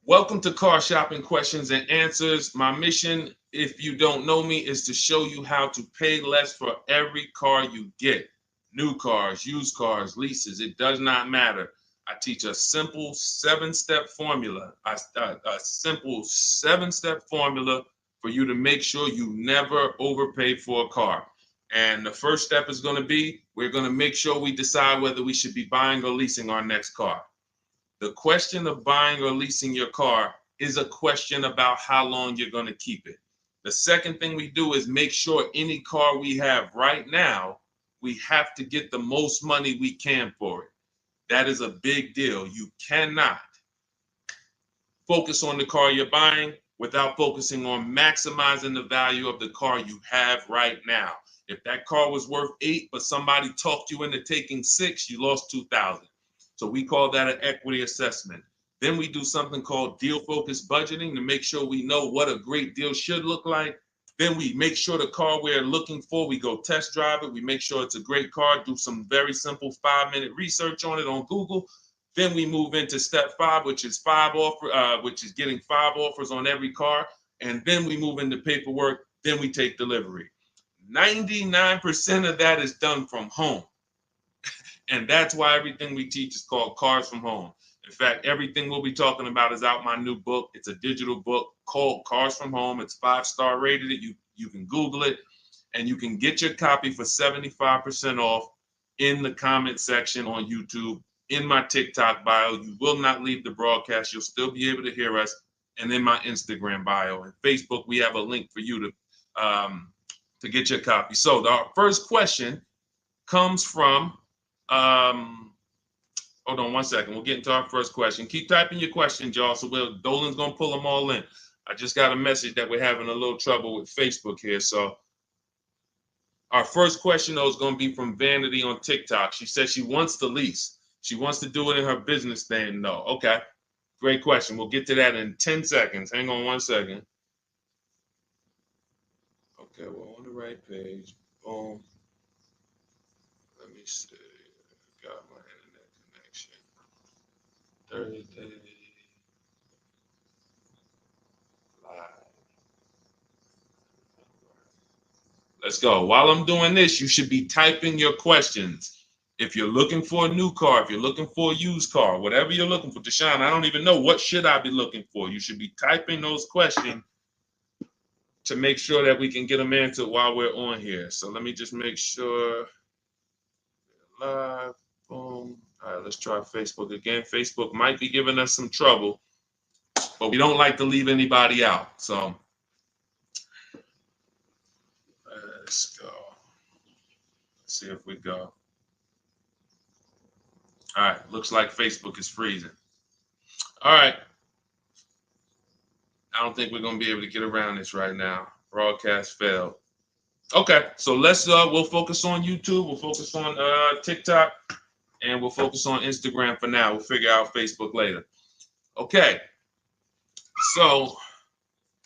Welcome to Car Shopping Questions and Answers. My mission, if you don't know me, is to show you how to pay less for every car you get. New cars, used cars, leases, it does not matter. I teach a simple seven-step formula, a simple seven-step formula for you to make sure you never overpay for a car. And the first step is going to be, we're going to make sure we decide whether we should be buying or leasing our next car. The question of buying or leasing your car is a question about how long you're going to keep it. The second thing we do is make sure any car we have right now, we have to get the most money we can for it. That is a big deal. You cannot focus on the car you're buying without focusing on maximizing the value of the car you have right now. If that car was worth 8, but somebody talked you into taking 6, you lost 2,000. So we call that an equity assessment. Then we do something called deal focused budgeting to make sure we know what a great deal should look like. Then we make sure the car we're looking for, we go test drive it. We make sure it's a great car, do some very simple 5-minute research on it on Google. Then we move into step 5, which is getting 5 offers on every car. And then we move into paperwork. Then we take delivery. 99% of that is done from home. And that's why everything we teach is called Cars from Home. In fact, everything we'll be talking about is out my new book. It's a digital book called Cars from Home. It's 5-star rated. You can Google it, and you can get your copy for 75% off in the comment section on YouTube, in my TikTok bio. You will not leave the broadcast. You'll still be able to hear us. And in my Instagram bio and Facebook, we have a link for you to get your copy. So our first question comes from hold on one second. We'll get into our first question. Keep typing your questions, y'all. So Dolan's gonna pull them all in. I just got a message that we're having a little trouble with Facebook here. So our first question though is gonna be from Vanity on TikTok. She says she wants to lease. She wants to do it in her business name though. Okay, great question. We'll get to that in 10 seconds. Hang on one second. Okay, we're on the right page. Boom. Let me see. Got my internet connection. Thursday live. Let's go. While I'm doing this, you should be typing your questions. If you're looking for a new car, if you're looking for a used car, whatever you're looking for, Deshone, I don't even know what should I be looking for. You should be typing those questions to make sure that we can get them answered while we're on here. So let me just make sure. Live. Boom. All right, let's try Facebook again. Facebook might be giving us some trouble, but we don't like to leave anybody out. So let's go. Let's see if we go. All right, looks like Facebook is freezing. All right. I don't think we're going to be able to get around this right now. Broadcast failed. Okay, so we'll focus on YouTube. We'll focus on TikTok. And we'll focus on Instagram for now. We'll figure out Facebook later. Okay. So,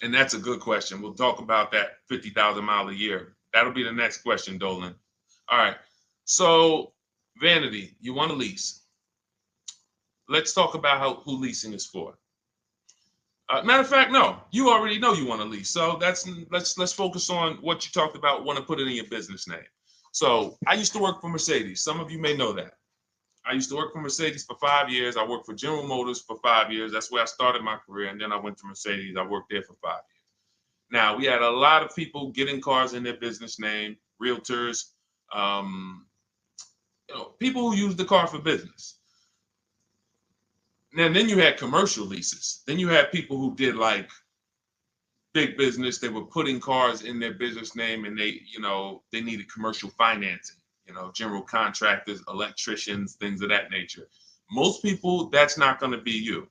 and that's a good question. We'll talk about that 50,000 mile a year. That'll be the next question, Dolan. All right. So, Vanity, you want to lease. Let's talk about who leasing is for. Matter of fact, no, you already know you want to lease. So let's focus on what you talked about, want to put it in your business name. So I used to work for Mercedes. Some of you may know that. I used to work for Mercedes for 5 years. I worked for General Motors for 5 years. That's where I started my career. And then I went to Mercedes. I worked there for 5 years. Now, we had a lot of people getting cars in their business name, realtors, people who use the car for business. And then you had commercial leases. Then you had people who did like big business. They were putting cars in their business name and they needed commercial financing. General contractors, electricians, things of that nature. Most people, that's not going to be you.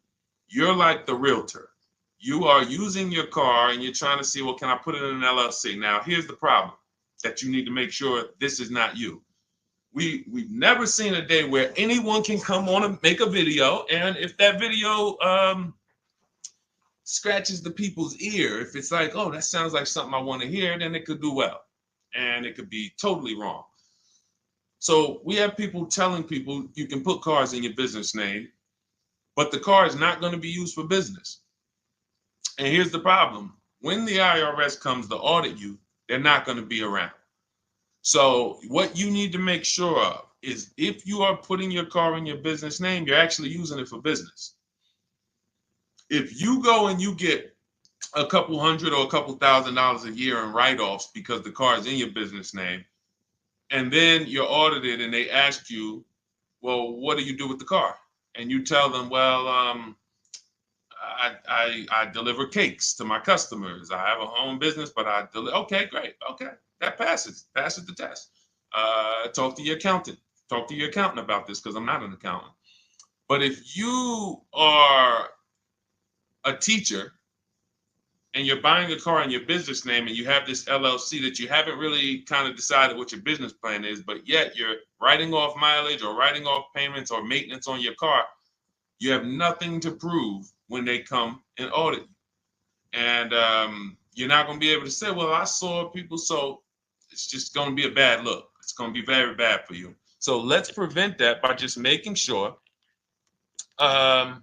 You're like the realtor. You are using your car and you're trying to see, well, can I put it in an LLC? Now, here's the problem that you need to make sure this is not you. We've never seen a day where anyone can come on and make a video, and if that video scratches the people's ear, if it's like, oh, that sounds like something I want to hear, then it could do well, and it could be totally wrong. So we have people telling people you can put cars in your business name. but the car is not going to be used for business. And here's the problem. When the IRS comes to audit you, they're not going to be around. So what you need to make sure of is if you are putting your car in your business name, you're actually using it for business. If you go and you get a couple hundred or a couple $1,000s a year in write-offs because the car is in your business name, and then you're audited and they ask you, well, what do you do with the car? And you tell them, well, I deliver cakes to my customers. I have a home business, but I deliver. Okay, great. Okay, that passes the test. Talk to your accountant. Talk to your accountant about this because I'm not an accountant. But if you are a teacher and you're buying a car in your business name and you have this LLC that you haven't really kind of decided what your business plan is, but yet you're writing off mileage or writing off payments or maintenance on your car, you have nothing to prove when they come and audit you. And you're not going to be able to say, well, I saw people. So it's just going to be a bad look. It's going to be very bad for you. So let's prevent that by just making sure that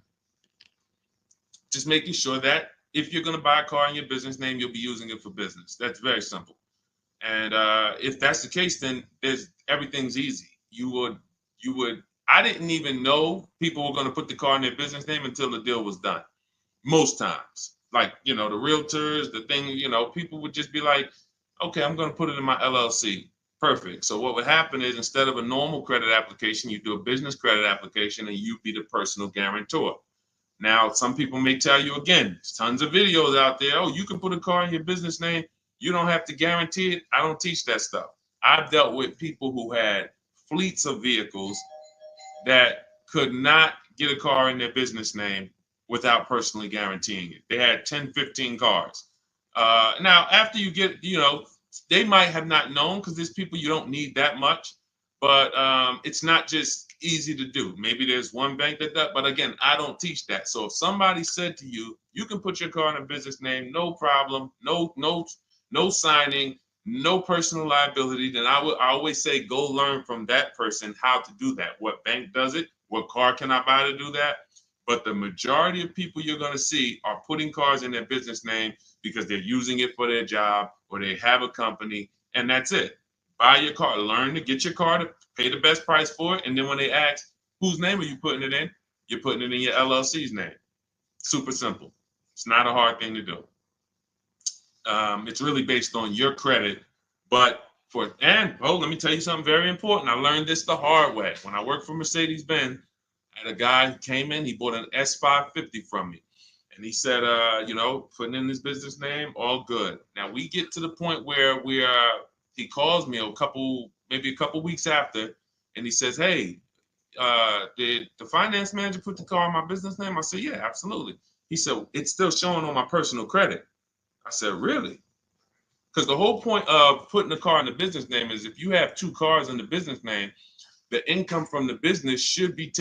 if you're going to buy a car in your business name, you'll be using it for business. That's very simple. And if that's the case, then everything's easy. I didn't even know people were going to put the car in their business name until the deal was done. Most times, like, the realtors, the thing, people would just be like, okay, I'm going to put it in my LLC. Perfect. So what would happen is instead of a normal credit application, you do a business credit application and you be the personal guarantor. Now, some people may tell you, again, there's tons of videos out there. Oh, you can put a car in your business name. You don't have to guarantee it. I don't teach that stuff. I've dealt with people who had fleets of vehicles that could not get a car in their business name without personally guaranteeing it. They had 10, 15 cars. Now, after you get, they might have not known because there's people you don't need that much, but it's not just easy to do. Maybe there's one bank that does, but again, I don't teach that. So if somebody said to you, you can put your car in a business name, no problem, no signing, no personal liability, then I always say go learn from that person how to do that. What bank does it? What car can I buy to do that? But the majority of people you're going to see are putting cars in their business name because they're using it for their job or they have a company, and that's it. Buy your car, learn to get your car to pay the best price for it, and then when they ask, whose name are you putting it in? You're putting it in your LLC's name. Super simple. It's not a hard thing to do. It's really based on your credit, but let me tell you something very important. I learned this the hard way. When I worked for Mercedes-Benz, I had a guy who came in, he bought an S550 from me. And he said, putting in his business name, all good. Now we get to the point where he calls me maybe a couple weeks after, and he says, hey, did the finance manager put the car in my business name? I said, yeah, absolutely. He said, it's still showing on my personal credit. I said, really? Because the whole point of putting the car in the business name is if you have two cars in the business name, the income from the business should be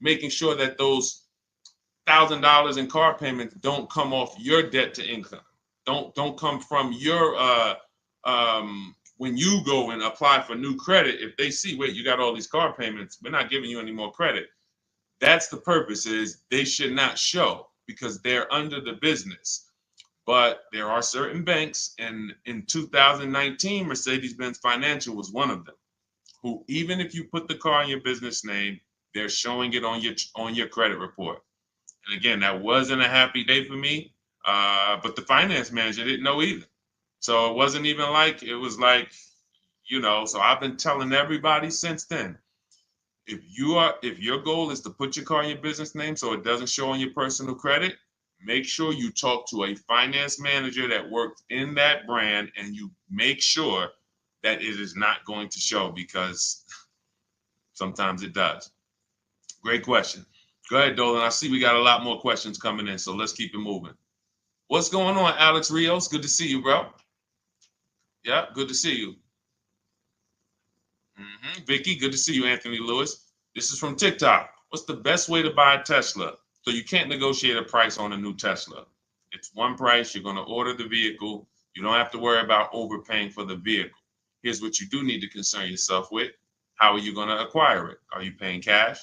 making sure that those $1,000 in car payments don't come off your debt to income. Don't come from your when you go and apply for new credit. If they see, wait, you got all these car payments, we're not giving you any more credit. That's the purpose, is they should not show because they're under the business. But there are certain banks, and in 2019, Mercedes-Benz Financial was one of them, who even if you put the car in your business name, they're showing it on your credit report. And again, that wasn't a happy day for me, but the finance manager didn't know either. So it wasn't even like, it was like, so I've been telling everybody since then, if your goal is to put your car in your business name so it doesn't show on your personal credit, make sure you talk to a finance manager that worked in that brand and you make sure that it is not going to show, because sometimes it does. Great question. Go ahead, Dolan. I see we got a lot more questions coming in, so let's keep it moving. What's going on, Alex Rios? Good to see you, bro. Yeah, good to see you. Vicky, good to see you, Anthony Lewis. This is from TikTok. What's the best way to buy a Tesla? So you can't negotiate a price on a new Tesla. It's one price. You're going to order the vehicle. You don't have to worry about overpaying for the vehicle. Here's what you do need to concern yourself with. How are you going to acquire it? Are you paying cash?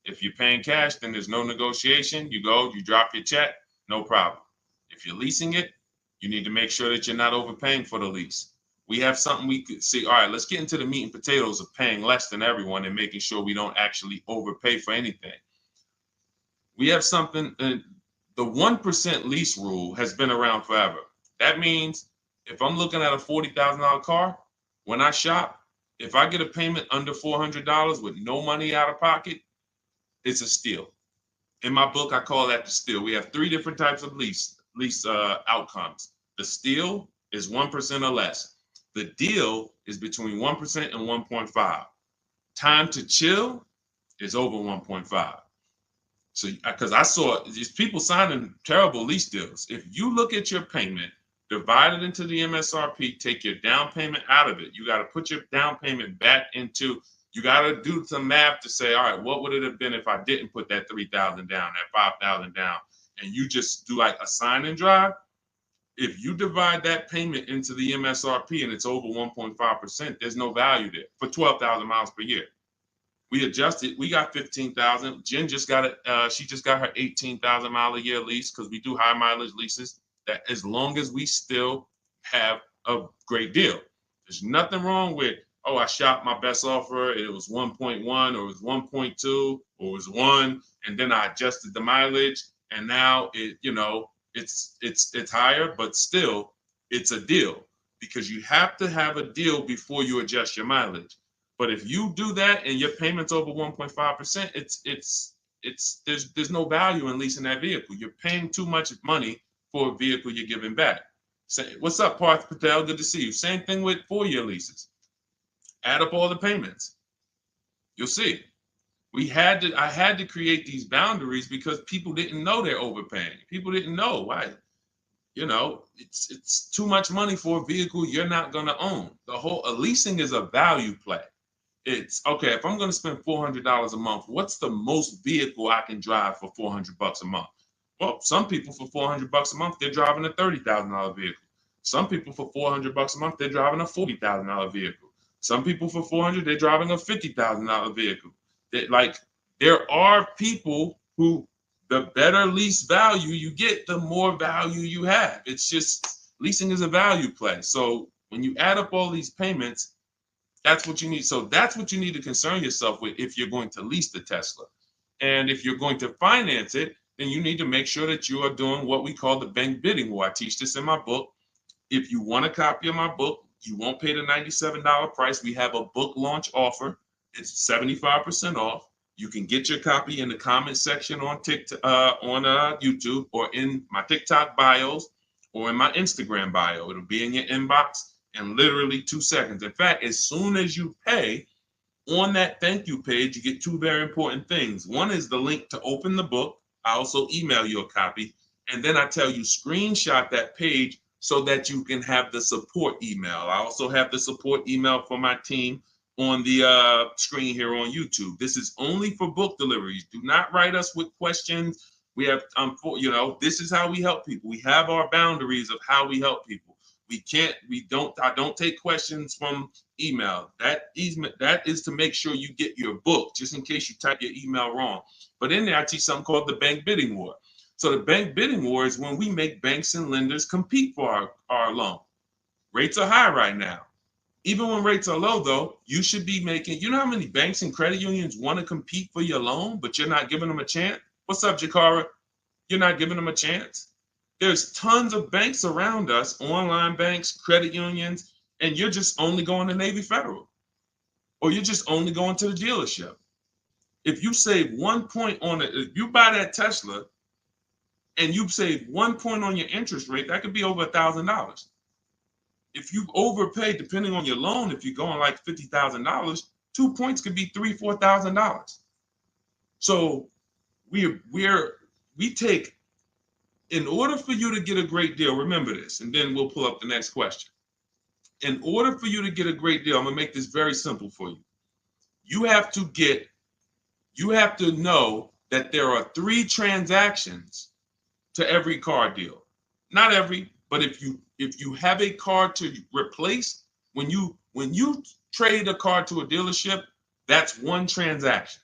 If you're paying cash, then there's no negotiation. You go, you drop your check, no problem. If you're leasing it, you need to make sure that you're not overpaying for the lease. We have something we could see. All right, let's get into the meat and potatoes of paying less than everyone and making sure we don't actually overpay for anything. We have something, the 1% lease rule has been around forever. That means if I'm looking at a $40,000 car, when I shop, if I get a payment under $400 with no money out of pocket, it's a steal. In my book, I call that the steal. We have 3 different types of lease outcomes. The steal is 1% or less. The deal is between 1% and 1.5. Time to chill is over 1.5. So, because I saw these people signing terrible lease deals. If you look at your payment, divide it into the MSRP, take your down payment out of it. You got to put your down payment back into, you got to do some math to say, all right, what would it have been if I didn't put that 3,000 down, that 5,000 down, and you just do like a sign and drive? If you divide that payment into the MSRP and it's over 1.5%, there's no value there for 12,000 miles per year. We adjusted. We got 15,000. Jen just got it. She just got her 18,000 mile a year lease because we do high mileage leases. That as long as we still have a great deal, there's nothing wrong with, oh, I shopped my best offer. It was 1.1 or it was 1.2 or it was 1, and then I adjusted the mileage, and now it, it's higher, but still it's a deal because you have to have a deal before you adjust your mileage. But if you do that and your payment's over 1.5%, there's no value in leasing that vehicle. You're paying too much money for a vehicle you're giving back. Say, what's up, Parth Patel? Good to see you. Same thing with 4-year leases. Add up all the payments. You'll see. I had to create these boundaries because people didn't know they're overpaying. People didn't know why. It's too much money for a vehicle you're not going to own. Leasing is a value play. It's okay, if I'm going to spend $400 a month, what's the most vehicle I can drive for $400 a month? Well, some people for $400 a month, they're driving a $30,000 vehicle. Some people for $400 a month, they're driving a $40,000 vehicle. Some people for $400, they're driving a $50,000 vehicle. There are people who, the better lease value you get, the more value you have. It's just, leasing is a value play. So when you add up all these payments, that's what you need. So that's what you need to concern yourself with if you're going to lease the Tesla. And if you're going to finance it, then you need to make sure that you are doing what we call the bank bidding war. I teach this in my book. If you want a copy of my book, you won't pay the $97 price. We have a book launch offer. It's 75% off. You can get your copy in the comment section on TikTok, on YouTube, or in my TikTok bios, or in my Instagram bio. It'll be in your inbox in literally 2 seconds. In fact, as soon as you pay, on that thank you page, you get 2 very important things. One is the link to open the book. I also email you a copy. And then I tell you, screenshot that page so that you can have the support email. I also have the support email for my team on the screen here on YouTube. This is only for book deliveries. Do not write us with questions. We have, this is how we help people. We have our boundaries of how we help people. I don't take questions from email. That is to make sure you get your book, just in case you type your email wrong. But in there, I teach something called the bank bidding war. So the bank bidding war is when we make banks and lenders compete for our loan. Rates are high right now. Even when rates are low, though, you should be making, you know how many banks and credit unions want to compete for your loan, but you're not giving them a chance? What's up, Jakara? You're not giving them a chance? There's tons of banks around us, online banks, credit unions, and you're just only going to Navy Federal, or you're just only going to the dealership. If you save 1 point on it, if you buy that Tesla and you save 1 point on your interest rate, that could be over $1,000. If you overpay, depending on your loan, if you're going like $50,000, 2 points could be $3,000, $4,000. So we take, in order for you to get a great deal, remember this, and then we'll pull up the next question. In order for you to get a great deal, I'm gonna make this very simple for you. You have to know that there are 3 transactions to every car deal. Not every, but if you have a car to replace, when you trade a car to a dealership, that's 1 transaction.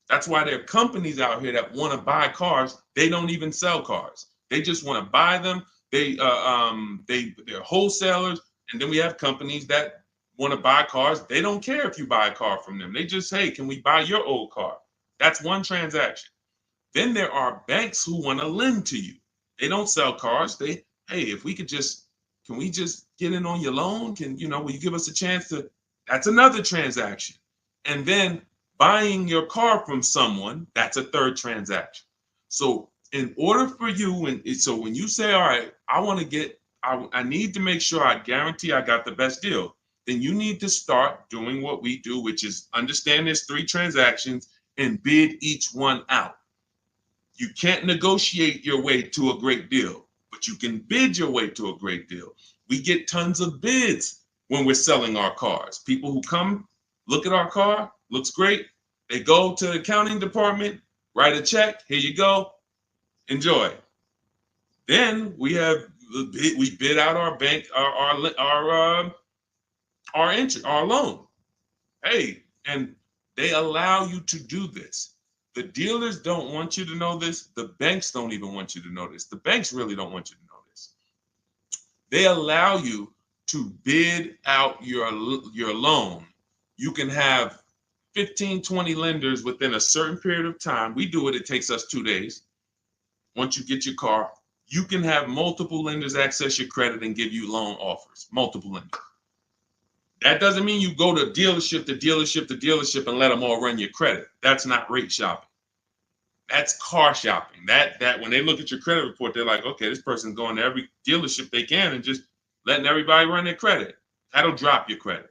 That's why there are companies out here that want to buy cars. They don't even sell cars. They just want to buy them. They're wholesalers, and then we have companies that want to buy cars. They don't care if you buy a car from them. They just, hey, can we buy your old car? That's one transaction. Then there are banks who want to lend to you. They don't sell cars. Hey, if we could just, can we just get in on your loan? Will you give us a chance to? That's another transaction. And then buying your car from someone, that's a third transaction. So in order for you, so when you say, all right, I need to make sure I guarantee I got the best deal, then you need to start doing what we do, which is understand there's 3 transactions and bid each one out. You can't negotiate your way to a great deal, but you can bid your way to a great deal. We get tons of bids when we're selling our cars. People who come, look at our car, looks great. They go to the accounting department, write a check. Here you go. Enjoy. Then we bid out our bank, our loan. Hey, and they allow you to do this. The dealers don't want you to know this. The banks don't even want you to know this. The banks really don't want you to know this. They allow you to bid out your loan. You can have 15, 20 lenders within a certain period of time. We do it. It takes us 2 days. Once you get your car, you can have multiple lenders access your credit and give you loan offers. Multiple lenders. That doesn't mean you go to dealership to dealership to dealership and let them all run your credit. That's not rate shopping. That's car shopping. That when they look at your credit report, they're like, okay, this person's going to every dealership they can and just letting everybody run their credit. That'll drop your credit.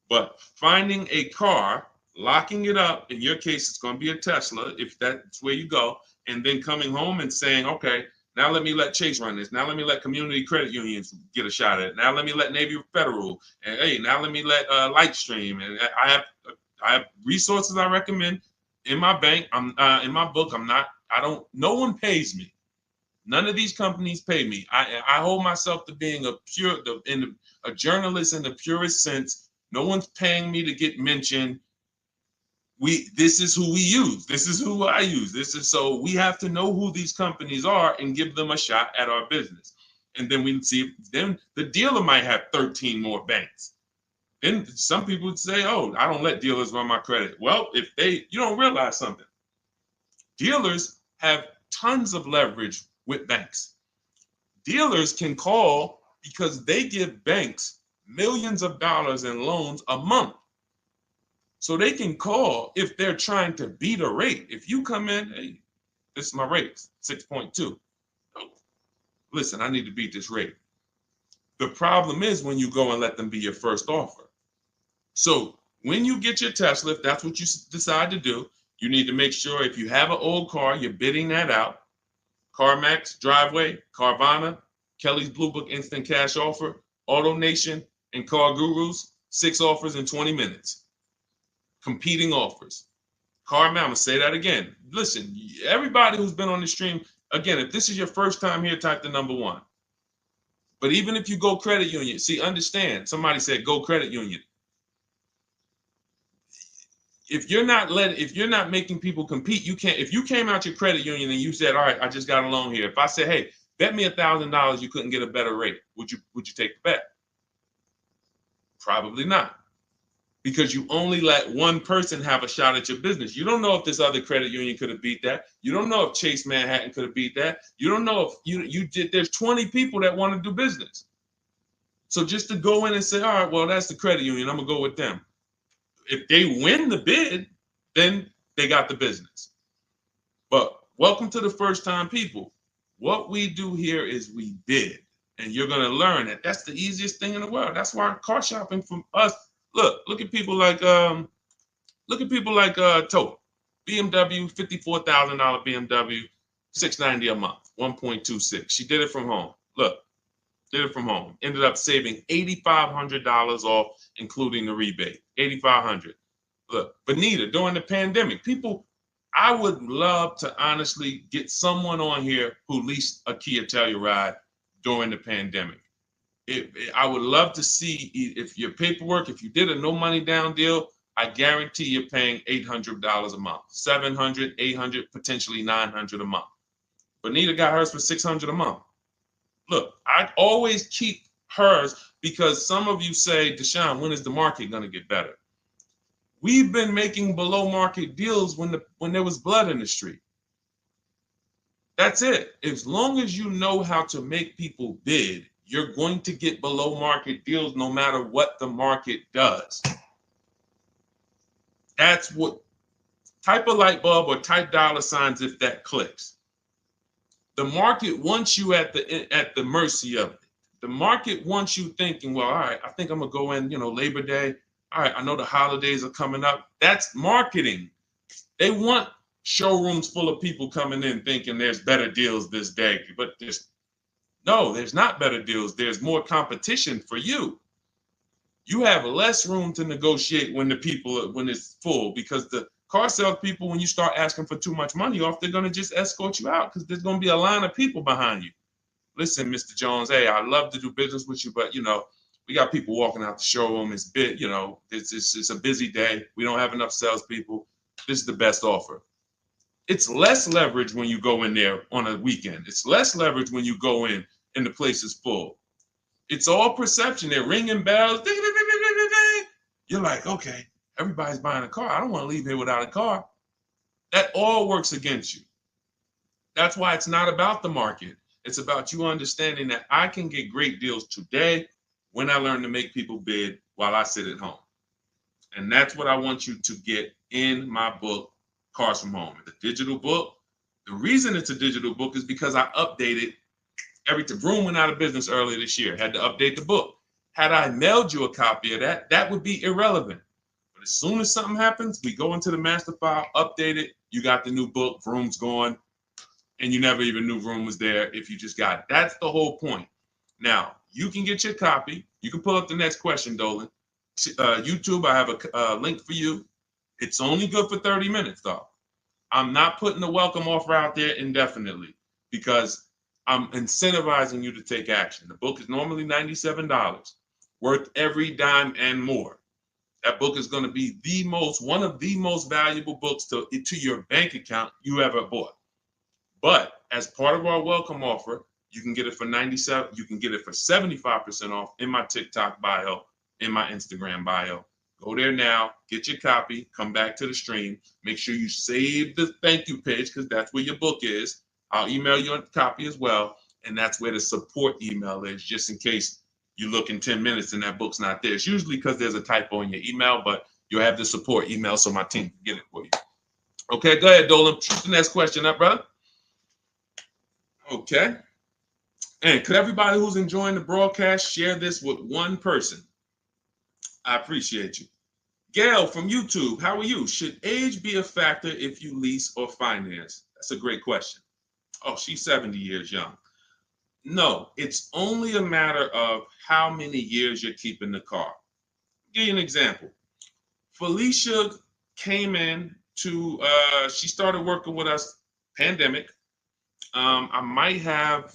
But finding a car, locking it up, in your case, it's going to be a Tesla, if that's where you go, and then coming home and saying, okay, now let me let Chase run this. Now let me let community credit unions get a shot at it. Now let me let Navy Federal. And hey, now let me let Lightstream. And I have resources I recommend in my bank. In my book. No one pays me. None of these companies pay me. I hold myself to being a journalist in the purest sense. No one's paying me to get mentioned. This is who we use. This is who I use. So we have to know who these companies are and give them a shot at our business. And then we see, then the dealer might have 13 more banks. Then some people would say, oh, I don't let dealers run my credit. Well, you don't realize something. Dealers have tons of leverage with banks. Dealers can call because they give banks millions of dollars in loans a month. So they can call if they're trying to beat a rate. If you come in, hey, this is my rate, 6.2. Oh, listen, I need to beat this rate. The problem is when you go and let them be your first offer. So when you get your Tesla, if that's what you decide to do, you need to make sure if you have an old car, you're bidding that out. CarMax, Driveway, Carvana, Kelly's Blue Book Instant Cash Offer, AutoNation, and Car Gurus, 6 offers in 20 minutes. Competing offers. CarMax, I'm going to say that again. Listen, everybody who's been on the stream, again, if this is your first time here, type the number 1. But even if you go credit union, see, understand, somebody said go credit union. If you're not making people compete, you can't. If you came out your credit union and you said, all right, I just got a loan here. If I said, hey, bet me $1,000 you couldn't get a better rate, would you take the bet? Probably not. Because you only let one person have a shot at your business. You don't know if this other credit union could have beat that. You don't know if Chase Manhattan could have beat that. You don't know if you did. There's 20 people that want to do business. So just to go in and say, all right, well, that's the credit union, I'm going to go with them. If they win the bid, then they got the business. But welcome to the first time people. What we do here is we bid. And you're going to learn that that's the easiest thing in the world. That's why car shopping from us. Look at people like Tote, BMW, $54,000 BMW, $690 a month, 1.26. She did it from home. Did it from home. Ended up saving $8,500 off, including the rebate. $8,500. Look, Benita, during the pandemic, I would love to honestly get someone on here who leased a Kia Telluride during the pandemic. I would love to see if your paperwork, if you did a no money down deal, I guarantee you're paying $800 a month, 700, 800, potentially 900 a month. Bonita got hers for 600 a month. Look, I always keep hers because some of you say, Deshone, when is the market going to get better? We've been making below market deals when there was blood in the street. That's it. As long as you know how to make people bid, you're going to get below market deals no matter what the market does. That's what, type a light bulb or type dollar signs if that clicks. The market wants you at the mercy of it. The market wants you thinking, well, all right, I think I'm gonna go in, Labor Day. All right, I know the holidays are coming up. That's marketing. They want showrooms full of people coming in thinking there's better deals this day, but there's not better deals. There's more competition for you. You have less room to negotiate when it's full, because the car sales people, when you start asking for too much money off, they're going to just escort you out because there's going to be a line of people behind you. Listen, Mr. Jones, hey, I'd love to do business with you, but we got people walking out the showroom. It's it's a busy day. We don't have enough salespeople. This is the best offer. It's less leverage when you go in there on a weekend. It's less leverage when you go in and the place is full. It's all perception. They're ringing bells. Ding, ding, ding, ding, ding, ding. You're like, okay, everybody's buying a car. I don't want to leave here without a car. That all works against you. That's why it's not about the market. It's about you understanding that I can get great deals today when I learn to make people bid while I sit at home. And that's what I want you to get in my book, Cars from Home. It's a digital book. The reason it's a digital book is because I updated Vroom went out of business earlier this year. Had to update the book. Had I mailed you a copy of that would be irrelevant. But as soon as something happens, we go into the master file, update it. You got the new book. Vroom's gone, and you never even knew Vroom was there if you just got it. That's the whole point. Now you can get your copy. You can pull up the next question, Dolan. YouTube, I have a link for you. It's only good for 30 minutes, though. I'm not putting the welcome offer out there indefinitely because I'm incentivizing you to take action. The book is normally $97, worth every dime and more. That book is going to be one of the most valuable books to your bank account you ever bought. But as part of our welcome offer, you can get it for $97. You can get it for 75% off in my TikTok bio, in my Instagram bio. Go there now, get your copy, come back to the stream. Make sure you save the thank you page because that's where your book is. I'll email you a copy as well. And that's where the support email is, just in case you look in 10 minutes and that book's not there. It's usually because there's a typo in your email, but you'll have the support email so my team can get it for you. Okay, go ahead, Dolan. Shoot the next question up, brother. Okay. And could everybody who's enjoying the broadcast share this with one person? I appreciate you. Gail from YouTube, how are you? Should age be a factor if you lease or finance? That's a great question. Oh, she's 70 years young. No, it's only a matter of how many years you're keeping the car. I'll give you an example. Felicia came in she started working with us, pandemic. I might have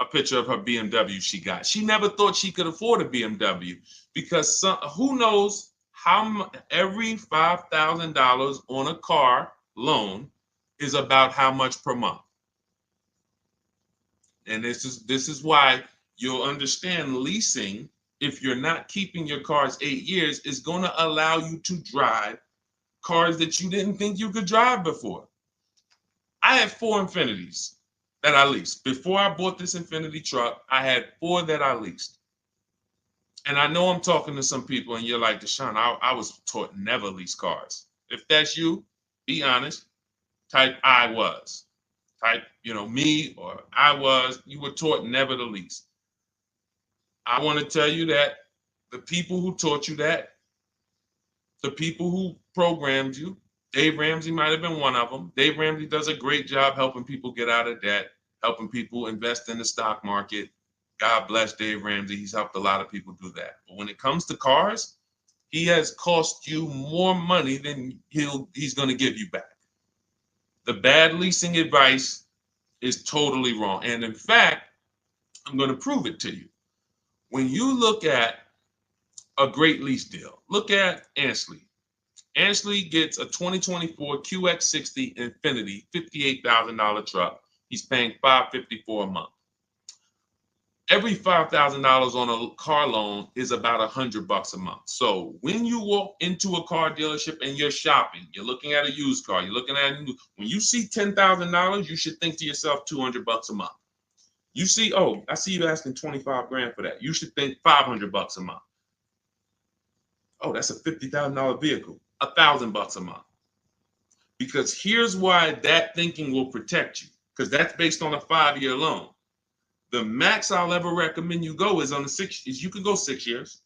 a picture of her BMW she got. She never thought she could afford a BMW because who knows how every $5,000 on a car loan is about how much per month. And this is why you'll understand leasing, if you're not keeping your cars 8 years, is going to allow you to drive cars that you didn't think you could drive before. I had 4 Infinities that I leased. Before I bought this Infinity truck, I had 4 that I leased. And I know I'm talking to some people and you're like, Deshone, I was taught never lease cars. If that's you, be honest. Type I was. Type, me or I was. You were taught never to lease. I want to tell you that the people who taught you that, the people who programmed you, Dave Ramsey might have been one of them. Dave Ramsey does a great job helping people get out of debt, helping people invest in the stock market. God bless Dave Ramsey. He's helped a lot of people do that. But when it comes to cars, he has cost you more money than he's going to give you back. The bad leasing advice is totally wrong. And in fact, I'm going to prove it to you. When you look at a great lease deal. Look at Ansley. Ansley gets a 2024 QX60 Infinity $58,000 truck. He's paying $554 a month. Every $5,000 on a car loan is about $100 a month. So when you walk into a car dealership and you're shopping, you're looking at a used car, you're looking at a new, when you see $10,000, you should think to yourself $200 a month. You see, oh, I see you asking 25 grand for that. You should think $500 a month. Oh, that's a $50,000 vehicle, $1,000 a month. Because here's why that thinking will protect you, because that's based on a 5-year loan. The max I'll ever recommend you go is on the 6 years. You can go 6 years.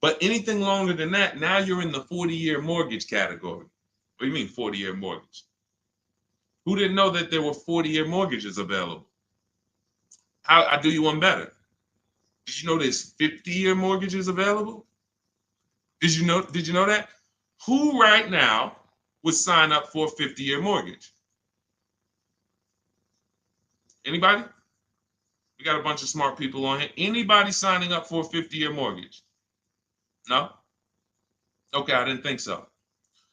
But anything longer than that, now you're in the 40-year mortgage category. What do you mean 40-year mortgage? Who didn't know that there were 40-year mortgages available? I'll do you one better. Did you know there's 50-year mortgages available? Did you know that? Who right now would sign up for a 50-year mortgage? Anybody? We got a bunch of smart people on here. Anybody signing up for a 50-year mortgage? No? Okay, I didn't think so.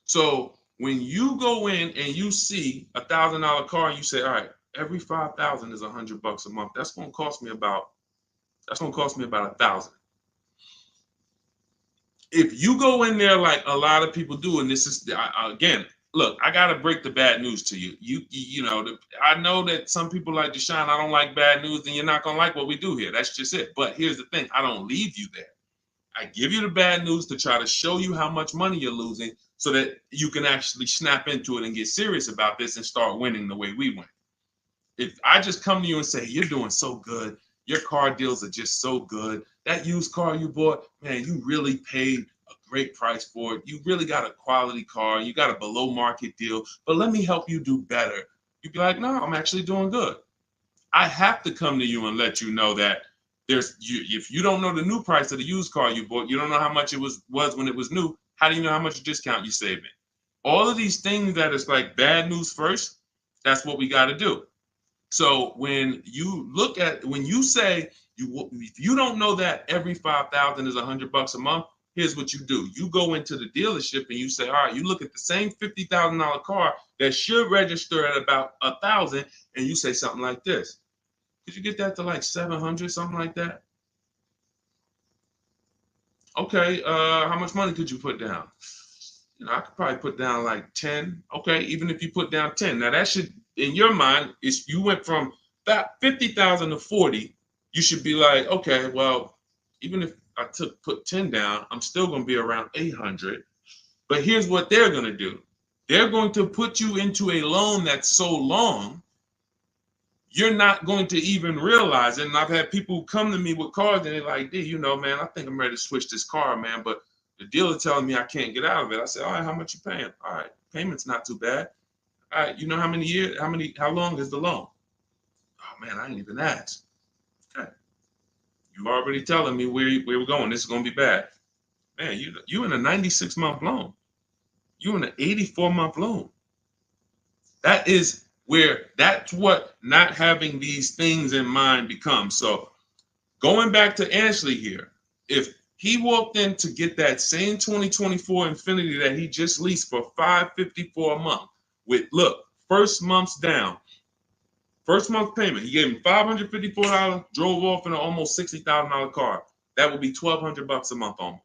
So when you go in and you see $1,000 car and you say, all right, every 5,000 is $100 a month. That's gonna cost me about $1,000. If you go in there like a lot of people do, and this is again, look, I gotta break the bad news to you. I know that some people like Deshone, I don't like bad news, and you're not gonna like what we do here. That's just it. But here's the thing: I don't leave you there. I give you the bad news to try to show you how much money you're losing, so that you can actually snap into it and get serious about this and start winning the way we win. If I just come to you and say, you're doing so good, your car deals are just so good, that used car you bought, man, you really paid a great price for it. You really got a quality car. You got a below market deal, but let me help you do better. You'd be like, no, I'm actually doing good. I have to come to you and let you know that if you don't know the new price of the used car you bought, you don't know how much it was when it was new. How do you know how much discount you saving? All of these things that is like bad news first, that's what we got to do. So when you say if you don't know that every 5,000 is $100 a month, here's what you do. You go into the dealership and you say, all right, you look at the same $50,000 car that should register at about 1,000, and you say something like this. Could you get that to like 700, something like that? Okay, how much money could you put down? I could probably put down like 10. Okay, even if you put down 10. Now that should, in your mind, if you went from that 50,000 to 40, you should be like, okay, well, even if I put 10 down, I'm still going to be around 800. But here's what they're going to do. They're going to put you into a loan that's so long, you're not going to even realize it. And I've had people come to me with cars and they're like, D, man, I think I'm ready to switch this car, man, but the dealer telling me I can't get out of it. I said, all right, how much you paying? All right, payment's not too bad. All right, you know how many years, how long is the loan? Oh man, I ain't even asked. Okay. You already telling me where we're going. This is gonna be bad. Man, you in a 96-month loan. You in an 84-month loan. That's what not having these things in mind becomes. So going back to Ashley here, if he walked in to get that same 2024 Infinity that he just leased for $554 a month with, look, first month's down, first month payment, he gave him $554, drove off in an almost $60,000 car. That would be $1,200 a month almost.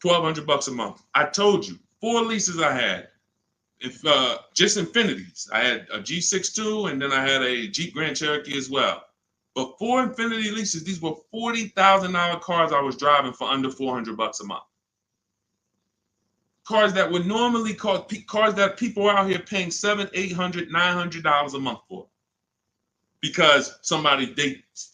$1,200 a month. I told you, 4 leases I had. Just Infinities. I had a G62 and then I had a Jeep Grand Cherokee as well. But 4 Infinity leases, these were $40,000 cars I was driving for under $400 a month. Cars that would normally cost, cars that people are out here paying $700, $800, $900 a month for. Because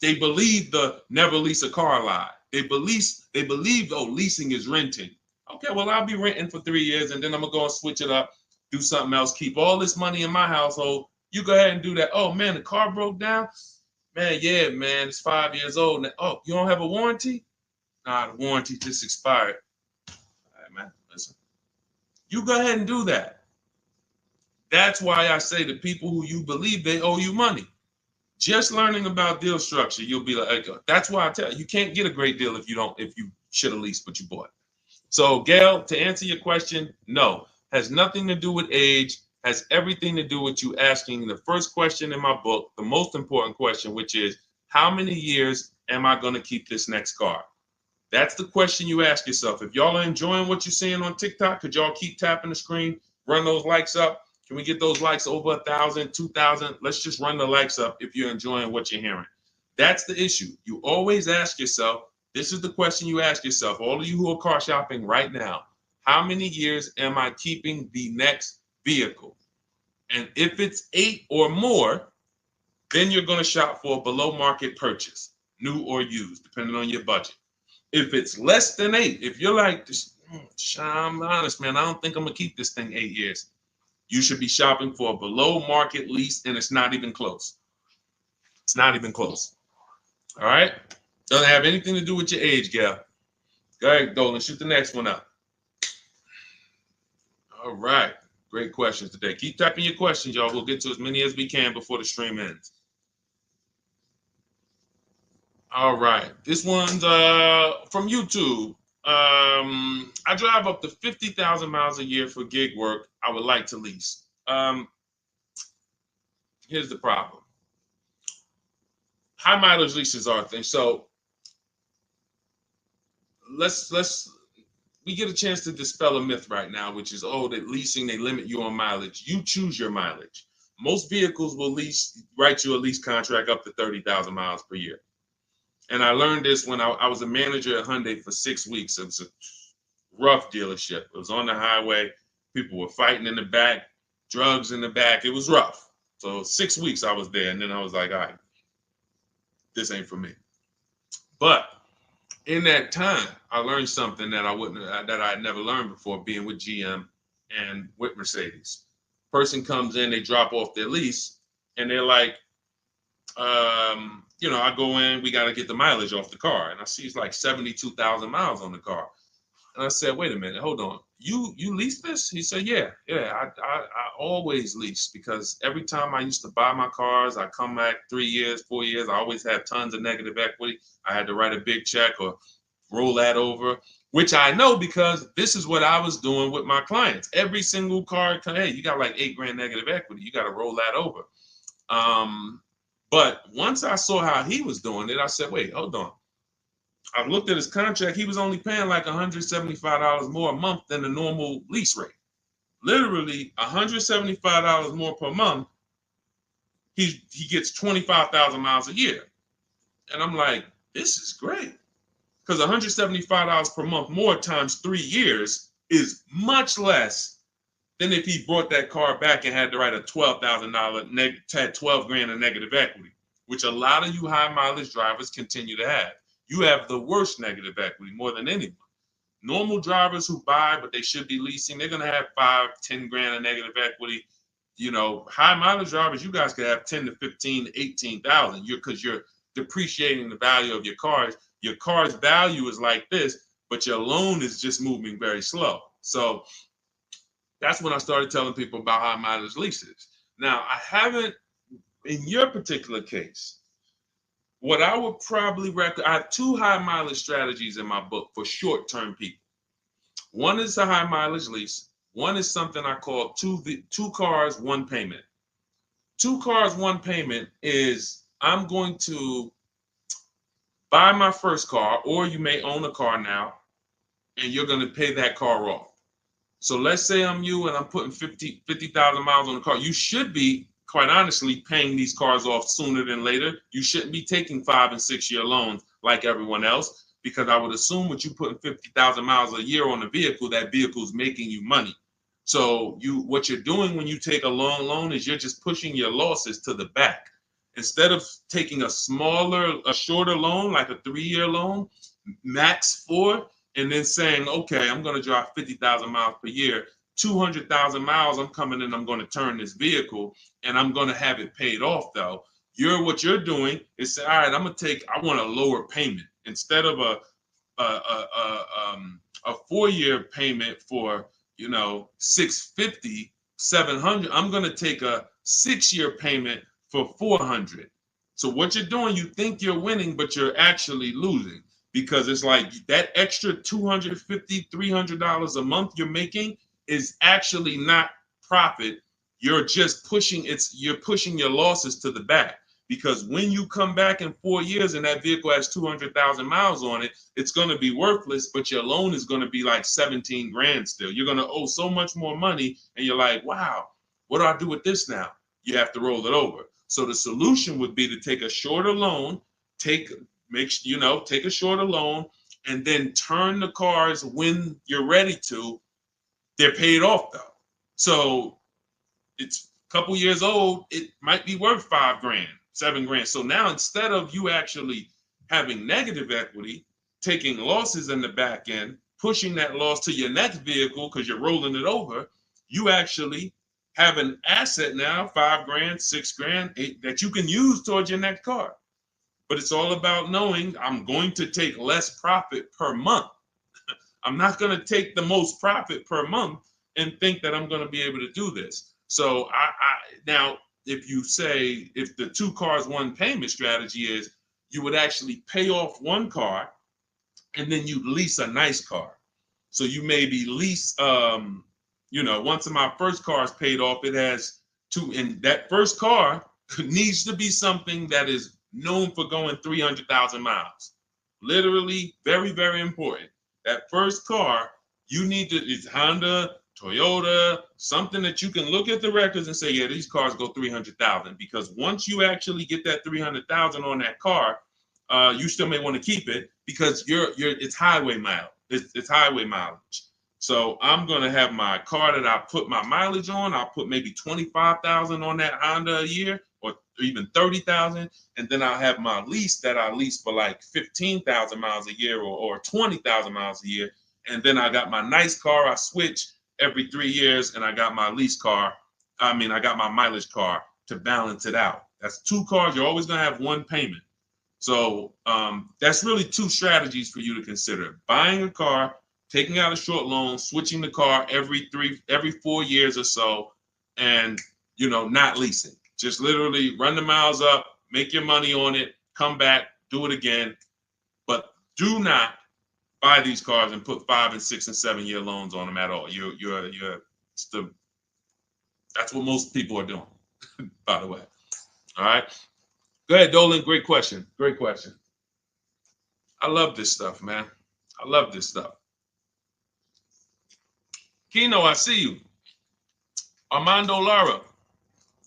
they believe the never lease a car lie. They believe, oh, leasing is renting. Okay, well, I'll be renting for 3 years and then I'm gonna go and switch it up, do something else, keep all this money in my household. You go ahead and do that. Oh man, the car broke down. Man, yeah, man, it's 5 years old. Now, oh, you don't have a warranty? Nah, the warranty just expired. All right, man, listen. You go ahead and do that. That's why I say to people who you believe they owe you money. Just learning about deal structure, you'll be like, that's why I tell you, you can't get a great deal if you should have leased what you bought. So, Gail, to answer your question, no, has nothing to do with age, has everything to do with you asking the first question in my book, the most important question, which is, how many years am I going to keep this next car? That's the question you ask yourself. If y'all are enjoying what you're seeing on TikTok, could y'all keep tapping the screen, run those likes up? Can we get those likes over 1,000, 2,000? Let's just run the likes up if you're enjoying what you're hearing. That's the issue. You always ask yourself, this is the question you ask yourself, all of you who are car shopping right now, how many years am I keeping the next vehicle? And if it's 8 or more, then you're going to shop for a below market purchase, new or used, depending on your budget. If it's less than 8, if you're like, I'm honest, man, I don't think I'm going to keep this thing 8 years. You should be shopping for a below market lease, and it's not even close. It's not even close. All right? Doesn't have anything to do with your age, Gail. Go ahead, Dolan, shoot the next one up. All right. Great questions today. Keep typing your questions, y'all. We'll get to as many as we can before the stream ends. All right. This one's from YouTube. I drive up to 50,000 miles a year for gig work. I would like to lease. Here's the problem. High mileage leases are a thing. So we get a chance to dispel a myth right now, which is, oh, that leasing, they limit you on mileage. You choose your mileage. Most vehicles will write you a lease contract up to 30,000 miles per year. And I learned this when I was a manager at Hyundai for 6 weeks. It was a rough dealership. It was on the highway. People were fighting in the back, drugs in the back. It was rough. So 6 weeks I was there, and then I was like, all right, this ain't for me. But in that time, I learned something that I had never learned before, being with GM and with Mercedes. Person comes in, they drop off their lease, and they're like, I go in, we got to get the mileage off the car. And I see it's like 72,000 miles on the car. And I said, wait a minute, hold on. You lease this? He said, yeah, I always lease, because every time I used to buy my cars, I come back 3 years, 4 years, I always had tons of negative equity. I had to write a big check or roll that over, which I know because this is what I was doing with my clients. Every single car, hey, you got like $8,000 negative equity. You got to roll that over. But once I saw how he was doing it, I said, wait, hold on. I looked at his contract. He was only paying like $175 more a month than the normal lease rate. Literally $175 more per month. He gets 25,000 miles a year. And I'm like, this is great. Because $175 per month more times 3 years is much less than if he brought that car back and had to write a $12,000 had $12,000 in negative equity, which a lot of you high mileage drivers continue to have. You have the worst negative equity more than anyone. Normal drivers who buy, but they should be leasing, they're going to have $5,000-10,000 in negative equity. High mileage drivers, you guys could have 10 to 15, 18,000 because you're depreciating the value of your cars. Your car's value is like this, but your loan is just moving very slow. So that's when I started telling people about high mileage leases. Now, I haven't, in your particular case, what I would probably recommend, I have 2 high mileage strategies in my book for short-term people. One is a high mileage lease. One is something I call two cars, one payment. 2 cars, one payment is I'm going to buy my first car, or you may own a car now, and you're going to pay that car off. So let's say I'm you and I'm putting 50,000 miles on the car. You should be, quite honestly, paying these cars off sooner than later. You shouldn't be taking 5- and 6-year loans like everyone else, because I would assume with you putting 50,000 miles a year on a vehicle, that vehicle is making you money. So what you're doing when you take a long loan is you're just pushing your losses to the back. Instead of taking a shorter loan, like a 3-year loan, max 4, and then saying, okay, I'm going to drive 50,000 miles per year, 200,000 miles, I'm coming in, I'm going to turn this vehicle, and I'm going to have it paid off, though. What you're doing is say, all right, I want a lower payment. Instead of a 4-year payment for, $650, $700, I'm going to take a 6-year payment for $400. So what you're doing, you think you're winning, but you're actually losing, because it's like that extra $250, $300 a month you're making is actually not profit. You're just you're pushing your losses to the back, because when you come back in 4 years and that vehicle has 200,000 miles on it, it's going to be worthless, but your loan is going to be like 17 grand still. You're going to owe so much more money, and you're like, wow, what do I do with this now? You have to roll it over. So the solution would be to take a shorter loan, take a shorter loan, and then turn the cars when you're ready to. They're paid off though. So it's a couple years old, it might be worth 5 grand, 7 grand. So now instead of you actually having negative equity, taking losses in the back end, pushing that loss to your next vehicle because you're rolling it over, you actually have an asset now, 5 grand, 6 grand, 8, that you can use towards your next car. But it's all about knowing I'm going to take less profit per month. I'm not going to take the most profit per month and think that I'm going to be able to do this. So now, if you say, if the 2 cars, 1 payment strategy is, you would actually pay off 1 car and then you lease a nice car. So you maybe lease, once my first car is paid off, it has 2, and that first car needs to be something that is known for going 300,000 miles. Literally, very, very important. That first car, you need to, it's Honda, Toyota, something that you can look at the records and say, yeah, these cars go 300,000. Because once you actually get that 300,000 on that car, you still may want to keep it because it's highway mileage. It's highway mileage. So I'm gonna have my car that I put my mileage on. I'll put maybe 25,000 on that Honda a year, or even 30,000, and then I'll have my lease that I lease for like 15,000 miles a year, or 20,000 miles a year. And then I got my nice car. I switch every 3 years, and I got my lease car. I got my mileage car to balance it out. That's 2 cars. You're always gonna have 1 payment. So that's really 2 strategies for you to consider: buying a car, taking out a short loan, switching the car every 4 years or so, and not leasing. Just literally run the miles up, make your money on it, come back, do it again. But do not buy these cars and put 5 and 6 and 7 year loans on them at all. That's what most people are doing, by the way. All right. Go ahead, Dolan. Great question. Great question. I love this stuff, man. I love this stuff. Kino, I see you. Armando Lara,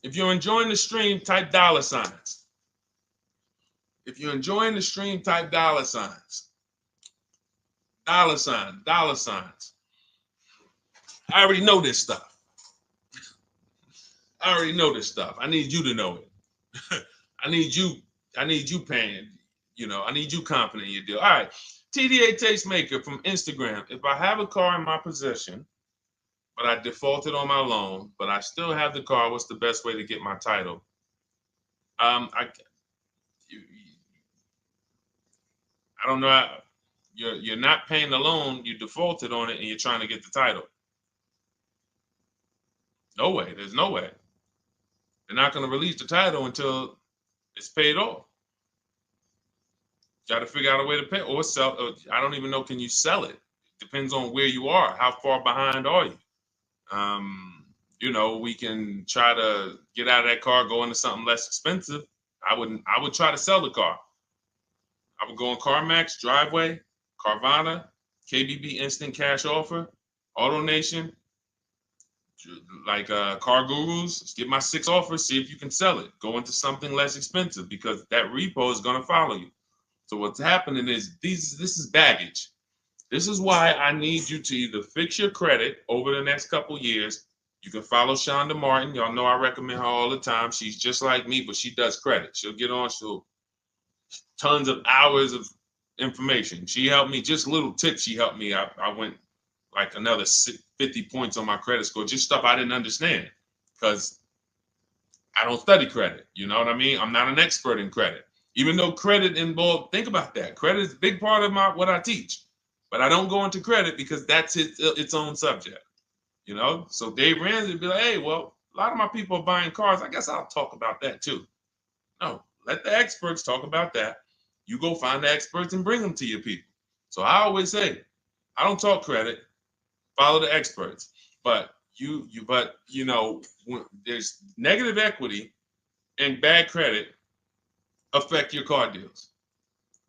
if you're enjoying the stream, type $signs. If you're enjoying the stream, type $signs. $signs. I already know this stuff. I already know this stuff. I need you to know it. I need you paying, I need you confident in your deal. All right. TDA Tastemaker from Instagram. If I have a car in my possession, but I defaulted on my loan, but I still have the car, what's the best way to get my title? I don't know. You're not paying the loan, you defaulted on it, and you're trying to get the title. No way. There's no way. They're not going to release the title until it's paid off. Got to figure out a way to pay or sell. I don't even know. Can you sell it? Depends on where you are. How far behind are you? We can try to get out of that car, go into something less expensive. I would try to sell the car. I would go on CarMax, Driveway, Carvana, KBB Instant Cash Offer, AutoNation, like Car Gurus. Get my 6 offers, see if you can sell it. Go into something less expensive because that repo is going to follow you. So what's happening is this is baggage. This is why I need you to either fix your credit over the next couple years. You can follow Shonda Martin. Y'all know I recommend her all the time. She's just like me, but she does credit. She'll get on, tons of hours of information. She helped me, just little tips she helped me. I went like another 50 points on my credit score, just stuff I didn't understand because I don't study credit. You know what I mean? I'm not an expert in credit. Even though credit involved, think about that. Credit is a big part of what I teach. But I don't go into credit because that's its own subject. So Dave Ramsey would be like, hey, well, a lot of my people are buying cars. I guess I'll talk about that too. No, let the experts talk about that. You go find the experts and bring them to your people. So I always say, I don't talk credit, follow the experts. But when there's negative equity and bad credit affect your car deals.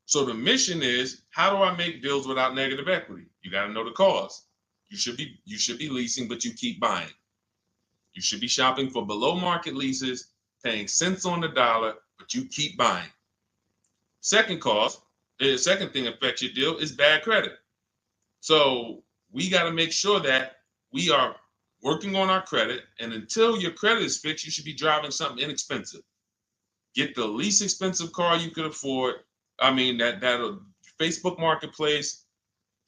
So the mission is, how do I make deals without negative equity? You got to know the cause. You should be leasing, but you keep buying. You should be shopping for below market leases, paying cents on the dollar, but you keep buying. Second cause, the second thing affects your deal is bad credit. So we got to make sure that we are working on our credit, and until your credit is fixed, you should be driving something inexpensive. Get the least expensive car you could afford. I mean, that'll Facebook Marketplace,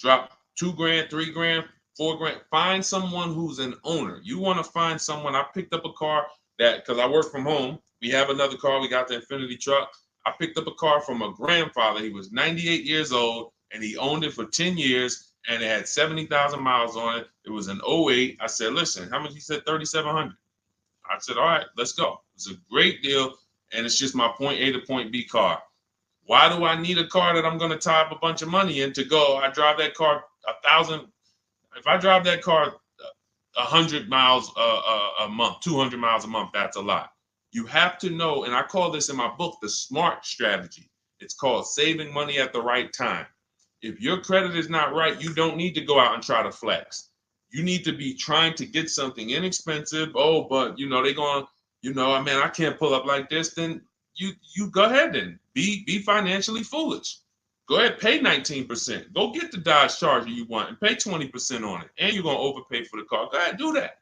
drop $2,000, $3,000, $4,000. Find someone who's an owner. You want to find someone. I picked up a car because I work from home. We have another car. We got the Infinity truck. I picked up a car from a grandfather. He was 98 years old, and he owned it for 10 years, and it had 70,000 miles on it. It was an '08. I said, listen, how much? He said, $3,700. I said, all right, let's go. It's a great deal, and it's just my point A to point B car. Why do I need a car that I'm going to tie up a bunch of money in to go? I drive that car 1,000. If I drive that car 100 miles a month, 200 miles a month, that's a lot. You have to know, and I call this in my book, the SMART strategy. It's called saving money at the right time. If your credit is not right, you don't need to go out and try to flex. You need to be trying to get something inexpensive. Oh, but they're going, man, I can't pull up like this. Then you go ahead and be financially foolish. Go ahead, pay 19%. Go get the Dodge Charger you want and pay 20% on it. And you're gonna overpay for the car. Go ahead, do that.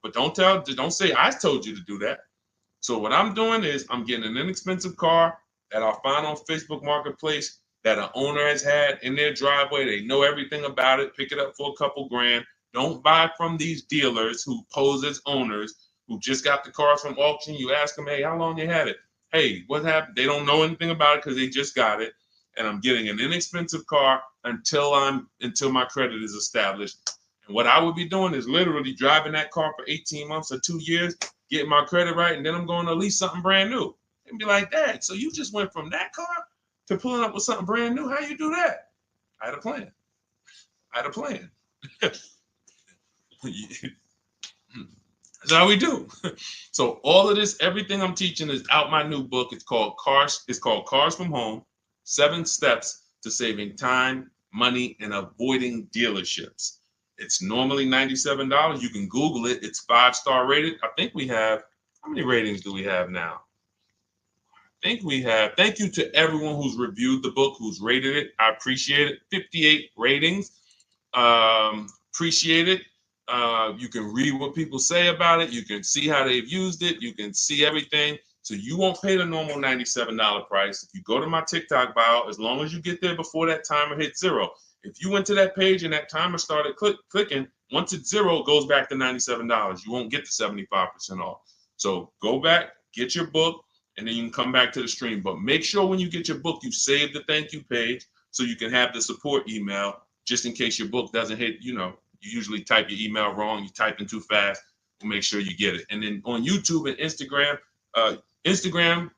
But don't say I told you to do that. So what I'm doing is I'm getting an inexpensive car that I'll find on Facebook Marketplace that an owner has had in their driveway. They know everything about it. Pick it up for a couple grand. Don't buy from these dealers who pose as owners who just got the cars from auction. You ask them, hey, how long you had it? Hey, what happened? They don't know anything about it because they just got it. And I'm getting an inexpensive car until my credit is established. And what I would be doing is literally driving that car for 18 months or 2 years, getting my credit right, and then I'm going to lease something brand new. And be like, Dad, so you just went from that car to pulling up with something brand new? How you do that? I had a plan. That's how we do. So all of this, everything I'm teaching is out my new book. It's called Cars from Home, 7 Steps to Saving Time, Money, and Avoiding Dealerships. It's normally $97. You can Google it. It's 5-star rated. I think we have, how many ratings do we have now? I think we have, thank you to everyone who's reviewed the book, who's rated it. I appreciate it. 58 ratings. Appreciate it. You can read what people say about it. You can see how they've used it. You can see everything. So you won't pay the normal $97 price. If you go to my TikTok bio, as long as you get there before that timer hits 0. If you went to that page and that timer started clicking, once it's 0, it goes back to $97. You won't get the 75% off. So go back, get your book, and then you can come back to the stream. But make sure when you get your book, you save the thank you page so you can have the support email just in case your book doesn't hit, you usually type your email wrong, you type in too fast. We'll make sure you get it. And then on YouTube and Instagram,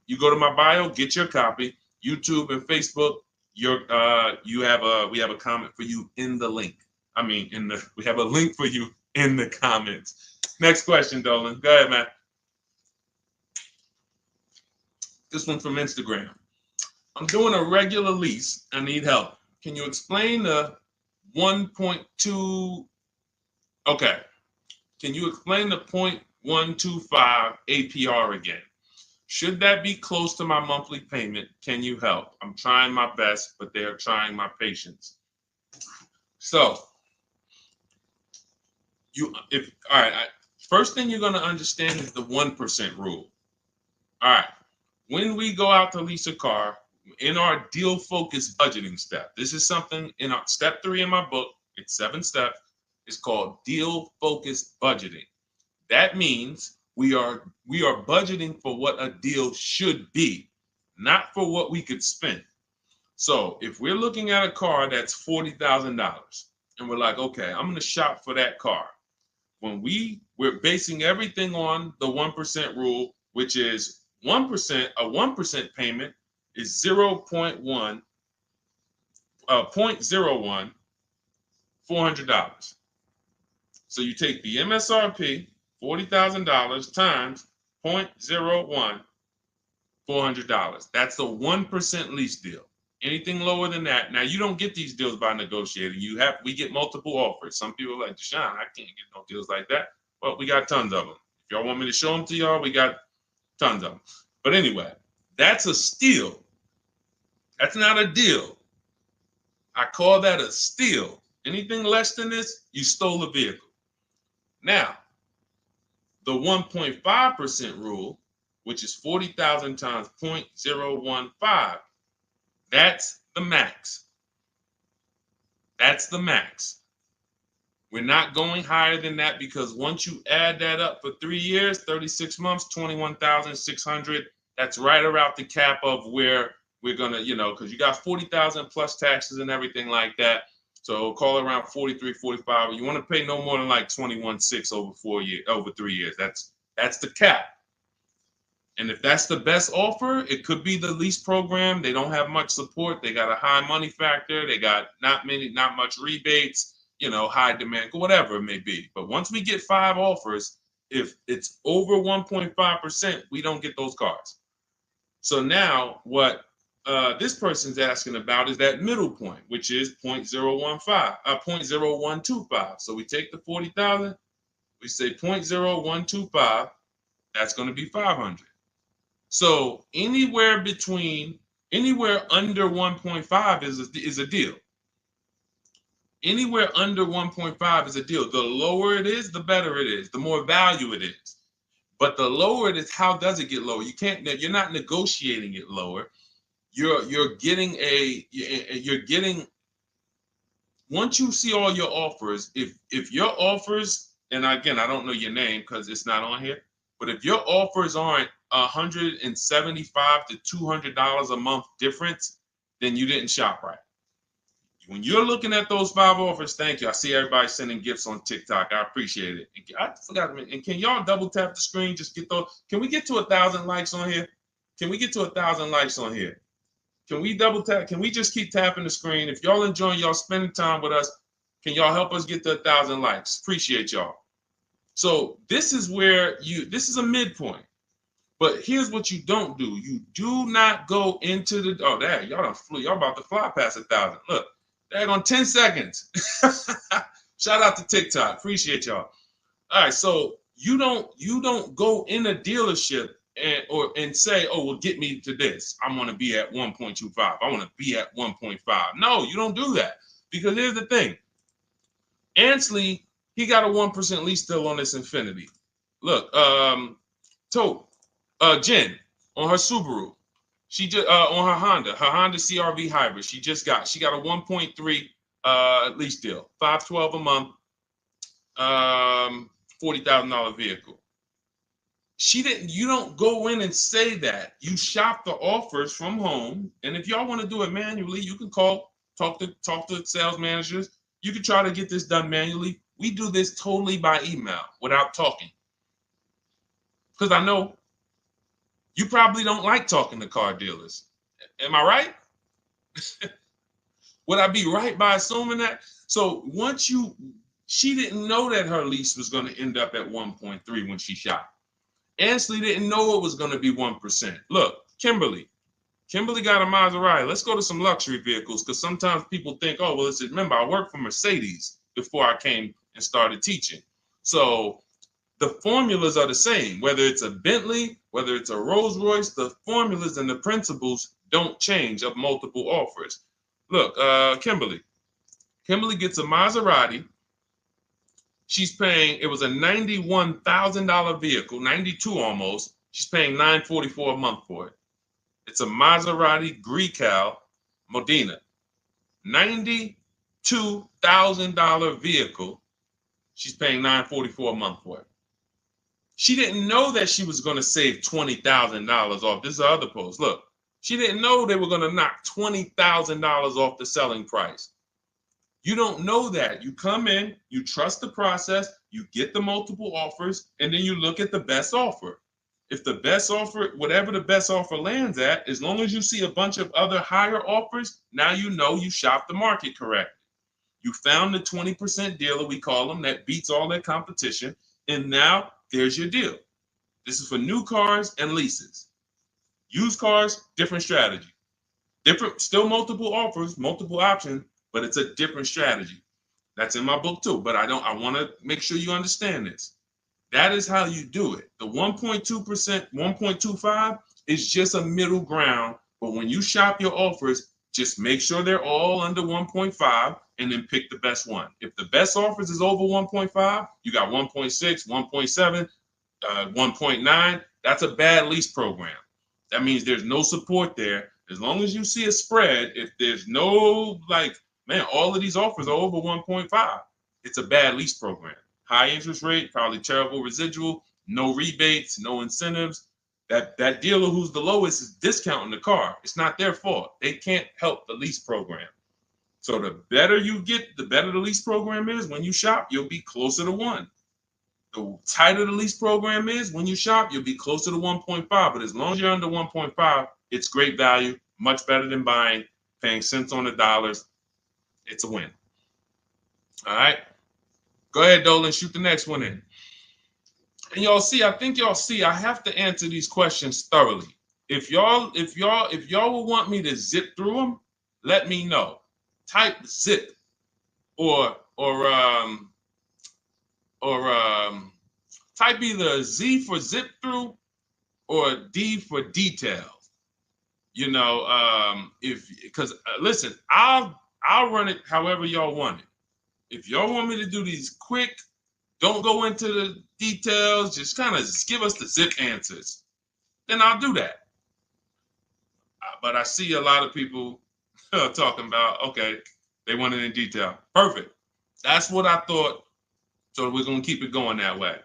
you go to my bio, get your copy. YouTube and Facebook, we have a comment for you in the link. We have a link for you in the comments. Next question, Dolan. Go ahead, man. This one from Instagram. I'm doing a regular lease. I need help. Can you explain the 1.2? Okay. Can you explain the 0.125 APR again? Should that be close to my monthly payment? Can you help? I'm trying my best, but they're trying my patience. So, first thing you're going to understand is the 1% rule. All right. When we go out to lease a car, in our deal focused budgeting step, this is something in our step 3 in my book. It's 7 steps. It's called deal focused budgeting. That means we are budgeting for what a deal should be, not for what we could spend. So if we're looking at a car that's $40,000 and we're like, okay, I'm going to shop for that car. When we're basing everything on the 1% rule, which is 1%, a 1% payment is 0.01, 0.01, $400. So you take the MSRP, $40,000 times 0.01, $400. That's the 1% lease deal. Anything lower than that, now you don't get these deals by negotiating. We get multiple offers. Some people are like, Deshone, I can't get no deals like that. Well, we got tons of them. If y'all want me to show them to y'all, we got tons of them. But anyway, that's a steal. That's not a deal. I call that a steal. Anything less than this, you stole a vehicle. Now, the 1.5% rule, which is 40,000 times 0.015, that's the max. That's the max. We're not going higher than that because once you add that up for 3 years, 36 months, 21,600, that's right around the cap of where we're gonna, because you got 40,000 plus taxes and everything like that. So call it around 43, 45. You want to pay no more than like 21.6 over 3 years. That's the cap. And if that's the best offer, it could be the lease program. They don't have much support. They got a high money factor. They got not much rebates, high demand, whatever it may be. But once we get 5 offers, if it's over 1.5%, we don't get those cars. So now what this person's asking about is that middle point, which is 0.0125. So we take the 40,000, we say 0.0125, that's going to be 500. So anywhere under 1.5 is a deal. Anywhere under 1.5 is a deal. The lower it is, the better it is, the more value it is. But the lower it is, how does it get lower? You're not negotiating it lower. You're getting once you see all your offers, if your offers, and again, I don't know your name because it's not on here, but if your offers aren't $175 to $200 a month difference, then you didn't shop right. When you're looking at those 5 offers, thank you. I see everybody sending gifts on TikTok. I appreciate it. I forgot. And can y'all double tap the screen? Just get those. Can we get to 1,000 likes on here? Can we get to 1,000 likes on here? Can we double tap? Can we just keep tapping the screen? If y'all enjoying y'all spending time with us, can y'all help us get to 1,000 likes? Appreciate y'all. So this is where this is a midpoint. But here's what you don't do. You do not go into the, y'all done flew. Y'all about to fly past 1,000. Look, on 10 seconds. Shout out to TikTok. Appreciate y'all. All right, so you don't go in a dealership and say, oh, well, get me to this. I want to be at 1.25. I want to be at 1.5. No, you don't do that. Because here's the thing. Ansley, he got a 1% lease deal on this Infiniti. Look, Jen on her Subaru. She just on her Honda CRV hybrid. She got a 1.3 lease deal, $512 a month, $40,000 vehicle. You don't go in and say that. You shop the offers from home, and if y'all want to do it manually, you can talk to sales managers. You can try to get this done manually. We do this totally by email without talking, because I know you probably don't like talking to car dealers. Am I right? Would I be right by assuming that? So she didn't know that her lease was going to end up at 1.3 when she shopped. Ansley didn't know it was going to be 1%. Look, Kimberly got a Maserati. Let's go to some luxury vehicles, because sometimes people think, oh, well, remember, I worked for Mercedes before I came and started teaching. So the formulas are the same, whether it's a Bentley, whether it's a Rolls Royce, the formulas and the principles don't change of multiple offers. Look, Kimberly gets a Maserati. She's paying, it was a $91,000 vehicle, 92 almost. She's paying $944 a month for it. It's a Maserati Grecal Modena, $92,000 vehicle. She's paying $944 a month for it. She didn't know that she was going to save $20,000 off. This is the other post. Look, she didn't know they were going to knock $20,000 off the selling price. You don't know that. You come in, you trust the process, you get the multiple offers, and then you look at the best offer. If the best offer, whatever the best offer lands at, as long as you see a bunch of other higher offers, now you know you shopped the market correctly. You found the 20% dealer, we call them, that beats all their competition, and now there's your deal. This is for new cars and leases. Used cars, different strategy. Different, still multiple offers, multiple options, but it's a different strategy. That's in my book too, but I want to make sure you understand this. That is how you do it. The 1.2%, 1.25 is just a middle ground, but when you shop your offers, just make sure they're all under 1.5 and then pick the best one. If the best offers is over 1.5, you got 1.6, 1.7, 1.9. That's a bad lease program. That means there's no support there. As long as you see a spread, if there's no, like, man, all of these offers are over 1.5, it's a bad lease program. High interest rate, probably terrible residual, no rebates, no incentives. That dealer who's the lowest is discounting the car. It's not their fault. They can't help the lease program. So the better you get, the better the lease program is. When you shop, you'll be closer to 1. The tighter the lease program is, when you shop, you'll be closer to 1.5. But as long as you're under 1.5, it's great value, much better than buying, paying cents on the dollars. It's a win. All right. Go ahead, Dolan, shoot the next one in. And I think y'all see, I have to answer these questions thoroughly. If y'all will want me to zip through them, let me know. Type zip or type either Z for zip through or D for details. You know, because listen, I'll run it however y'all want it. If y'all want me to do these quick, don't go into the details, just kind of give us the zip answers, then I'll do that. But I see a lot of people talking about, okay, they want it in detail. Perfect. That's what I thought. So we're gonna keep it going that way.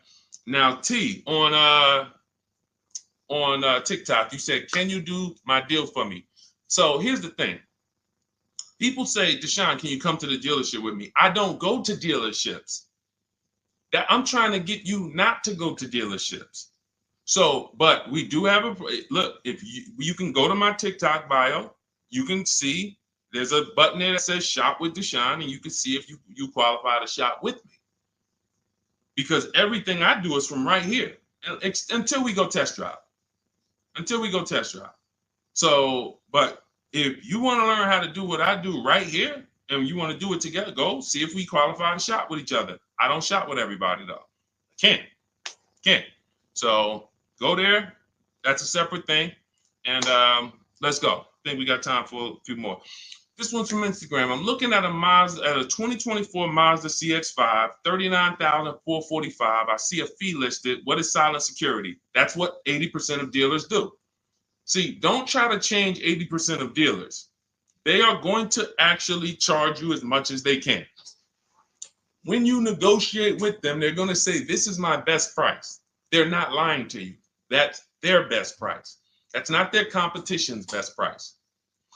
Now, T, on TikTok, you said, "Can you do my deal for me?" So here's the thing. People say, "Deshone, can you come to the dealership with me?" I don't go to dealerships. That I'm trying to get you not to go to dealerships. So, but we do have a look. If you can go to my TikTok bio, you can see there's a button there that says "Shop with Deshone," and you can see if you qualify to shop with me. Because everything I do is from right here until we go test drive. Until we go test drive. So, but if you want to learn how to do what I do right here, and you want to do it together, go see if we qualify to shop with each other. I don't shop with everybody though. I can't. So go there. That's a separate thing. And let's go. I think we got time for a few more. This one's from Instagram. I'm looking at a 2024 Mazda CX-5, $39,445. I see a fee listed. What is silent security? That's what 80% of dealers do. See, don't try to change 80% of dealers. They are going to actually charge you as much as they can. When you negotiate with them, they're going to say, "This is my best price." They're not lying to you. That's their best price. That's not their competition's best price.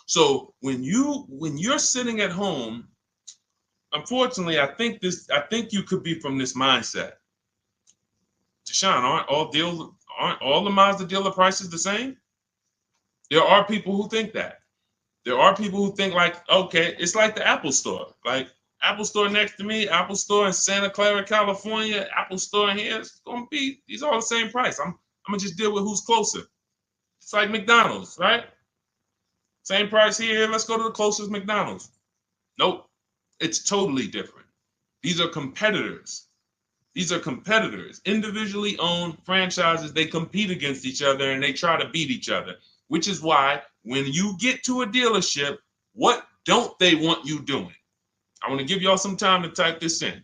So when you're sitting at home, unfortunately, I think you could be from this mindset. Deshone, aren't all the Mazda dealer prices the same? There are people who think that. There are people who think like, okay, it's like the Apple Store. Like Apple Store next to me, Apple Store in Santa Clara, California, Apple Store in here, it's gonna be, these are all the same price. I'm gonna just deal with who's closer. It's like McDonald's, right? Same price here, let's go to the closest McDonald's. Nope, it's totally different. These are competitors. These are competitors, individually owned franchises. They compete against each other and they try to beat each other, which is why when you get to a dealership, what don't they want you doing? I want to give y'all some time to type this in.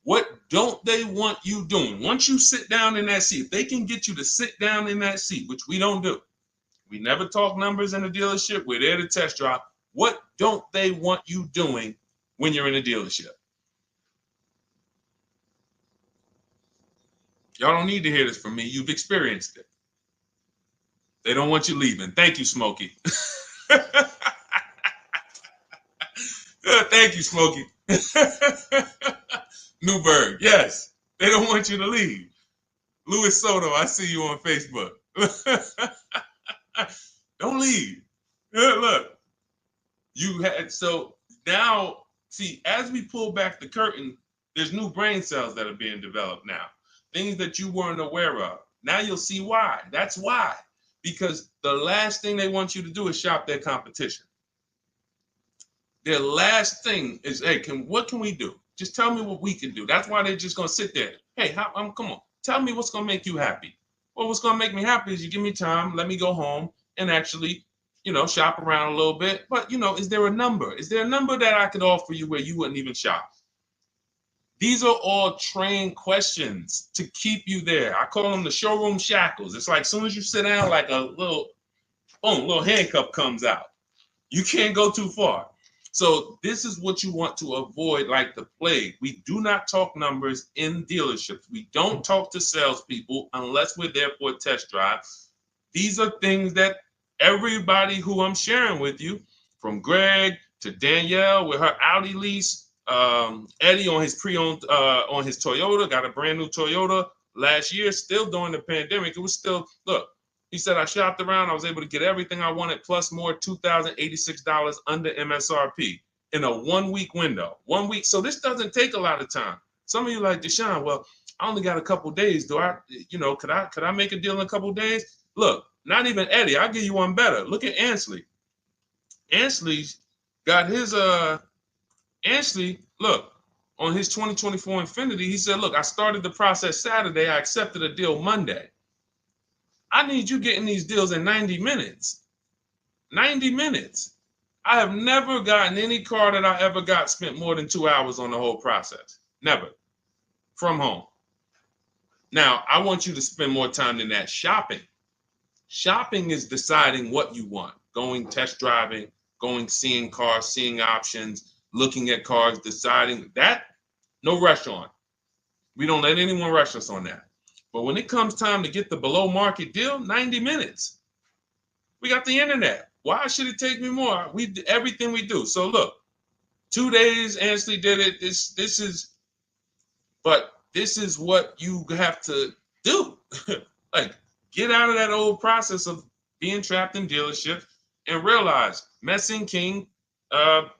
What don't they want you doing? Once you sit down in that seat, if they can get you to sit down in that seat, which we don't do. We never talk numbers in a dealership. We're there to test drive. What don't they want you doing when you're in a dealership? Y'all don't need to hear this from me. You've experienced it. They don't want you leaving. Thank you, Smokey. Thank you, Smokey. Newberg, yes. They don't want you to leave. Luis Soto, I see you on Facebook. Don't leave. Look, you had, so now, see, as we pull back the curtain, there's new brain cells that are being developed now, things that you weren't aware of. Now you'll see why. That's why. Because the last thing they want you to do is shop their competition. Their last thing is, hey, what can we do? Just tell me what we can do. That's why they're just gonna sit there. Hey, come on, tell me what's gonna make you happy. Well, what's gonna make me happy is you give me time, let me go home and actually, shop around a little bit. But is there a number? Is there a number that I could offer you where you wouldn't even shop? These are all trained questions to keep you there. I call them the showroom shackles. It's like as soon as you sit down, like a little, boom, little handcuff comes out. You can't go too far. So this is what you want to avoid like the plague. We do not talk numbers in dealerships. We don't talk to salespeople unless we're there for a test drive. These are things that everybody who I'm sharing with you, from Greg to Danielle with her Audi lease, Eddie on his pre-owned, on his Toyota, got a brand new Toyota last year, still during the pandemic. It was still, look, he said, I shopped around. I was able to get everything I wanted, plus more, $2,086 under MSRP in a 1 week window. 1 week. So this doesn't take a lot of time. Some of you like, Deshone, well, I only got a couple days. Could I make a deal in a couple days? Look, not even Eddie. I'll give you one better. Look at Ansley. Ansley's got his, Ansley, look, on his 2024 Infiniti, he said, look, I started the process Saturday. I accepted a deal Monday. I need you getting these deals in 90 minutes. 90 minutes. I have never gotten any car that I ever got spent more than 2 hours on the whole process. Never. From home. Now, I want you to spend more time than that shopping. Shopping is deciding what you want. Going test driving, going seeing cars, seeing options, looking at cars, deciding that. No rush on. We don't let anyone rush us on that. But when it comes time to get the below market deal, 90 minutes. We got the internet. Why should it take me more? We do everything we do. So look, 2 days, Ansley did it. This is what you have to do. Like, get out of that old process of being trapped in dealership and realize, Messing King, the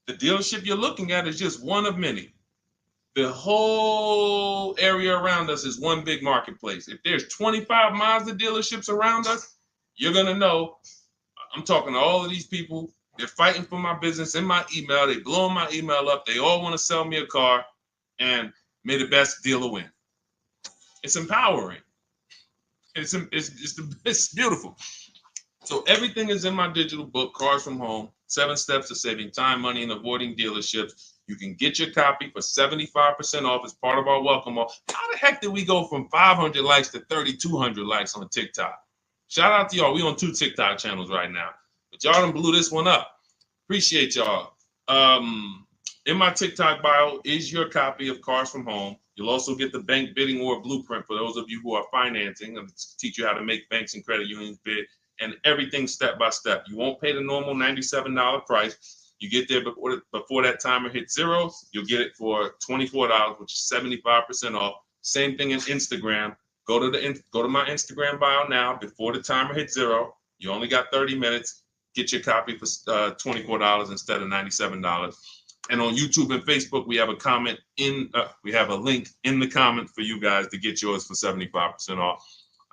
dealership you're looking at is just one of many. The whole area around us is one big marketplace. If there's 25 Mazda dealerships around us, you're going to know. I'm talking to all of these people. They're fighting for my business in my email. They blowing my email up. They all want to sell me a car, and may the best dealer win. It's empowering. It's beautiful. So everything is in my digital book, Cars from Home, 7 Steps to Saving Time, Money, and Avoiding Dealerships. You can get your copy for 75% off as part of our welcome offer. How the heck did we go from 500 likes to 3,200 likes on TikTok? Shout out to y'all. We on 2 TikTok channels right now. But y'all done blew this one up. Appreciate y'all. In my TikTok bio is your copy of Cars from Home. You'll also get the bank bidding war blueprint for those of you who are financing, and teach you how to make banks and credit unions bid, and everything step by step. You won't pay the normal $97 price. You get there before that timer hits 0. You'll get it for $24, which is 75% off. Same thing in Instagram. Go to my Instagram bio now. Before the timer hits 0, you only got 30 minutes. Get your copy for $24 instead of $97. And on YouTube and Facebook, we have a link in the comment for you guys to get yours for 75% off.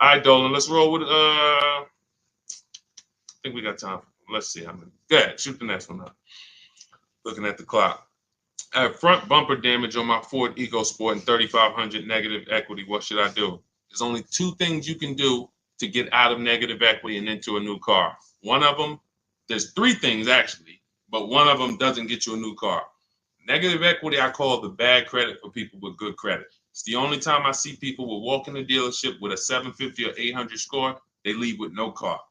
All right, Dolan, let's roll with I think we got time. Let's see how many. Go ahead, shoot the next one up. Looking at the clock. I have front bumper damage on my Ford EcoSport and 3,500 negative equity. What should I do? There's only 2 things you can do to get out of negative equity and into a new car. One of them, there's 3 things actually, but one of them doesn't get you a new car. Negative equity, I call the bad credit for people with good credit. It's the only time I see people will walk in the dealership with a 750 or 800 score, they leave with no car.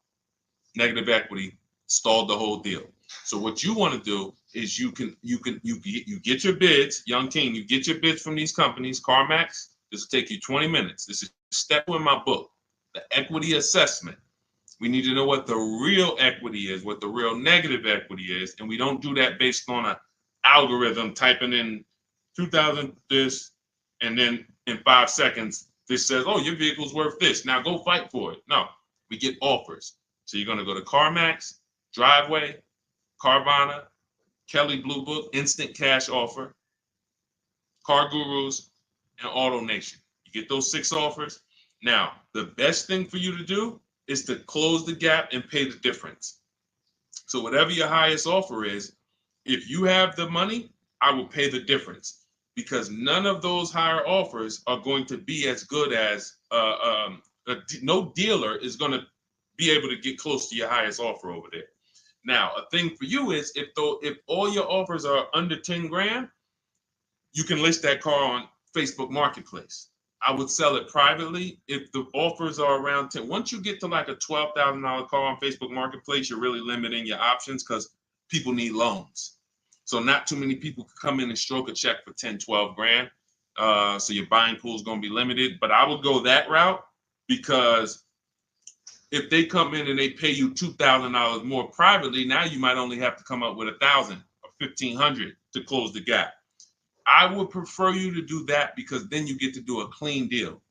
Negative equity stalled the whole deal. So what you want to do is you get your bids, Young King, you get your bids from these companies, CarMax. This will take you 20 minutes. This is step 2 in my book, the equity assessment. We need to know what the real equity is, what the real negative equity is, and we don't do that based on an algorithm typing in 2,000 this, and then in 5 seconds This says, oh, your vehicle's worth this. Now go fight for it. No, we get offers. So you're going to go to CarMax, Driveway, Carvana, Kelly Blue Book, Instant Cash Offer, Car Gurus, and Auto Nation. You get those 6 offers. Now, the best thing for you to do is to close the gap and pay the difference. So whatever your highest offer is, if you have the money, I will pay the difference, because none of those higher offers are going to be as good as no dealer is going to be able to get close to your highest offer over there. Now, a thing for you is if all your offers are under 10 grand, you can list that car on Facebook Marketplace. I would sell it privately if the offers are around 10. Once you get to like a $12,000 car on Facebook Marketplace, you're really limiting your options because people need loans. So not too many people can come in and stroke a check for 10, 12 grand. So your buying pool is going to be limited. But I would go that route, because if they come in and they pay you $2,000 more privately, now you might only have to come up with $1,000 or $1,500 to close the gap. I would prefer you to do that, because then you get to do a clean deal.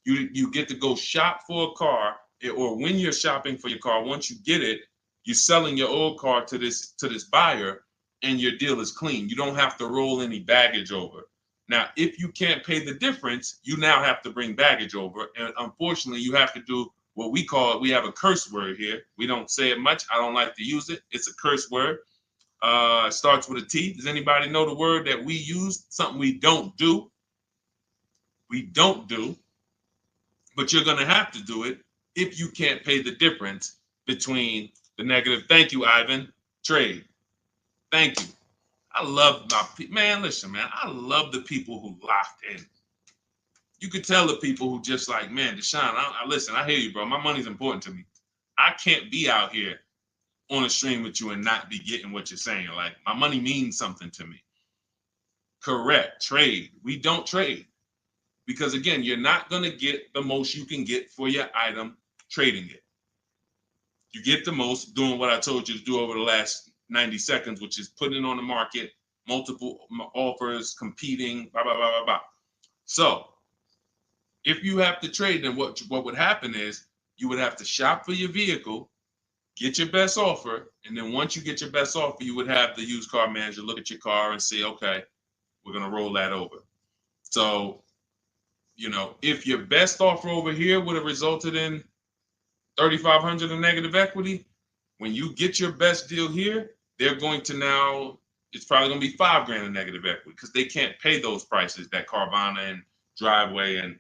You get to go shop for a car, or when you're shopping for your car, once you get it, you're selling your old car to this buyer, and your deal is clean. You don't have to roll any baggage over. Now, if you can't pay the difference, you now have to bring baggage over. And unfortunately, you have to do what we have a curse word here. We don't say it much. I don't like to use it. It's a curse word. It starts with a T. Does anybody know the word that we use? Something we don't do. We don't do. But you're going to have to do it if you can't pay the difference between the negative. Thank you, Ivan. Trade. Thank you. I love my people. Man, listen, man. I love the people who locked in. You could tell the people who just like, man, Deshone, listen, I hear you, bro. My money's important to me. I can't be out here on a stream with you and not be getting what you're saying. Like, my money means something to me. Correct. Trade. We don't trade, because again, you're not going to get the most you can get for your item trading it. You get the most doing what I told you to do over the last 90 seconds, which is putting it on the market, multiple offers, competing, blah, blah, blah, blah, blah. So if you have to trade, then what would happen is you would have to shop for your vehicle, get your best offer, and then once you get your best offer, you would have the used car manager look at your car and say, okay, we're going to roll that over. So, you know, if your best offer over here would have resulted in $3,500 in negative equity, when you get your best deal here, they're going to now, it's probably going to be $5 grand in negative equity, because they can't pay those prices that Carvana and Driveway and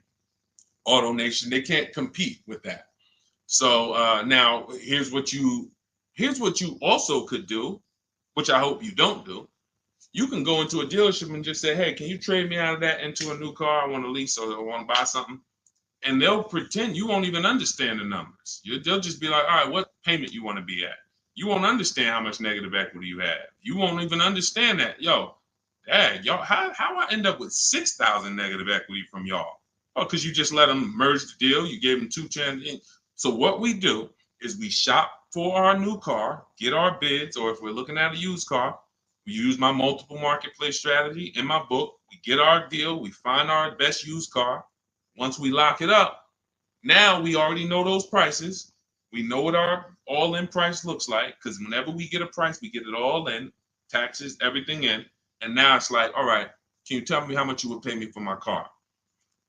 Auto Nation, they can't compete with that. So now here's what you also could do, which I hope you don't do. You can go into a dealership and just say, hey, can you trade me out of that into a new car? I want to lease or I want to buy something. And they'll pretend you won't even understand the numbers. They'll just be like, all right, what payment you want to be at? You won't understand how much negative equity you have. You won't even understand that. Yo, dad, y'all, how I end up with 6,000 negative equity from y'all? Oh, because you just let them merge the deal. You gave them 2 chances. So what we do is we shop for our new car, get our bids, or if we're looking at a used car, we use my multiple marketplace strategy in my book. We get our deal. We find our best used car. Once we lock it up, now we already know those prices. We know what our all-in price looks like, because whenever we get a price, we get it all in, taxes, everything in. And now it's like, all right, can you tell me how much you would pay me for my car?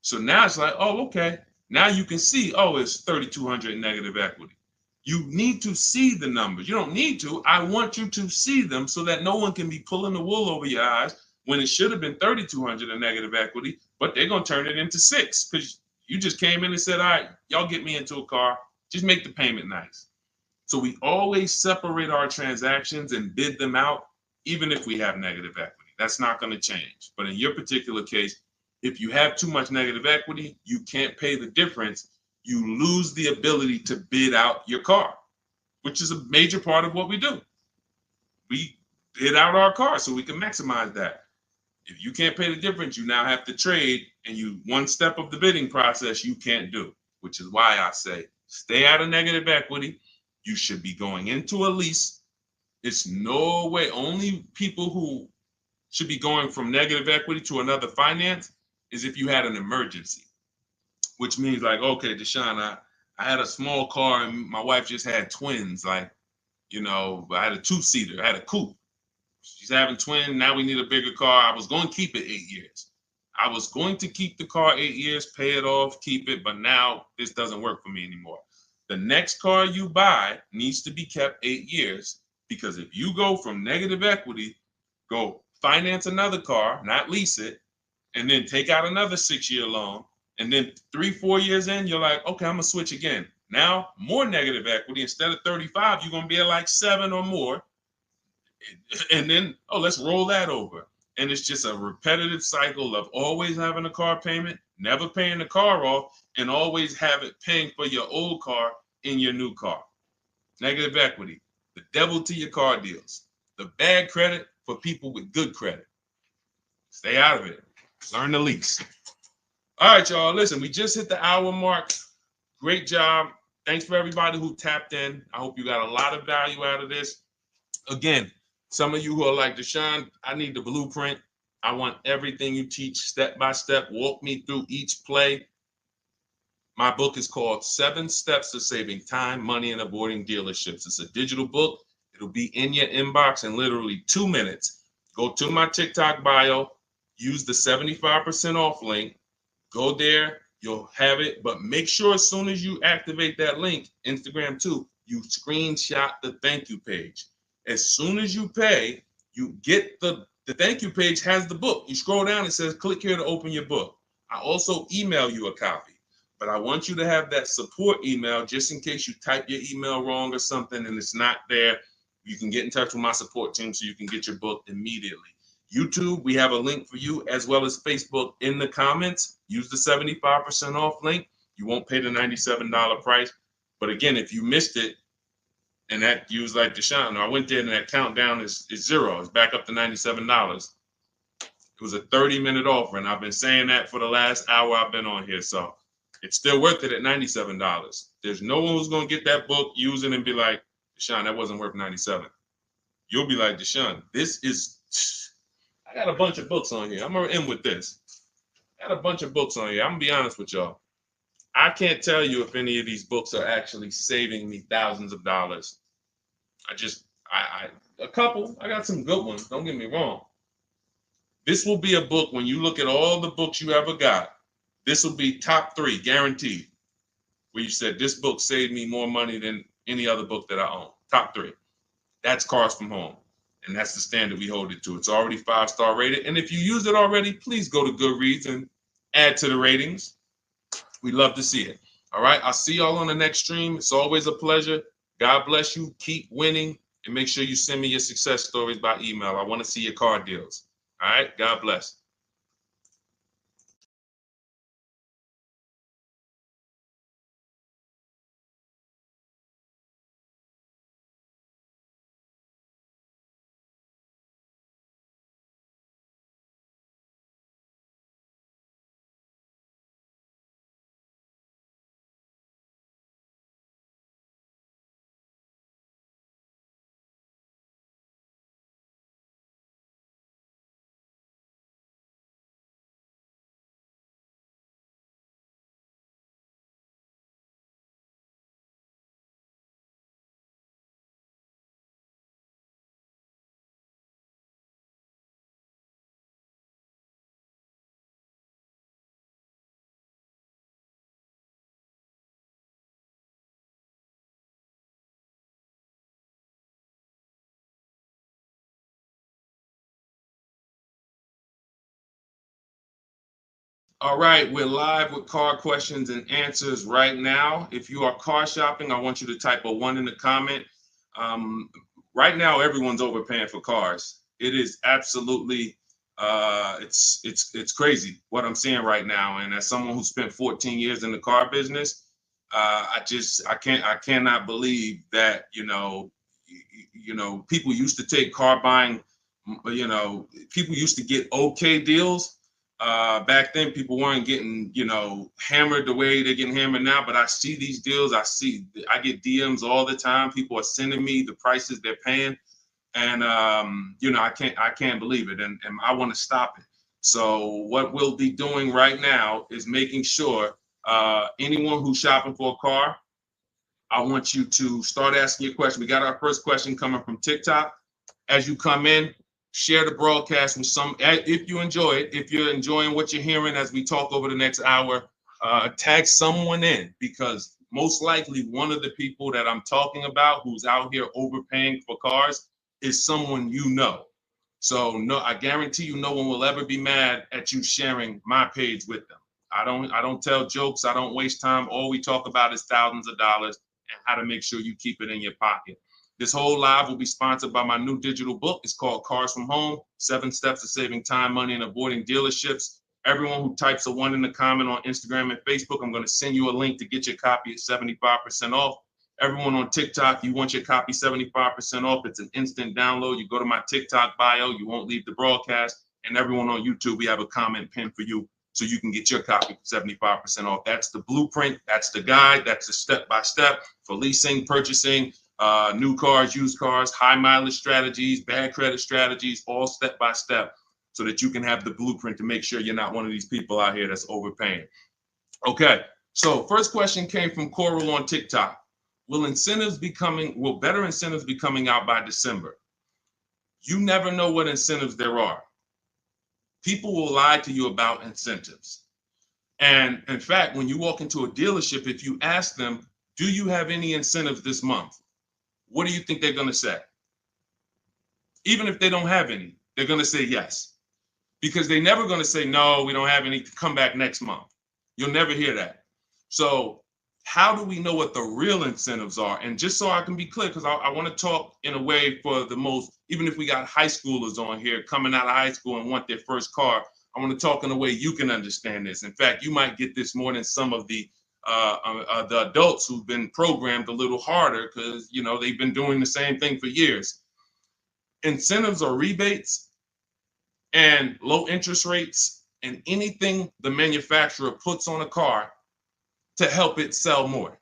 So now it's like, oh, okay. Now you can see, oh, it's 3,200 in negative equity. You need to see the numbers. You don't need to. I want you to see them so that no one can be pulling the wool over your eyes when it should have been 3,200 in negative equity, but they're going to turn it into 6 because you just came in and said, all right, y'all get me into a car. Just make the payment nice. So we always separate our transactions and bid them out, even if we have negative equity. That's not going to change. But in your particular case, if you have too much negative equity, you can't pay the difference. You lose the ability to bid out your car, which is a major part of what we do. We bid out our car so we can maximize that. If you can't pay the difference, you now have to trade, and one step of the bidding process you can't do, which is why I say stay out of negative equity. You should be going into a lease. It's no way. Only people who should be going from negative equity to another finance is if you had an emergency. which means like, okay, Deshone, I had a small car and my wife just had twins. Like, you know, I had a two-seater, I had a coupe. She's having twins. Now we need a bigger car. I was going to keep it 8 years. I was going to keep the car 8 years, pay it off, keep it, but now this doesn't work for me anymore. The next car you buy needs to be kept 8 years, because if you go from negative equity, go finance another car, not lease it, and then take out another 6-year loan, and then 3-4 years in, you're like, okay, I'm gonna switch again. Now more negative equity. Instead of 35, you're gonna be at like 7 or more. And then, oh, let's roll that over. And it's just a repetitive cycle of always having a car payment, never paying the car off, and always have it paying for your old car in your new car. Negative equity, the devil to your car deals. The bad credit for people with good credit. Stay out of it. Learn the lease. All right, y'all. Listen, we just hit the hour mark. Great job. Thanks for everybody who tapped in. I hope you got a lot of value out of this. Again, some of you who are like, Deshone, I need the blueprint. I want everything you teach step by step. Walk me through each play. My book is called 7 Steps to Saving Time, Money, and Avoiding Dealerships. It's a digital book. It'll be in your inbox in literally 2 minutes. Go to my TikTok bio, use the 75% off link. Go there, you'll have it. But make sure as soon as you activate that link, Instagram too, you screenshot the thank you page. As soon as you pay, you get the thank you page has the book. You scroll down, it says click here to open your book. I also email you a copy, but I want you to have that support email just in case you type your email wrong or something and it's not there. You can get in touch with my support team so you can get your book immediately. YouTube, we have a link for you, as well as Facebook in the comments. Use the 75% off link. You won't pay the $97 price. But again, if you missed it, and that you was like, Deshone, I went there and that countdown is 0. It's back up to $97. It was a 30-minute offer, and I've been saying that for the last hour I've been on here. So it's still worth it at $97. There's no one who's going to get that book, use it, and be like, Deshone, that wasn't worth $97. You'll be like, Deshone, this is, I got a bunch of books on here. I'm going to end with this. I got a bunch of books on here. I'm going to be honest with y'all. I can't tell you if any of these books are actually saving me thousands of dollars. A couple. I got some good ones. Don't get me wrong. This will be a book, when you look at all the books you ever got, this will be top 3, guaranteed. Where you said, this book saved me more money than any other book that I own. Top 3. That's Cars from Home. And that's the standard we hold it to. It's already 5-star rated. And if you use it already, please go to Goodreads and add to the ratings. We'd love to see it. All right. I'll see y'all on the next stream. It's always a pleasure. God bless you. Keep winning. And make sure you send me your success stories by email. I want to see your car deals. All right. God bless. All right, we're live with car questions and answers right now. If you are car shopping, I want you to type a 1 in the comment. Right now, everyone's overpaying for cars. It is absolutely, it's crazy what I'm seeing right now. And as someone who spent 14 years in the car business, I cannot believe that people used to take car buying. People used to get okay deals. Back then, people weren't getting, hammered the way they're getting hammered now. But I see these deals. I get DMs all the time. People are sending me the prices they're paying, and I can't believe it, and I want to stop it. So what we'll be doing right now is making sure Anyone who's shopping for a car, I want you to start asking your question. We got our first question coming from TikTok. As you come in, share the broadcast with some, if you enjoy it, if you're enjoying what you're hearing as we talk over the next hour, tag someone in, because most likely one of the people that I'm talking about who's out here overpaying for cars is someone you know. So no, I guarantee you no one will ever be mad at you sharing my page with them. I don't tell jokes. I don't waste time. All we talk about is thousands of dollars and how to make sure you keep it in your pocket. This whole live will be sponsored by my new digital book. It's called Cars from Home, 7 Steps to Saving Time, Money, and Avoiding Dealerships. Everyone who types a 1 in the comment on Instagram and Facebook, I'm going to send you a link to get your copy at 75% off. Everyone on TikTok, you want your copy 75% off. It's an instant download. You go to my TikTok bio, you won't leave the broadcast. And everyone on YouTube, we have a comment pin for you so you can get your copy for 75% off. That's the blueprint. That's the guide. That's the step-by-step for leasing, purchasing, new cars, used cars, high mileage strategies, bad credit strategies, all step-by-step so that you can have the blueprint to make sure you're not one of these people out here that's overpaying. Okay, so first question came from Coral on TikTok. Will better incentives be coming out by December? You never know what incentives there are. People will lie to you about incentives. And in fact, when you walk into a dealership, if you ask them, do you have any incentives this month? What do you think they're going to say? Even if they don't have any, they're going to say yes. Because they're never going to say, no, we don't have any, come back next month. You'll never hear that. So how do we know what the real incentives are? And just so I can be clear, because I want to talk in a way for the most, even if we got high schoolers on here coming out of high school and want their first car, I want to talk in a way you can understand this. In fact, you might get this more than some of the adults who've been programmed a little harder because, you know, they've been doing the same thing for years. Incentives or rebates and low interest rates and anything the manufacturer puts on a car to help it sell more.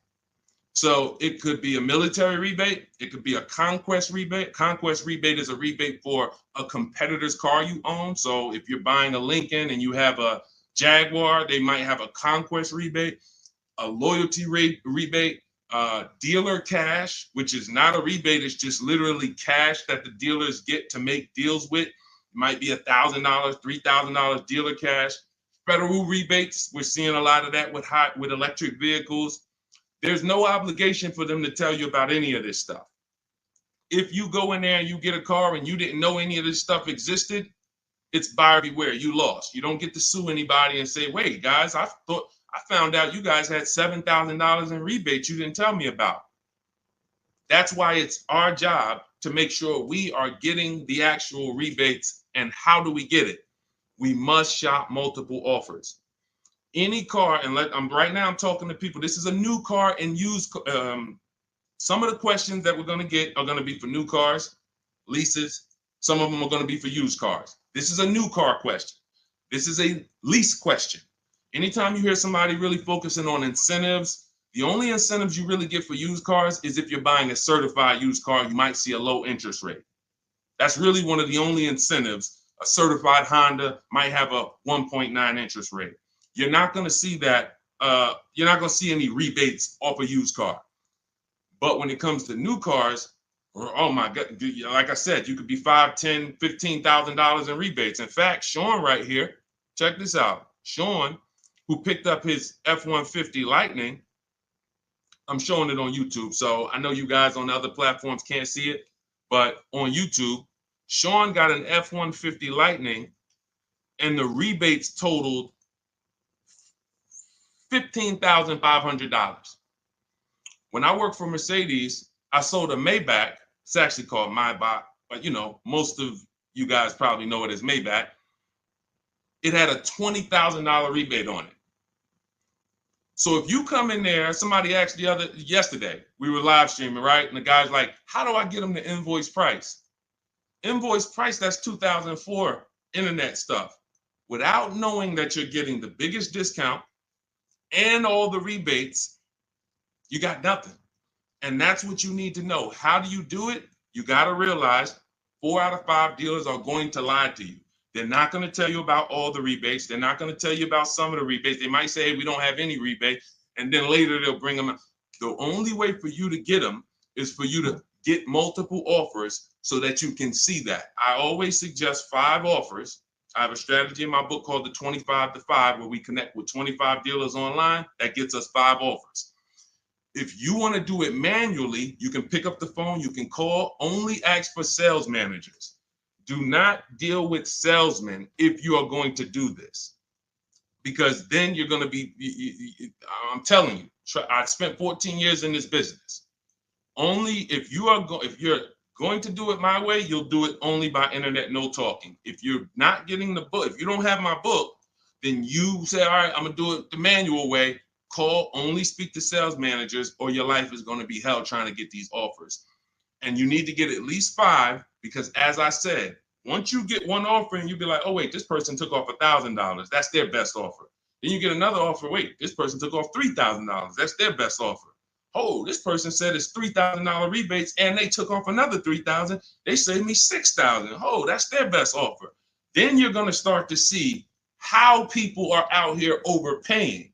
So it could be a military rebate. It could be a conquest rebate. Conquest rebate is a rebate for a competitor's car you own. So if you're buying a Lincoln and you have a Jaguar, they might have a conquest rebate, a loyalty rebate, dealer cash, which is not a rebate. It's just literally cash that the dealers get to make deals with. It might be $1,000, $3,000 dealer cash. Federal rebates, we're seeing a lot of that with electric vehicles. There's no obligation for them to tell you about any of this stuff. If you go in there and you get a car and you didn't know any of this stuff existed, it's buyer beware. You lost. You don't get to sue anybody and say, wait, guys, I found out you guys had $7,000 in rebates you didn't tell me about. That's why it's our job to make sure we are getting the actual rebates. And how do we get it? We must shop multiple offers. Any car, and right now I'm talking to people. This is a new car and used. Some of the questions that we're going to get are going to be for new cars, leases. Some of them are going to be for used cars. This is a new car question. This is a lease question. Anytime you hear somebody really focusing on incentives, the only incentives you really get for used cars is if you're buying a certified used car, you might see a low interest rate. That's really one of the only incentives. A certified Honda might have a 1.9 interest rate. You're not going to see that. You're not going to see any rebates off a used car. But when it comes to new cars, oh my God, like I said, you could be $5,000, $10,000, $15,000 in rebates. In fact, Sean right here, check this out. Sean, who picked up his F-150 Lightning, I'm showing it on YouTube. So I know you guys on the other platforms can't see it, but on YouTube, Sean got an F-150 Lightning and the rebates totaled $15,500. When I worked for Mercedes, I sold a Maybach. It's actually called Maybach, but you know, most of you guys probably know it as Maybach. It had a $20,000 rebate on it. So if you come in there, somebody asked yesterday, we were live streaming, right? And the guy's like, how do I get them the invoice price? Invoice price, that's 2004 internet stuff. Without knowing that you're getting the biggest discount and all the rebates, you got nothing. And that's what you need to know. How do you do it? You got to realize 4 out of 5 dealers are going to lie to you. They're not going to tell you about all the rebates. They're not going to tell you about some of the rebates. They might say, hey, we don't have any rebate. And then later they'll bring them. The only way for you to get them is for you to get multiple offers so that you can see that. I always suggest 5 offers. I have a strategy in my book called the 25 to 5, where we connect with 25 dealers online. That gets us 5 offers. If you want to do it manually, you can pick up the phone, you can call, only ask for sales managers. Do not deal with salesmen if you are going to do this, because then you're going to be, I'm telling you, I spent 14 years in this business. Only if you're going to do it my way, you'll do it only by internet, no talking. If you're not getting the book, if you don't have my book, then you say, all right, I'm going to do it the manual way. Call, only speak to sales managers, or your life is going to be hell trying to get these offers. And you need to get at least 5, because as I said, once you get one offer and you be like, oh, wait, this person took off $1,000. That's their best offer. Then you get another offer. Wait, this person took off $3,000. That's their best offer. Oh, this person said it's $3,000 rebates and they took off another $3,000. They saved me $6,000. Oh, that's their best offer. Then you're going to start to see how people are out here overpaying,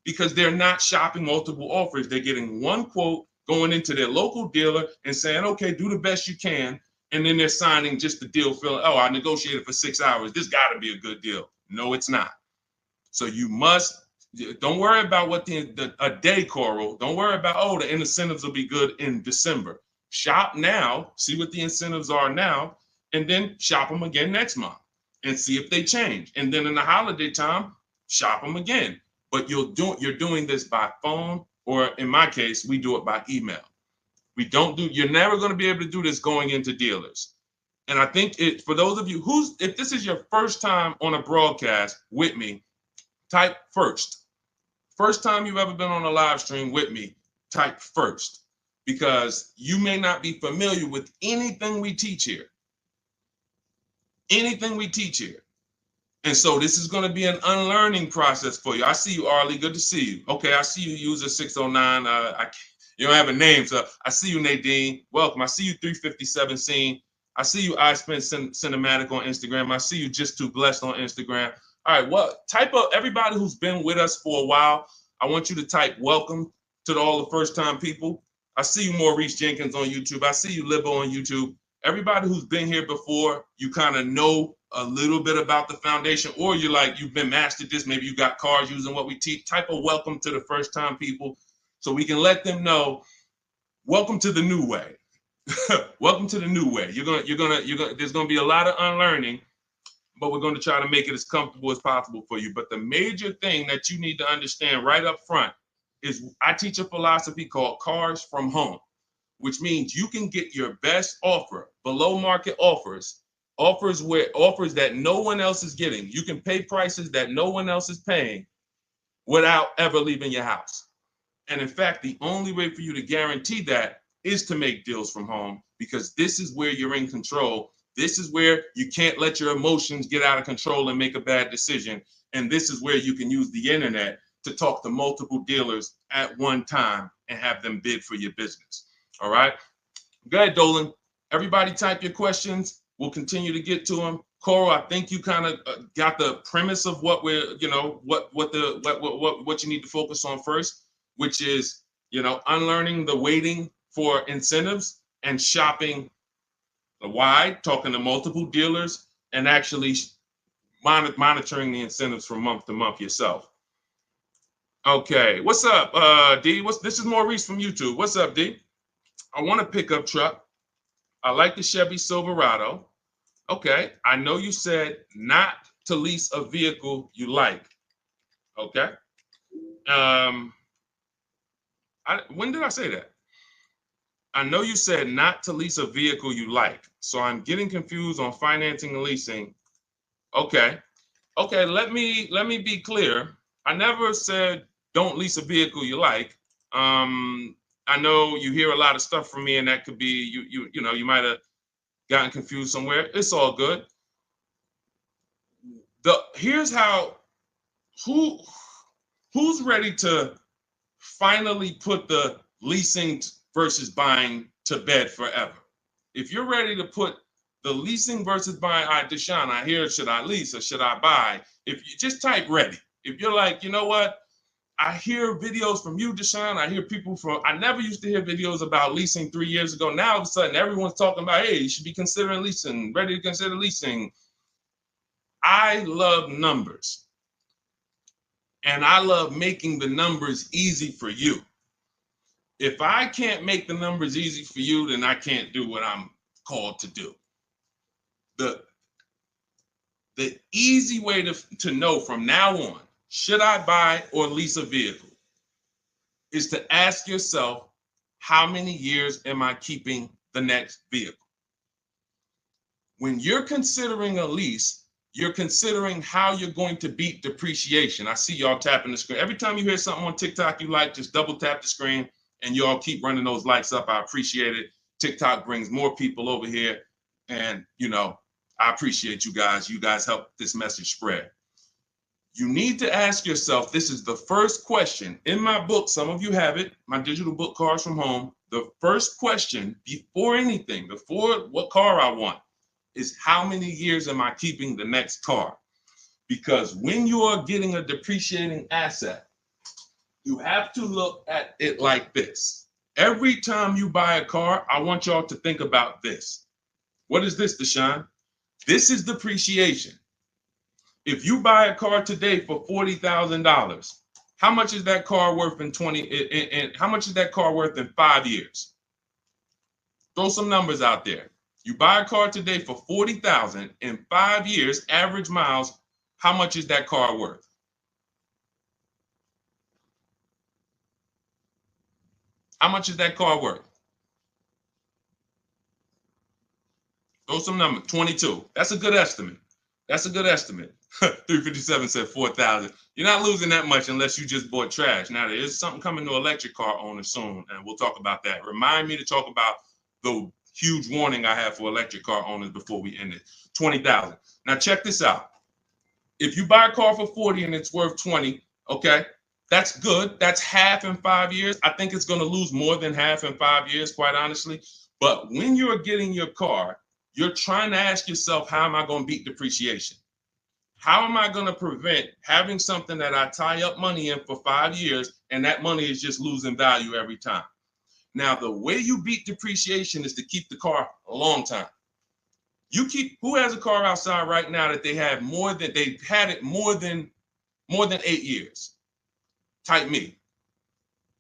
because they're not shopping multiple offers. They're getting one quote, going into their local dealer and saying, okay, do the best you can. And then they're signing just the deal, feeling, oh, I negotiated for 6 hours. This got to be a good deal. No, it's not. So you must, don't worry about what a day, Coral. Don't worry about, oh, the incentives will be good in December. Shop now, see what the incentives are now, and then shop them again next month and see if they change. And then in the holiday time, shop them again. But you're doing this by phone, or in my case, we do it by email. You're never going to be able to do this going into dealers. And I think for those of you if this is your first time on a broadcast with me, type first. First time you've ever been on a live stream with me, type first, because you may not be familiar with anything we teach here. Anything we teach here. And so this is going to be an unlearning process for you. I see you, Arlie. Good to see you. Okay, I see you, user 609. You don't have a name, so I see you, Nadine. Welcome. I see you, 357 Scene. I see you, I Spent Cinematic on Instagram. I see you, Just Too Blessed on Instagram. All right, well, type up everybody who's been with us for a while. I want you to type welcome to all the first-time people. I see you, Maurice Jenkins on YouTube. I see you, Libo on YouTube. Everybody who's been here before, you kind of know a little bit about the foundation, or you've been mastered this. Maybe you got cars using what we teach. Type a welcome to the first-time people, so we can let them know, welcome to the new way. Welcome to the new way. There's gonna be a lot of unlearning, but we're going to try to make it as comfortable as possible for you. But the major thing that you need to understand right up front is I teach a philosophy called cars from home, which means you can get your best offer, below market offers that no one else is getting. You can pay prices that no one else is paying without ever leaving your house. And in fact, the only way for you to guarantee that is to make deals from home, because this is where you're in control. This is where you can't let your emotions get out of control and make a bad decision. And this is where you can use the internet to talk to multiple dealers at one time and have them bid for your business. All right. Go ahead, Dolan. Everybody type your questions. We'll continue to get to them. Coral, I think you kind of got the premise of what we're, what you need to focus on first, which is, unlearning the waiting for incentives and shopping wide, talking to multiple dealers, and actually monitoring the incentives from month to month yourself. Okay, what's up, D? This is Maurice from YouTube. What's up, D? I want a pickup truck. I like the Chevy Silverado. Okay, I know you said not to lease a vehicle you like. Okay. When did I say that? I know you said not to lease a vehicle you like. So I'm getting confused on financing and leasing. Okay. Okay, let me be clear. I never said don't lease a vehicle you like. I know you hear a lot of stuff from me, and that could be you might have gotten confused somewhere. It's all good. Here's how who's ready to finally put the leasing versus buying to bed forever. If you're ready to put The leasing versus buying. All right, Deshone, I hear, should I lease or should I buy? If you just type ready. If you're like, you know what? I hear videos from you, Deshone. I hear people from, I never used to hear videos about leasing 3 years ago. Now all of a sudden everyone's talking about, hey, you should be considering leasing, ready to consider leasing. I love numbers. And I love making the numbers easy for you. If I can't make the numbers easy for you, then I can't do what I'm called to do. The easy way to know from now on, should I buy or lease a vehicle, is to ask yourself, how many years am I keeping the next vehicle? When you're considering a lease, you're considering how you're going to beat depreciation. I see y'all tapping the screen. Every time you hear something on TikTok you like, just double tap the screen and y'all keep running those likes up. I appreciate it. TikTok brings more people over here. And, you know, I appreciate you guys. You guys help this message spread. You need to ask yourself, this is the first question. In my book, some of you have it, my digital book, Cars from Home. The first question before anything, before what car I want, is how many years am I keeping the next car? Because when you are getting a depreciating asset, you have to look at it like this. Every time you buy a car, I want y'all to think about this. What is this, Deshone? This is depreciation. If you buy a car today for $40,000, how much is that car worth in how much is that car worth in 5 years? Throw some numbers out there. You buy a car today for $40,000 in 5 years, average miles, how much is that car worth? How much is that car worth? Throw some numbers. 22. That's a good estimate. That's a good estimate. 357 said 4,000. You're not losing that much unless you just bought trash. Now, there is something coming to electric car owners soon, and we'll talk about that. Remind me to talk about the huge warning I have for electric car owners before we end it. 20,000. Now, check this out. If you buy a car for 40 and it's worth 20, okay, that's good. That's half in 5 years. I think it's going to lose more than half in 5 years, quite honestly. But when you're getting your car, you're trying to ask yourself, how am I going to beat depreciation? How am I going to prevent having something that I tie up money in for 5 years and that money is just losing value every time? Now, the way you beat depreciation is to keep the car a long time. Who has a car outside right now that they've had it more than 8 years? Type me.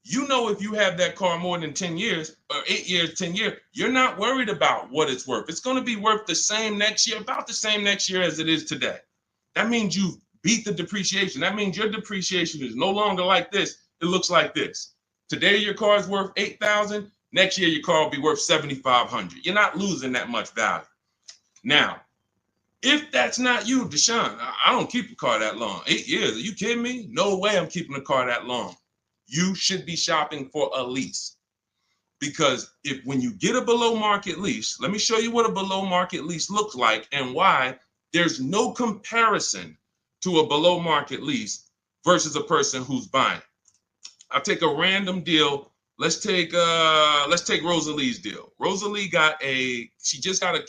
You know, if you have that car more than 10 years or 8 years, 10 years, you're not worried about what it's worth. It's going to be worth the same next year, about the same next year as it is today. That means you beat the depreciation. That means your depreciation is no longer like this. It looks like this. Today, your car is worth $8,000. Next year, your car will be worth $7,500. You're not losing that much value. Now, if that's not you, Deshone, I don't keep a car that long. 8 years, are you kidding me? No way I'm keeping a car that long. You should be shopping for a lease. Because when you get a below market lease, let me show you what a below market lease looks like and why there's no comparison to a below market lease versus a person who's buying. I'll take a random deal. Let's take Rosalie's deal. Rosalie she just got an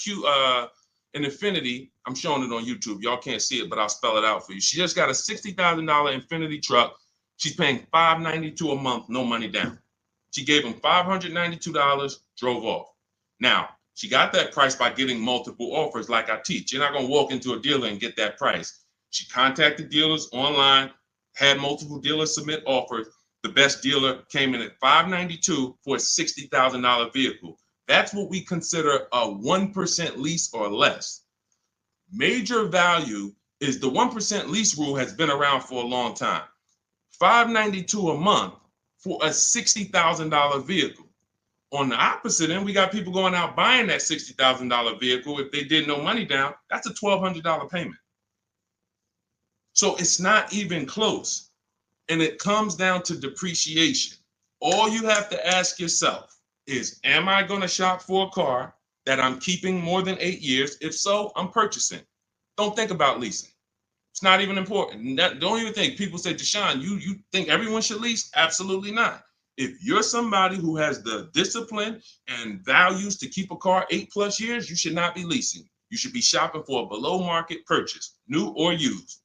Infiniti. I'm showing it on YouTube. Y'all can't see it, but I'll spell it out for you. She just got a $60,000 Infiniti truck. She's paying $592 a month, no money down. She gave him $592, drove off. Now, she got that price by getting multiple offers like I teach. You're not going to walk into a dealer and get that price. She contacted dealers online, had multiple dealers submit offers. The best dealer came in at $592 for a $60,000 vehicle. That's what we consider a 1% lease or less. Major value is the 1% lease rule has been around for a long time. $592 a month for a $60,000 vehicle. On the opposite end, we got people going out buying that $60,000 vehicle. If they did no money down, that's a $1,200 payment. So it's not even close. And it comes down to depreciation. All you have to ask yourself is, am I going to shop for a car that I'm keeping more than 8 years? If so, I'm purchasing. Don't think about leasing. It's not even important. Don't even think. People say, Deshone, you think everyone should lease? Absolutely not. If you're somebody who has the discipline and values to keep a car 8+ years, you should not be leasing. You should be shopping for a below market purchase, new or used.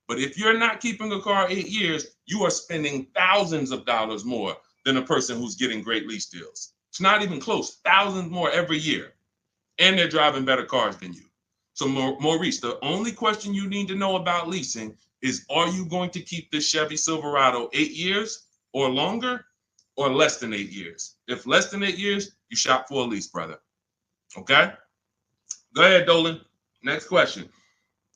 But if you're not keeping a car 8 years, you are spending thousands of dollars more than a person who's getting great lease deals. It's not even close, thousands more every year. And they're driving better cars than you. So Maurice, the only question you need to know about leasing is, are you going to keep this Chevy Silverado 8 years or longer, or less than 8 years? If less than 8 years, you shop for a lease, brother. Okay? Go ahead, Dolan. Next question.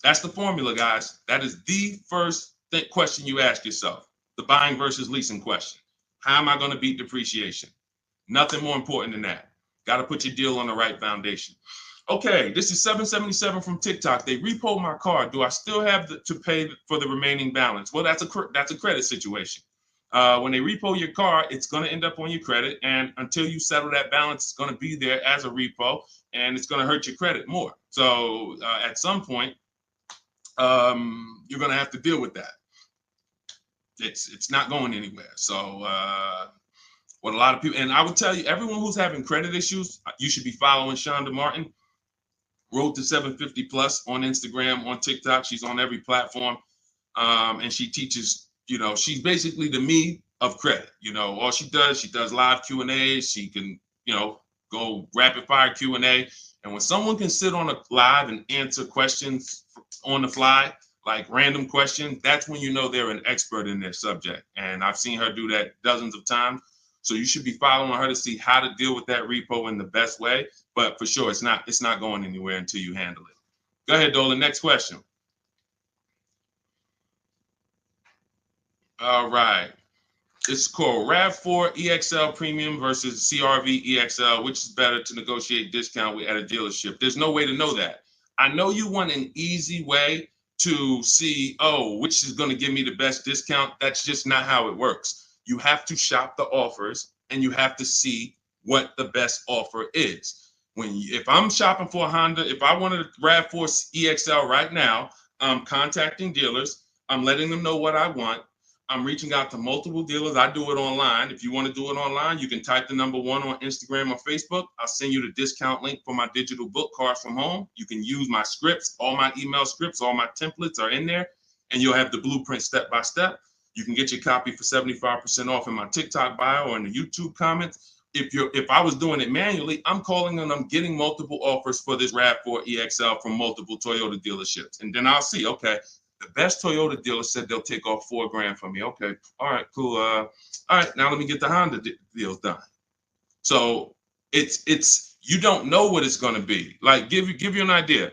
That's the formula, guys. That is the first question you ask yourself. The buying versus leasing question. How am I going to beat depreciation? Nothing more important than that. Got to put your deal on the right foundation. Okay, this is 777 from TikTok. They repoed my car. Do I still have to pay for the remaining balance? Well, that's a credit situation. When they repo your car, it's going to end up on your credit, and until you settle that balance, it's going to be there as a repo, and it's going to hurt your credit more. So at some point, you're going to have to deal with that. It's not going anywhere. So what a lot of people, and I would tell you, everyone who's having credit issues, you should be following Shonda Martin, Road to 750 Plus on Instagram, on TikTok. She's on every platform, and she teaches. She's basically the me of credit. All she does live Q&As. She can, go rapid fire Q&A. And when someone can sit on a live and answer questions on the fly, like random questions, that's when you know they're an expert in their subject. And I've seen her do that dozens of times. So you should be following her to see how to deal with that repo in the best way. But for sure, it's not going anywhere until you handle it. Go ahead, Dolan. Next question. All right. This is called RAV4 EXL Premium versus CRV EXL. Which is better to negotiate discount with at a dealership? There's no way to know that. I know you want an easy way to see, which is going to give me the best discount. That's just not how it works. You have to shop the offers, and you have to see what the best offer is. If I'm shopping for a Honda, if I wanted a RAV4 EXL right now, I'm contacting dealers. I'm letting them know what I want. I'm reaching out to multiple dealers. I do it online. If you want to do it online, you can type the number 1 on Instagram or Facebook. I'll send you the discount link for my digital book, Cars from Home. You can use my scripts. All my email scripts, all my templates are in there, and you'll have the blueprint step by step. You can get your copy for 75% off in my TikTok bio or in the YouTube comments. If I was doing it manually, I'm calling and I'm getting multiple offers for this RAV4 EXL from multiple Toyota dealerships. And then I'll see, okay, the best Toyota dealer said they'll take off $4,000 from me. Okay, all right, cool. All right, now let me get the Honda deals done. So it's you don't know what it's going to be. Like give you an idea.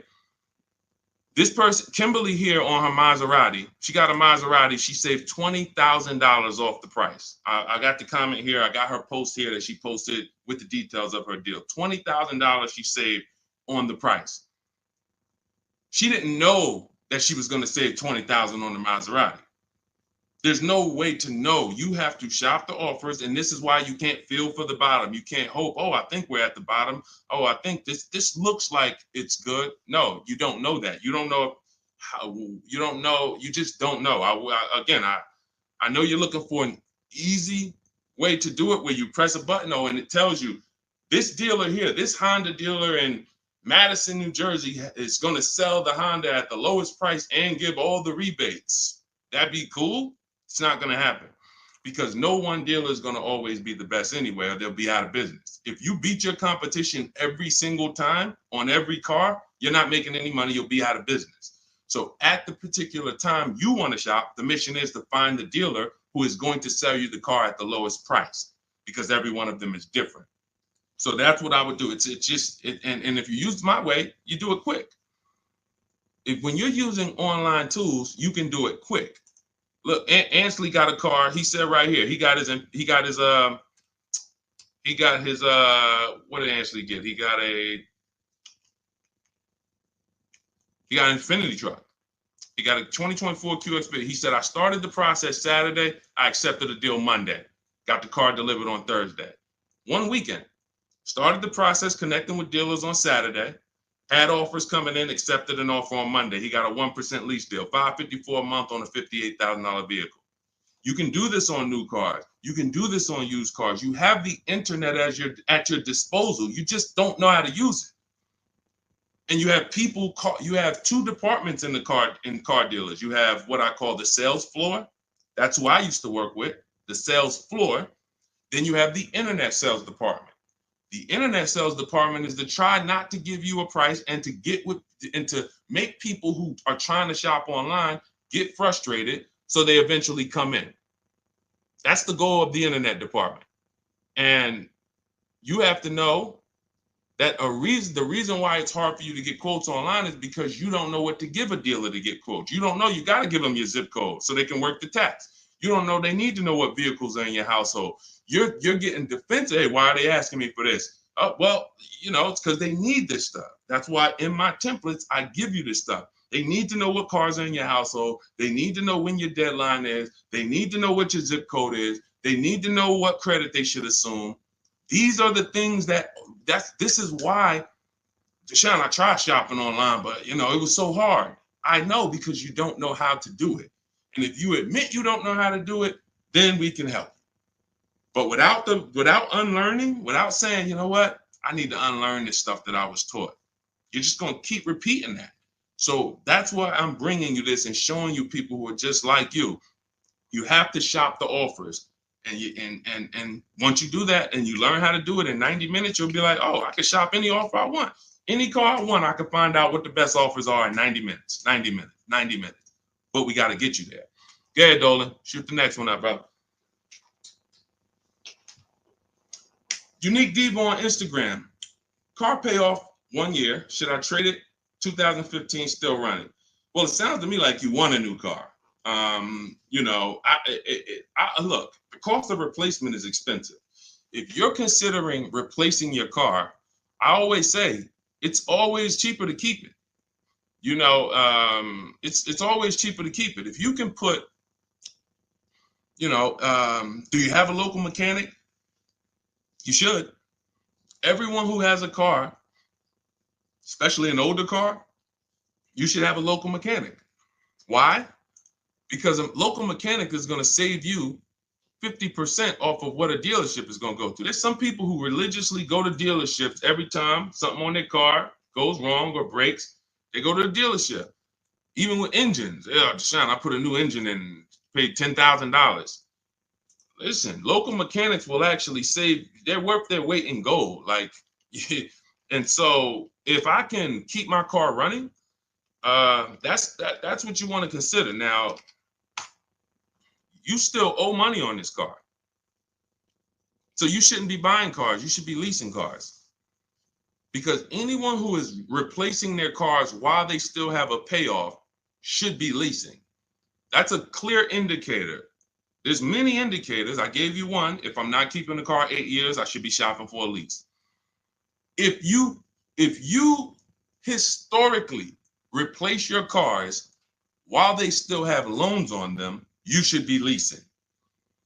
This person, Kimberly here on her Maserati, she got a Maserati. She saved $20,000 off the price. I got the comment here. I got her post here that she posted with the details of her deal. $20,000 she saved on the price. She didn't know that she was going to save $20,000 on the Maserati. There's no way to know. You have to shop the offers, and this is why you can't feel for the bottom. You can't hope, I think we're at the bottom. I think this looks like it's good. No, you don't know that. You don't know how. You don't know. You just don't know. I know you're looking for an easy way to do it where you press a button, and it tells you this dealer here, this Honda dealer in Madison, New Jersey, is going to sell the Honda at the lowest price and give all the rebates. That'd be cool. It's not going to happen because no one dealer is going to always be the best anyway, or they'll be out of business. If you beat your competition every single time on every car, you're not making any money. You'll be out of business. So at the particular time you want to shop, the mission is to find the dealer who is going to sell you the car at the lowest price because every one of them is different. So that's what I would do. And if you use my way, you do it quick. When you're using online tools, you can do it quick. Look, Ansley got a car. He said right here, he got his what did Ansley get? He got an Infinity truck. He got a 2024 QX. He said, I started the process Saturday. I accepted a deal Monday. Got the car delivered on Thursday. One weekend. Started the process connecting with dealers on Saturday. Had offers coming in, accepted an offer on Monday. He got a 1% lease deal, $554 a month on a $58,000 vehicle. You can do this on new cars. You can do this on used cars. You have the internet as at your disposal. You just don't know how to use it. And you have people you have two departments in car dealers. You have what I call the sales floor. That's who I used to work with, the sales floor. Then you have the internet sales department. The internet sales department is to try not to give you a price and to make people who are trying to shop online get frustrated so they eventually come in. That's the goal of the internet department. And you have to know that the reason why it's hard for you to get quotes online is because you don't know what to give a dealer to get quotes. You don't know. You got to give them your zip code so they can work the tax. You don't know. They need to know what vehicles are in your household. You're getting defensive. Hey, why are they asking me for this? Well, it's because they need this stuff. That's why in my templates, I give you this stuff. They need to know what cars are in your household. They need to know when your deadline is. They need to know what your zip code is. They need to know what credit they should assume. These are the things this is why, Deshone, I tried shopping online, but it was so hard. I know, because you don't know how to do it. And if you admit you don't know how to do it, then we can help. But without unlearning, without saying, you know what, I need to unlearn this stuff that I was taught, you're just going to keep repeating that. So that's why I'm bringing you this and showing you people who are just like you. You have to shop the offers. And once you do that and you learn how to do it in 90 minutes, you'll be like, oh, I can shop any offer I want. Any car I want, I can find out what the best offers are in 90 minutes. But we got to get you there. Go ahead, Dolan. Shoot the next one up, bro. Unique Devo on Instagram. Car payoff 1 year. Should I trade it? 2015 still running. Well, it sounds to me like you want a new car. Look, the cost of replacement is expensive. If you're considering replacing your car, I always say it's always cheaper to keep it. It's always cheaper to keep it. If you can put, do you have a local mechanic? You should. Everyone who has a car, especially an older car, you should have a local mechanic. Why? Because a local mechanic is going to save you 50% off of what a dealership is going to go through. There's some people who religiously go to dealerships every time something on their car goes wrong or breaks. They go to the dealership. Even with engines. Yeah, Deshone, I put a new engine in and paid $10,000. Listen, local mechanics will actually save. They're worth their weight in gold. And so if I can keep my car running, that's what you want to consider. Now, you still owe money on this car. So you shouldn't be buying cars. You should be leasing cars. Because anyone who is replacing their cars while they still have a payoff should be leasing. That's a clear indicator. There's many indicators. I gave you one. If I'm not keeping the car 8 years, I should be shopping for a lease. If you historically replace your cars while they still have loans on them, you should be leasing,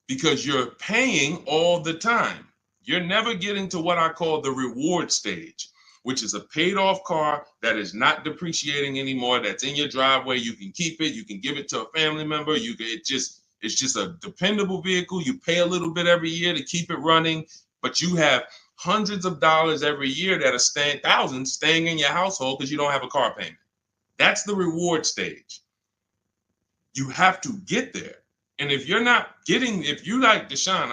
because you're paying all the time. You're never getting to what I call the reward stage, which is a paid off car that is not depreciating anymore, that's in your driveway. You can keep it. You can give it to a family member. It's just a dependable vehicle. You pay a little bit every year to keep it running, but you have hundreds of dollars every year that are thousands staying in your household because you don't have a car payment. That's the reward stage. You have to get there. And if you're like Deshone,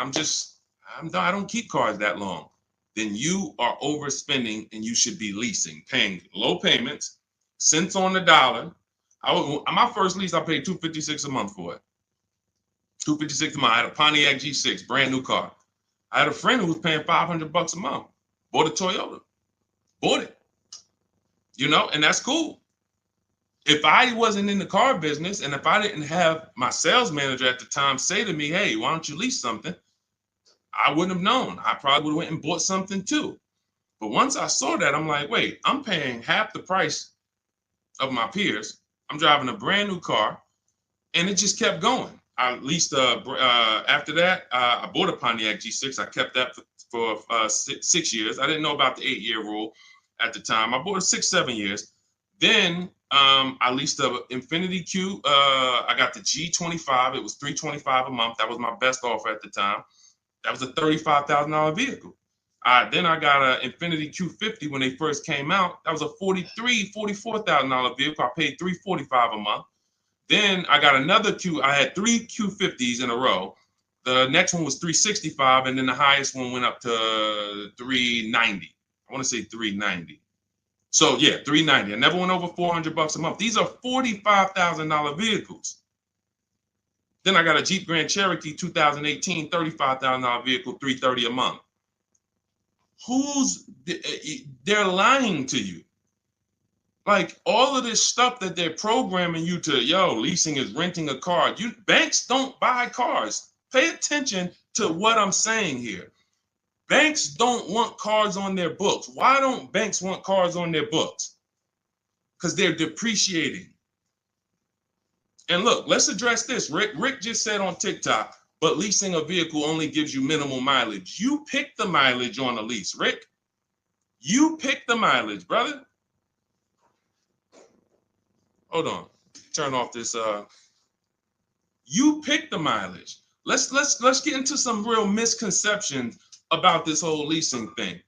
I don't keep cars that long, then you are overspending and you should be leasing, paying low payments, cents on the dollar. My first lease, I paid $256 a month for it. $256 a month. I had a Pontiac G6, brand new car. I had a friend who was paying $500 a month. Bought a Toyota. Bought it. And that's cool. If I wasn't in the car business and if I didn't have my sales manager at the time say to me, hey, why don't you lease something? I wouldn't have known. I probably would have went and bought something too. But once I saw that, I'm like, wait, I'm paying half the price of my peers. I'm driving a brand new car, and it just kept going. I leased after that, I bought a Pontiac G6. I kept that for 6 years. I didn't know about the 8-year rule at the time. I bought it 6, 7 years. Then I leased a Infiniti Q. I got the G25. It was $325 a month. That was my best offer at the time. That was a $35,000 vehicle. Then I got an Infiniti Q50 when they first came out. That was a $44,000 vehicle. I paid $345 a month. Then I got another Q. I had 3 Q50s in a row. The next one was $365, and then the highest one went up to $390. I want to say $390. So yeah, $390. I never went over $400 a month. These are $45,000 vehicles. Then I got a Jeep Grand Cherokee 2018, $35,000 vehicle, $330 a month. They're lying to you. Like all of this stuff that they're programming you to, leasing is renting a car. Banks don't buy cars. Pay attention to what I'm saying here. Banks don't want cars on their books. Why don't banks want cars on their books? Because they're depreciating. And look, let's address this. Rick just said on TikTok, but leasing a vehicle only gives you minimal mileage. You pick the mileage on a lease, Rick. You pick the mileage, brother. Hold on. Turn off this. You pick the mileage. Let's get into some real misconceptions about this whole leasing thing.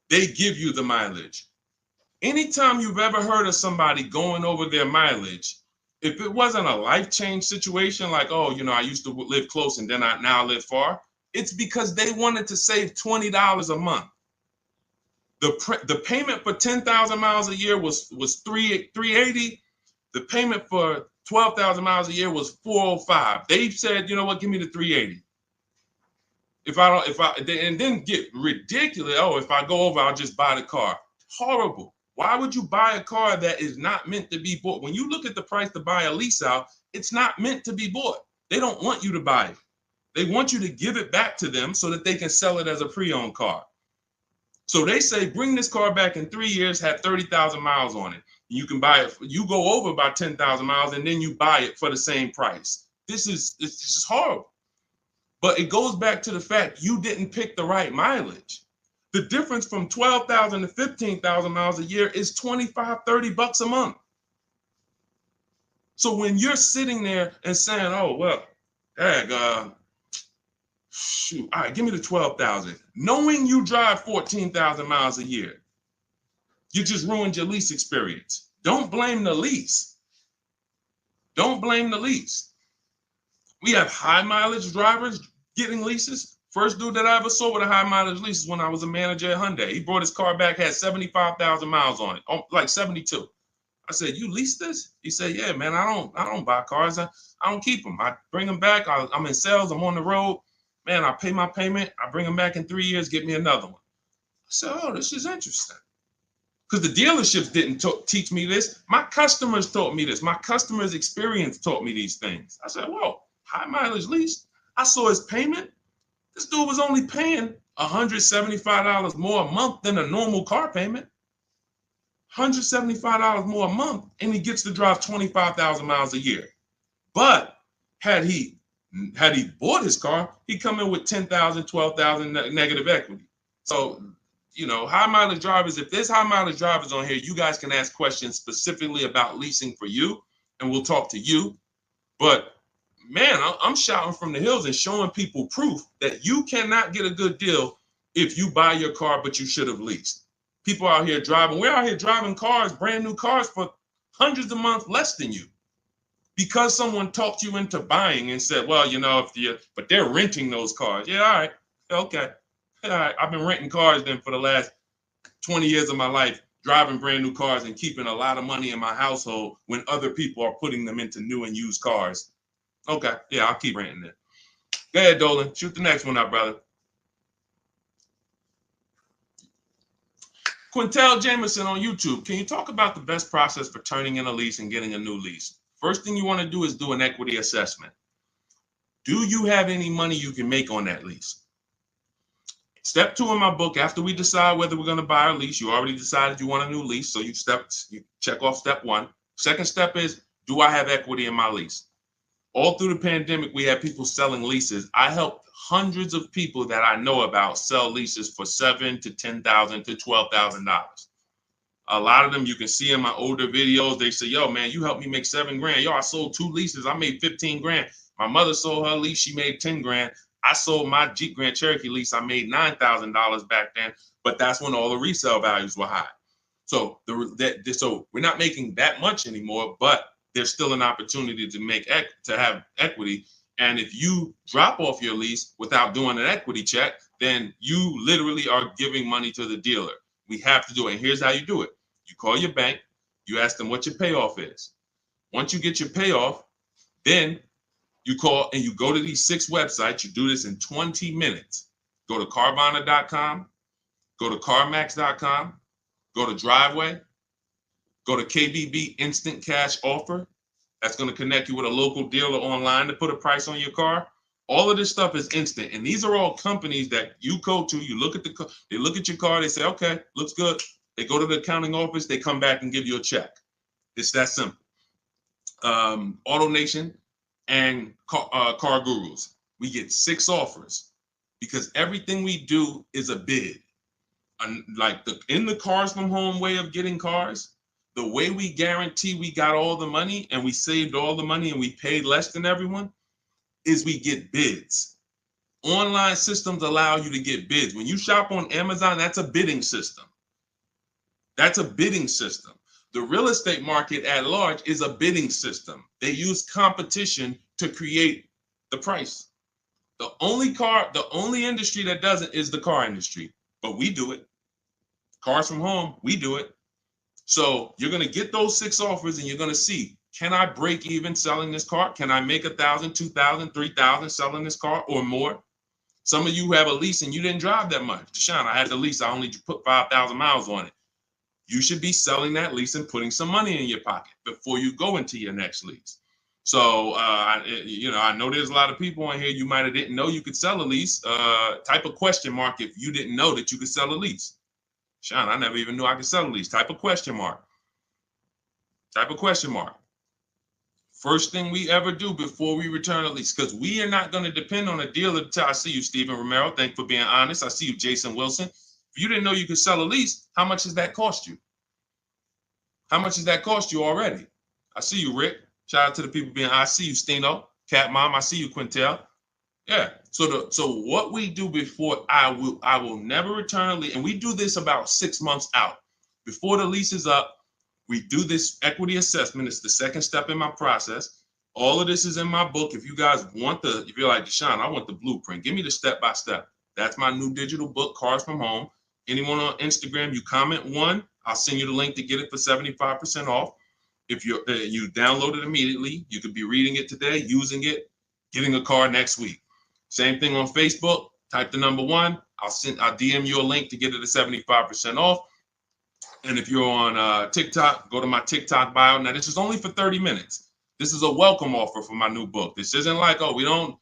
They give you the mileage. Anytime you've ever heard of somebody going over their mileage, if it wasn't a life change situation, like, I used to live close and then I now live far, it's because they wanted to save $20 a month. The payment for 10,000 miles a year was $380. The payment for 12,000 miles a year was $405. They said, you know what, give me the $380. And then get ridiculous. If I go over, I'll just buy the car. Horrible. Why would you buy a car that is not meant to be bought? When you look at the price to buy a lease out, it's not meant to be bought. They don't want you to buy it. They want you to give it back to them so that they can sell it as a pre-owned car. So they say, bring this car back in 3 years, have 30,000 miles on it. You can buy it. You go over by 10,000 miles and then you buy it for the same price. It's just horrible. But it goes back to the fact you didn't pick the right mileage. The difference from 12,000 to 15,000 miles a year is $25-30 a month. So when you're sitting there and saying, shoot, all right, give me the 12,000, knowing you drive 14,000 miles a year, you just ruined your lease experience. Don't blame the lease. Don't blame the lease. We have high mileage drivers getting leases. First dude that I ever saw with a high mileage lease is when I was a manager at Hyundai. He brought his car back, had 75,000 miles on it, like 72. I said, you lease this? He said, yeah, man, I don't buy cars. I don't keep them. I bring them back. I'm in sales. I'm on the road. Man, I pay my payment. I bring them back in 3 years, get me another one. I said, this is interesting. Because the dealerships didn't teach me this. My customers taught me this. My customers' experience taught me these things. I said, whoa, high mileage lease. I saw his payment. This dude was only paying $175 more a month than a normal car payment. $175 more a month, and he gets to drive 25,000 miles a year. But had he bought his car, he'd come in with 10,000, 12,000 negative equity. So, high mileage drivers, if there's high mileage drivers on here, you guys can ask questions specifically about leasing for you, and we'll talk to you. But man, I'm shouting from the hills and showing people proof that you cannot get a good deal if you buy your car, but you should have leased. People out here driving, we're out here driving cars, brand new cars for hundreds a month less than you. Because someone talked you into buying and said, well, but they're renting those cars. Yeah, all right, okay. All right, I've been renting cars then for the last 20 years of my life, driving brand new cars and keeping a lot of money in my household when other people are putting them into new and used cars. Okay, yeah, I'll keep renting it. Go ahead, Dolan. Shoot the next one up, brother. Quintel Jameson on YouTube. Can you talk about the best process for turning in a lease and getting a new lease? First thing you want to do is do an equity assessment. Do you have any money you can make on that lease? Step 2 in my book, after we decide whether we're going to buy a lease, you already decided you want a new lease, so you check off step 1. Second step is, do I have equity in my lease? All through the pandemic, we had people selling leases. I helped hundreds of people that I know about sell leases for $7,000 to $10,000 to $12,000. A lot of them you can see in my older videos. They say, yo, man, you helped me make 7 grand. Yo, I sold 2 leases. I made 15 grand. My mother sold her lease. She made 10 grand. I sold my Jeep Grand Cherokee lease. I made $9,000 back then. But that's when all the resale values were high. So so we're not making that much anymore, but there's still an opportunity to have equity. And if you drop off your lease without doing an equity check, then you literally are giving money to the dealer. We have to do it. And here's how you do it. You call your bank, you ask them what your payoff is. Once you get your payoff, then you call and you go to these 6 websites. You do this in 20 minutes. Go to Carvana.com, go to CarMax.com, go to Driveway, go to KBB Instant Cash Offer. That's going to connect you with a local dealer online to put a price on your car. All of this stuff is instant. And these are all companies that you go to, you look at they look at your car, they say, okay, looks good. They go to the accounting office, they come back and give you a check. It's that simple. AutoNation and Car Gurus, we get 6 offers because everything we do is a bid. Like in the Cars from Home way of getting cars, the way we guarantee we got all the money and we saved all the money and we paid less than everyone is we get bids. Online systems allow you to get bids. When you shop on Amazon, that's a bidding system. That's a bidding system. The real estate market at large is a bidding system. They use competition to create the price. The only industry that doesn't is the car industry, but we do it. Cars from Home, we do it. So you're going to get those 6 offers and you're going to see, can I break even selling this car? Can I make 1,000, 2,000, 3,000 selling this car or more? Some of you have a lease and you didn't drive that much. Deshone, I had the lease. I only put 5,000 miles on it. You should be selling that lease and putting some money in your pocket before you go into your next lease. So, I know there's a lot of people on here. You might have didn't know you could sell a lease. Type a question mark if you didn't know that you could sell a lease. Sean, I never even knew I could sell a lease. Type a question mark. Type a question mark. First thing we ever do before we return a lease, because we are not going to depend on a dealer. I see you, Stephen Romero. Thank you for being honest. I see you, Jason Wilson. If you didn't know you could sell a lease, how much does that cost you? How much does that cost you already? I see you, Rick. Shout out to the people being. I see you, Stino, Cat Mom. I see you, Quintel. Yeah. So what we do before I will never return a lease, and we do this about 6 months out before the lease is up. We do this equity assessment. It's the second step in my process. All of this is in my book. If you guys want if you're like, Deshone, I want the blueprint. Give me the step-by-step. That's my new digital book, Cars from Home. Anyone on Instagram, you comment 1, I'll send you the link to get it for 75% off. If you download it immediately, you could be reading it today, using it, getting a car next week. Same thing on Facebook. Type the number 1. I'll DM you a link to get it at 75% off. And if you're on TikTok, go to my TikTok bio. Now, this is only for 30 minutes. This is a welcome offer for my new book. This isn't like, oh, we don't,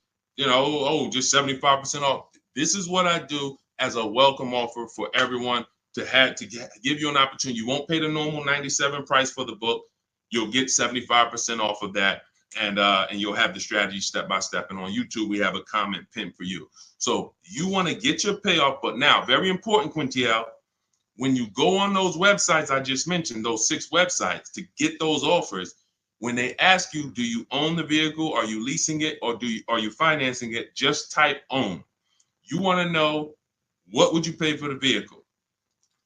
just 75% off. This is what I do as a welcome offer for everyone to give you an opportunity. You won't pay the normal $97 price for the book. You'll get 75% off of that. And you'll have the strategy step by step. And on YouTube, we have a comment pinned for you. So you want to get your payoff. But now, very important, Quintiel, when you go on those websites I just mentioned, those 6 websites to get those offers, when they ask you, do you own the vehicle? Are you leasing it? Or are you financing it? Just type own. You want to know, what would you pay for the vehicle?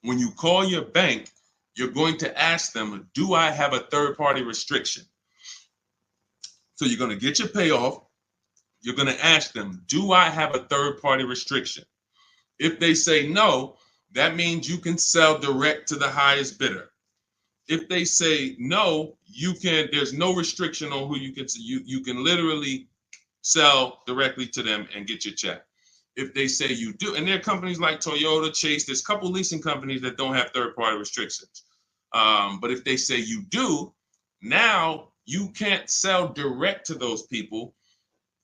When you call your bank, you're going to ask them, do I have a third-party restriction? So you're going to get your payoff. You're going to ask them, do I have a third-party restriction? If they say no, that means you can sell direct to the highest bidder. If they say no, there's no restriction on who you can sell. You can literally sell directly to them and get your check. If they say you do, and there are companies like Toyota, Chase, there's a couple leasing companies that don't have third-party restrictions. But if they say you do, now you can't sell direct to those people.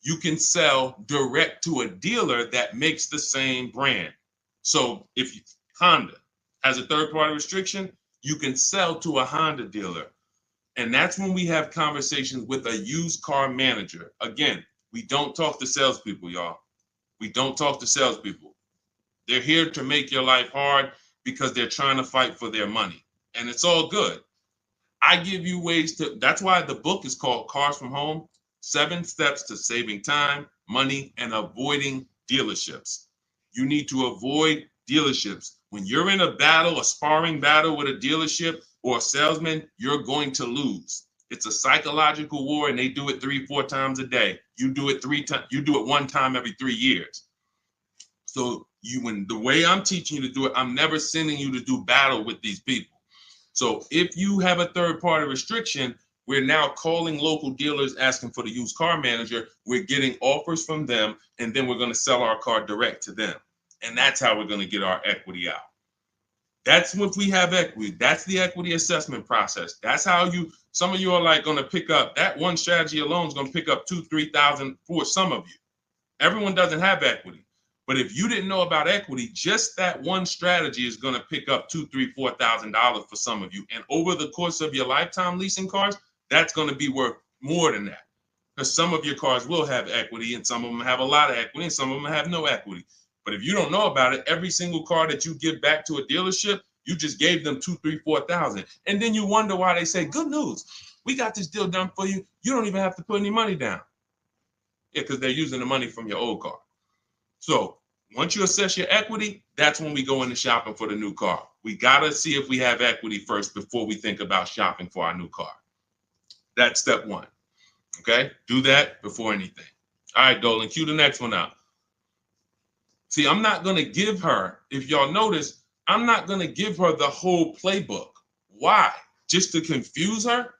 You can sell direct to a dealer that makes the same brand. So if Honda has a third-party restriction, you can sell to a Honda dealer. And that's when we have conversations with a used car manager. Again, we don't talk to salespeople, y'all. We don't talk to salespeople. They're here to make your life hard because they're trying to fight for their money. and it's all good. I give you ways to, that's why the book is called Cars from Home, 7 Steps to Saving Time, Money, and Avoiding Dealerships. You need to avoid dealerships. When you're in a battle, a sparring battle with a dealership or a salesman, you're going to lose. It's a psychological war, and they do it 3-4 times a day. You do it 3 times, you do it 1 time every 3 years. So when the way I'm teaching you to do it, I'm never sending you to do battle with these people. So if you have a third-party restriction, we're now calling local dealers asking for the used car manager. We're getting offers from them, and then we're going to sell our car direct to them. And that's how we're going to get our equity out. That's if we have equity. That's the equity assessment process. That's how some of you are like going to pick up, that one strategy alone is going to pick up $2,000-$3,000 for some of you. Everyone doesn't have equity. But if you didn't know about equity, just that one strategy is going to pick up $2,000, $3,000, $4,000 for some of you. And over the course of your lifetime leasing cars, that's going to be worth more than that. Because some of your cars will have equity, and some of them have a lot of equity, and some of them have no equity. But if you don't know about it, every single car that you give back to a dealership, you just gave them $2,000, $3,000, $4,000. And then you wonder why they say, good news, we got this deal done for you. You don't even have to put any money down. Yeah, because they're using the money from your old car. So once you assess your equity, that's when we go into shopping for the new car. We got to see if we have equity first before we think about shopping for our new car. That's step 1. Okay? Do that before anything. All right, Dolan, cue the next one out. See, I'm not going to give her, if y'all notice, I'm not going to give her the whole playbook. Why? Just to confuse her?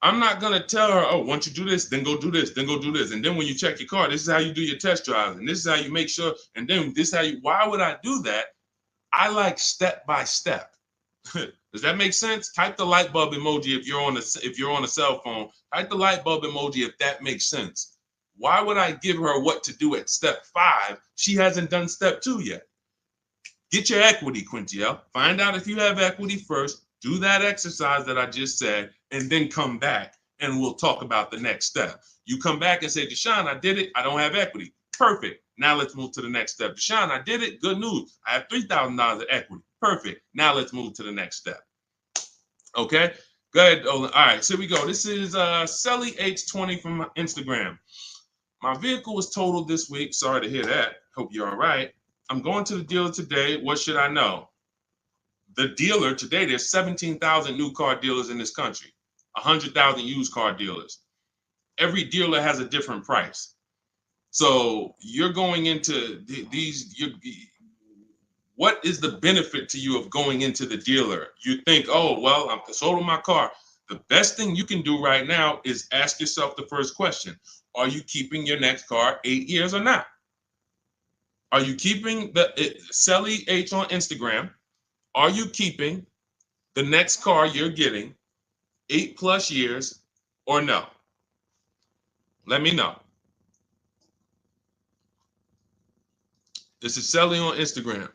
I'm not going to tell her, oh, once you do this, then go do this, then go do this. And then when you check your car, this is how you do your test drives. And this is how you make sure. And then this is how you, why would I do that? I like step by step. Does that make sense? Type the light bulb emoji if you're on a cell phone. Type the light bulb emoji if that makes sense. Why would I give her what to do at step 5? She hasn't done step 2 yet. Get your equity, Quintiel. Find out if you have equity first. Do that exercise that I just said, and then come back and we'll talk about the next step. You come back and say, Deshone, I did it. I don't have equity. Perfect. Now let's move to the next step. Deshone, I did it. Good news. I have $3,000 of equity. Perfect. Now let's move to the next step. Okay. Go ahead, Olin. All right. So here we go. This is Selly H20 from Instagram. My vehicle was totaled this week. Sorry to hear that. Hope you're all right. I'm going to the dealer today. What should I know? The dealer today, there's 17,000 new car dealers in this country, 100,000 used car dealers. Every dealer has a different price. So you're going into what is the benefit to you of going into the dealer? You think, oh, well, I'm sold on my car. The best thing you can do right now is ask yourself the first question. Are you keeping your next car 8 years or not? Are you keeping Selly H on Instagram? Are you keeping the next car you're getting 8+ years or no? Let me know. This is Selly on Instagram.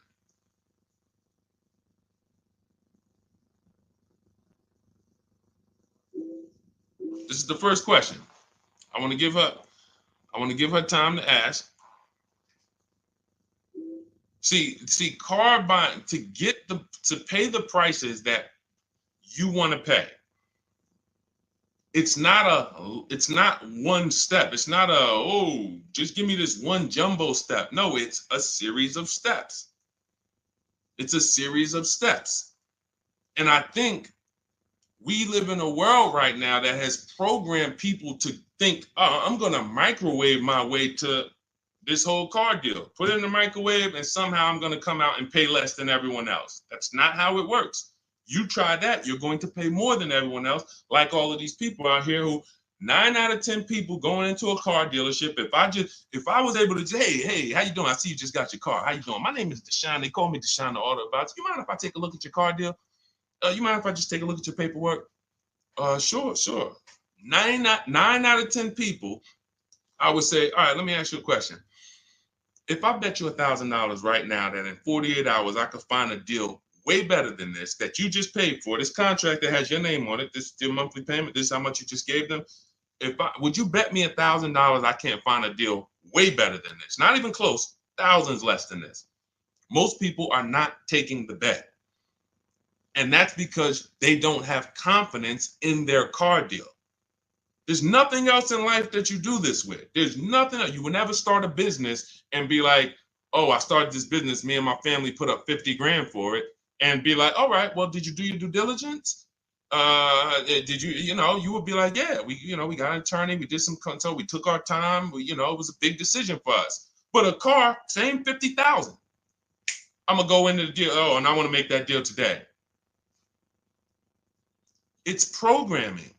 This is the first question. I want to give her time to ask. See, car buying, to pay the prices that you want to pay. It's not one step. It's not just give me this one jumbo step. No, it's a series of steps. It's a series of steps. And I think we live in a world right now that has programmed people to think, oh, I'm going to microwave my way to this whole car deal. Put it in the microwave and somehow I'm going to come out and pay less than everyone else. That's not how it works. You try that, you're going to pay more than everyone else, like all of these people out here who 9 out of 10 people going into a car dealership. If I was able to say, hey, how you doing? I see you just got your car. How you doing? My name is Deshone. They call me Deshone the Auto Advisor. You mind if I take a look at your car deal? You mind if I just take a look at your paperwork? Sure. 9 out of 10 people, I would say, all right, let me ask you a question. If I bet you $1,000 right now that in 48 hours I could find a deal way better than this that you just paid for, this contract that has your name on it, this is your monthly payment, this is how much you just gave them. Would you bet me $1,000 I can't find a deal way better than this? Not even close, thousands less than this. Most people are not taking the bet. And that's because they don't have confidence in their car deal. There's nothing else in life that you do this with. There's nothing else. You will never start a business and be like, oh, I started this business. Me and my family put up 50 grand for it, and be like, all right, well, did you do your due diligence? Did you, you would be like, yeah, we got an attorney. We did some consult. We took our time. It was a big decision for us. But a car, same 50,000. I'm going to go into the deal. Oh, and I want to make that deal today. It's programming.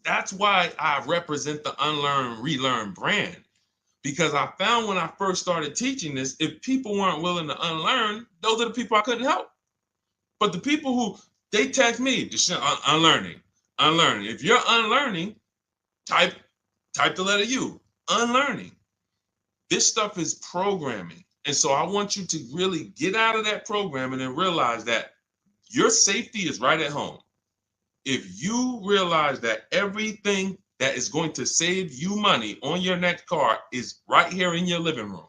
That's why I represent the unlearn, relearn brand, because I found when I first started teaching this, if people weren't willing to unlearn, those are the people I couldn't help. But the people who, they text me, unlearning. If you're unlearning, type the letter U, unlearning. This stuff is programming. And so I want you to really get out of that programming and realize that your safety is right at home. If you realize that everything that is going to save you money on your next car is right here in your living room,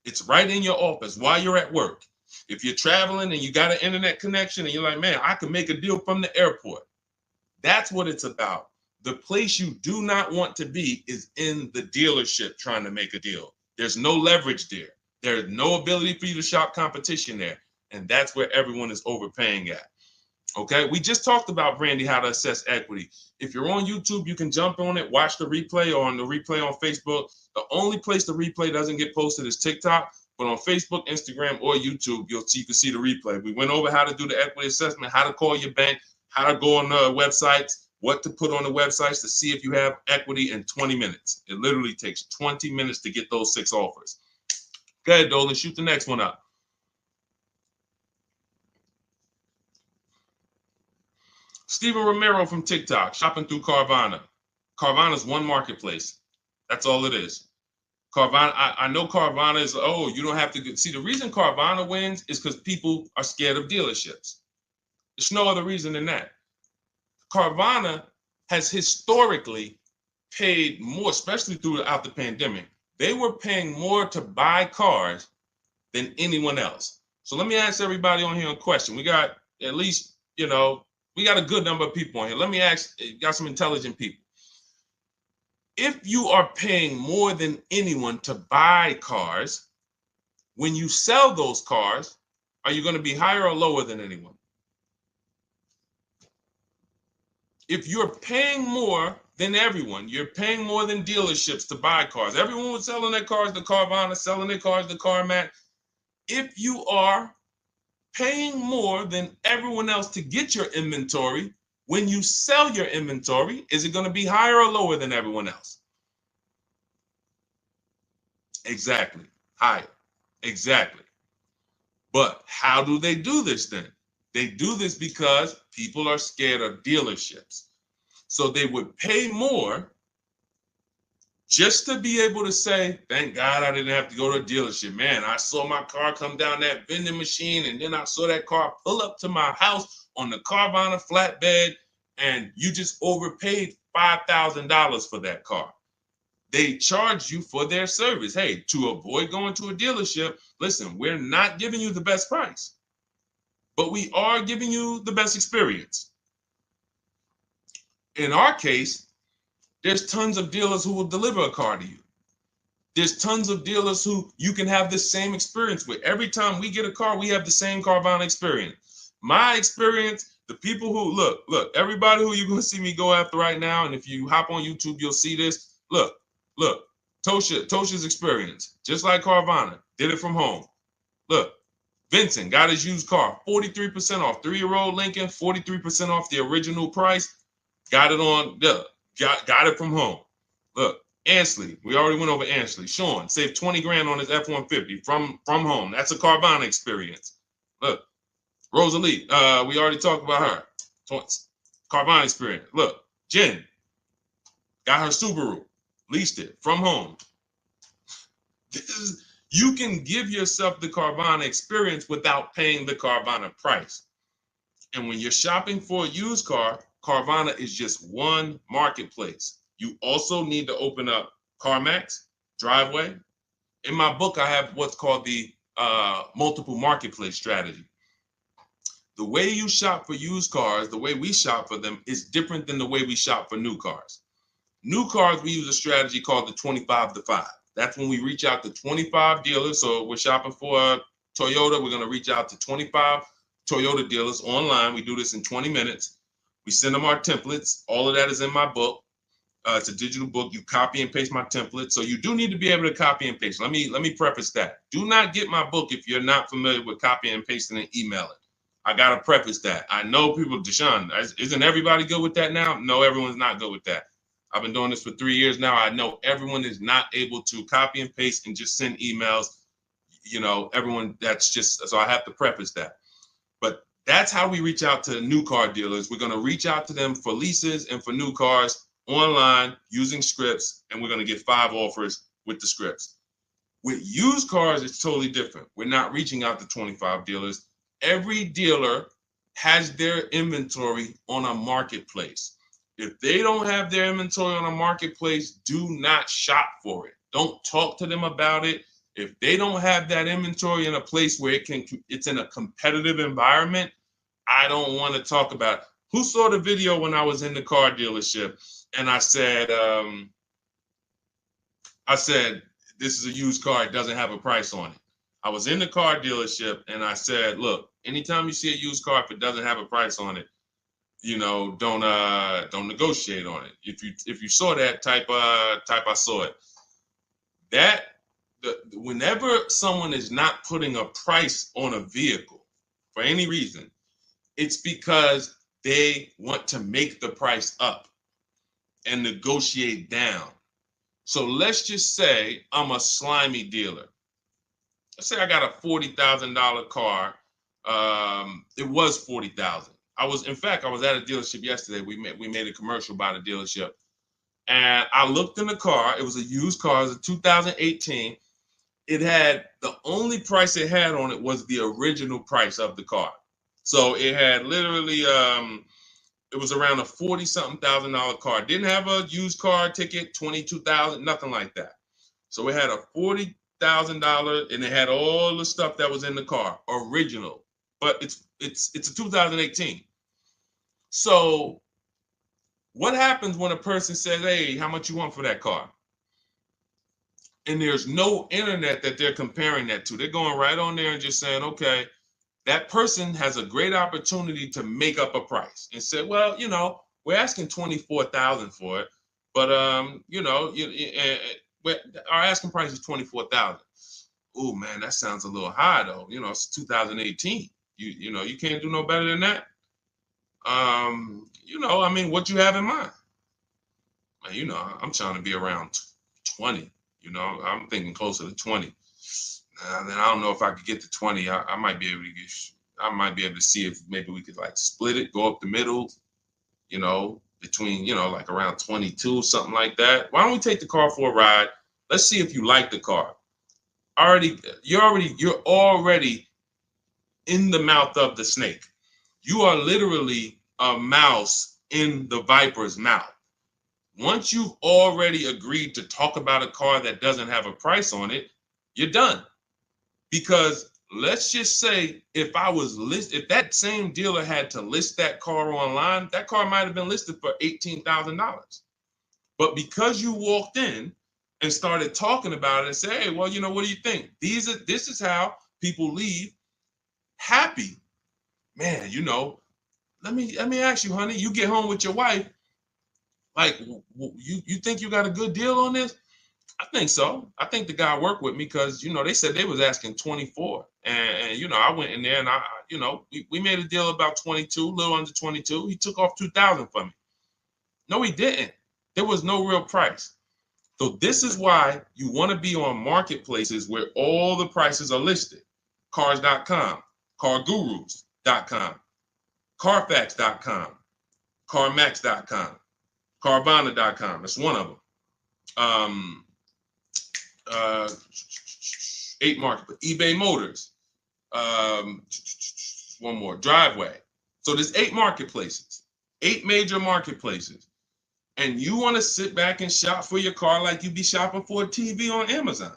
it's right in your office while you're at work. If you're traveling and you got an internet connection and you're like, man, I can make a deal from the airport. That's what it's about. The place you do not want to be is in the dealership trying to make a deal. There's no leverage there. There's no ability for you to shop competition there. And that's where everyone is overpaying at. Okay, we just talked about, Brandy, how to assess equity. If you're on YouTube, you can jump on it, watch the replay, or on the replay on Facebook. The only place the replay doesn't get posted is TikTok, but on Facebook, Instagram, or YouTube, you can see the replay. We went over how to do the equity assessment, how to call your bank, how to go on the websites, what to put on the websites to see if you have equity in 20 minutes. It literally takes 20 minutes to get those 6 offers. Go ahead, Dolan, shoot the next one up. Steven Romero from TikTok, shopping through Carvana. Carvana is one marketplace. That's all it is. Carvana, I know Carvana is, oh, you don't have to see, the reason Carvana wins is because people are scared of dealerships. There's no other reason than that. Carvana has historically paid more, especially throughout the pandemic. They were paying more to buy cars than anyone else. So let me ask everybody on here a question. We got at least, we got a good number of people on here. Let me ask, got some intelligent people. If you are paying more than anyone to buy cars, when you sell those cars, are you going to be higher or lower than anyone? If you're paying more than everyone, you're paying more than dealerships to buy cars. Everyone was selling their cars to Carvana, selling their cars to CarMax. If you are paying more than everyone else to get your inventory, when you sell your inventory, is it going to be higher or lower than everyone else? Exactly. Higher. Exactly. But how do they do this then? They do this because people are scared of dealerships. So they would pay more just to be able to say, thank God I didn't have to go to a dealership. Man, I saw my car come down that vending machine, and then I saw that car pull up to my house on the Carvana flatbed, and you just overpaid $5,000 for that car. They charge you for their service. Hey, to avoid going to a dealership, listen, we're not giving you the best price, but we are giving you the best experience. In our case, there's tons of dealers who will deliver a car to you. There's tons of dealers who you can have the same experience with. Every time we get a car, we have the same Carvana experience. My experience, the people who, look, everybody who you're going to see me go after right now, and if you hop on YouTube, you'll see this. Look, Tosha's experience, just like Carvana, did it from home. Look, Vincent got his used car, 43% off, 3-year-old Lincoln, 43% off the original price. Got it on, got it from home. Look, Ansley, we already went over Ansley. Sean saved 20 grand on his F-150 from home. That's a Carvana experience. Look, Rosalie, we already talked about her. Carvana experience. Look, Jen got her Subaru, leased it from home. You can give yourself the Carvana experience without paying the Carvana price. And when you're shopping for a used car, Carvana is just one marketplace. You also need to open up CarMax, Driveway. In my book, I have what's called the multiple marketplace strategy. The way you shop for used cars, the way we shop for them, is different than the way we shop for new cars. New cars, we use a strategy called the 25 to 5. That's when we reach out to 25 dealers. So we're shopping for a Toyota. We're going to reach out to 25 Toyota dealers online. We do this in 20 minutes. We send them our templates. All of that is in my book. It's a digital book. You copy and paste my template. So you do need to be able to copy and paste. Let me preface that. Do not get my book if you're not familiar with copying and pasting and emailing. I got to preface that. I know people, Deshone, isn't everybody good with that now? No, everyone's not good with that. I've been doing this for 3 years now. I know everyone is not able to copy and paste and just send emails. You know, everyone, that's just, so I have to preface that. But that's how we reach out to new car dealers. We're going to reach out to them for leases and for new cars online using scripts, and we're going to get 5 offers with the scripts. With used cars, it's totally different. We're not reaching out to 25 dealers. Every dealer has their inventory on a marketplace. If they don't have their inventory on a marketplace, do not shop for it. Don't talk to them about it. If they don't have that inventory in a place where it's in a competitive environment, I don't want to talk about it. Who saw the video when I was in the car dealership and I said, this is a used car, it doesn't have a price on it. I was in the car dealership and I said, look, anytime you see a used car, if it doesn't have a price on it, you know, don't negotiate on it. If you saw that, type I saw it. Whenever someone is not putting a price on a vehicle for any reason, it's because they want to make the price up and negotiate down. So let's just say I'm a slimy dealer. Let's say I got a $40,000 car. It was $40,000. I was at a dealership yesterday. We made a commercial about a dealership, and I looked in the car. It was a used car. It was a 2018. It had, the only price it had on it was the original price of the car. So it had literally, it was around a $40-something thousand car. It didn't have a used car ticket, $22,000, nothing like that. So it had a $40,000, and it had all the stuff that was in the car, original. But it's a 2018. So what happens when a person says, hey, how much you want for that car? And there's no internet that they're comparing that to. They're going right on there and just saying, okay, that person has a great opportunity to make up a price and say, well, you know, we're asking $24,000 for it, but you know, our asking price is $24,000. Oh man, that sounds a little high though. You know, it's 2018. You know, you can't do no better than that. You know, I mean, what you have in mind? You know, I'm trying to be around 20. You know, I'm thinking closer to 20. Then I don't know if I could get to 20. I might be able to to see if maybe we could like split it, go up the middle, you know, between, you know, like around 22, something like that. Why don't we take the car for a ride? Let's see if you like the car. You're already in the mouth of the snake. You are literally a mouse in the viper's mouth. Once you've already agreed to talk about a car that doesn't have a price on it, you're done. Because let's just say if that same dealer had to list that car online, that car might have been listed for $18,000. But because you walked in and started talking about it and say, hey, well, you know, what do you think? This is how people leave happy. Man, you know, let me ask you, honey, you get home with your wife, like, you think you got a good deal on this? I think so. I think the guy worked with me because, you know, they said they was asking 24. And you know, I went in there and you know, we made a deal about 22, a little under 22. He took off 2,000 from me. No, he didn't. There was no real price. So this is why you want to be on marketplaces where all the prices are listed. Cars.com, cargurus.com, carfax.com, carmax.com, carvana.com. That's one of them. 8 market, eBay Motors, one more, Driveway. So there's 8 marketplaces, 8 major marketplaces. And you want to sit back and shop for your car like you be shopping for a TV on Amazon.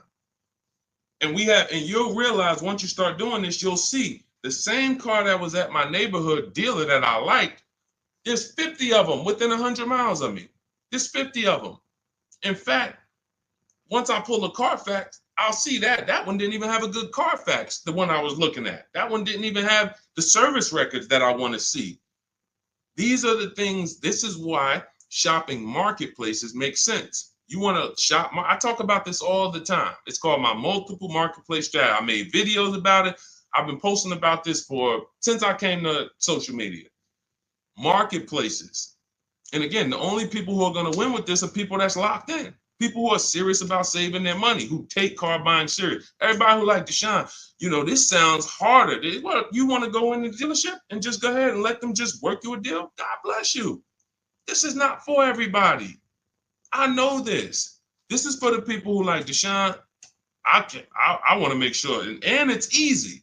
And you'll realize once you start doing this, you'll see The same car that was at my neighborhood dealer that I liked, there's 50 of them within 100 miles of me. There's 50 of them. In fact, once I pull a Carfax, I'll see that one didn't even have a good Carfax, the one I was looking at. That one didn't even have the service records that I want to see. These are the things, this is why shopping marketplaces make sense. You want to shop, I talk about this all the time. It's called my multiple marketplace strategy. I made videos about it. I've been posting about this since I came to social media. Marketplaces. And again, the only people who are going to win with this are people that's locked in. People who are serious about saving their money, who take car buying serious. Everybody who like Deshone, this sounds harder. What, you want to go in the dealership and just go ahead and let them just work you a deal? God bless you. This is not for everybody. I know this. This is for the people who like Deshone. I want to make sure, and it's easy.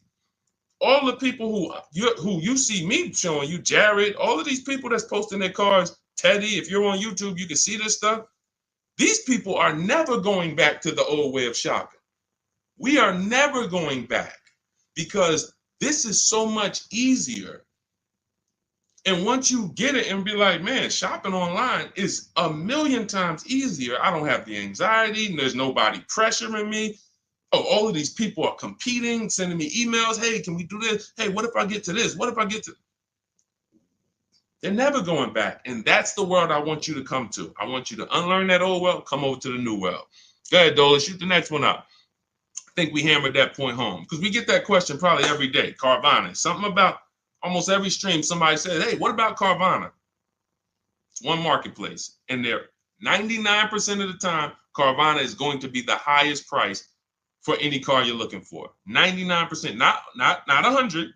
All the people who you see me showing you, Jared, all of these people that's posting their cars, Teddy, if you're on YouTube, you can see this stuff. These people are never going back to the old way of shopping. We are never going back because this is so much easier. And once you get it and be like, man, shopping online is a million times easier. I don't have the anxiety and there's nobody pressuring me. Oh, all of these people are competing, sending me emails. Hey, can we do this? Hey, what if I get to this? What if I get to... They're never going back. And that's the world I want you to come to. I want you to unlearn that old world, come over to the new world. Go ahead, Dola, shoot the next one up. I think we hammered that point home because we get that question probably every day. Carvana, something about almost every stream, somebody said, hey, what about Carvana? It's one marketplace. And they're 99% of the time, Carvana is going to be the highest price for any car you're looking for. 99%, not 100,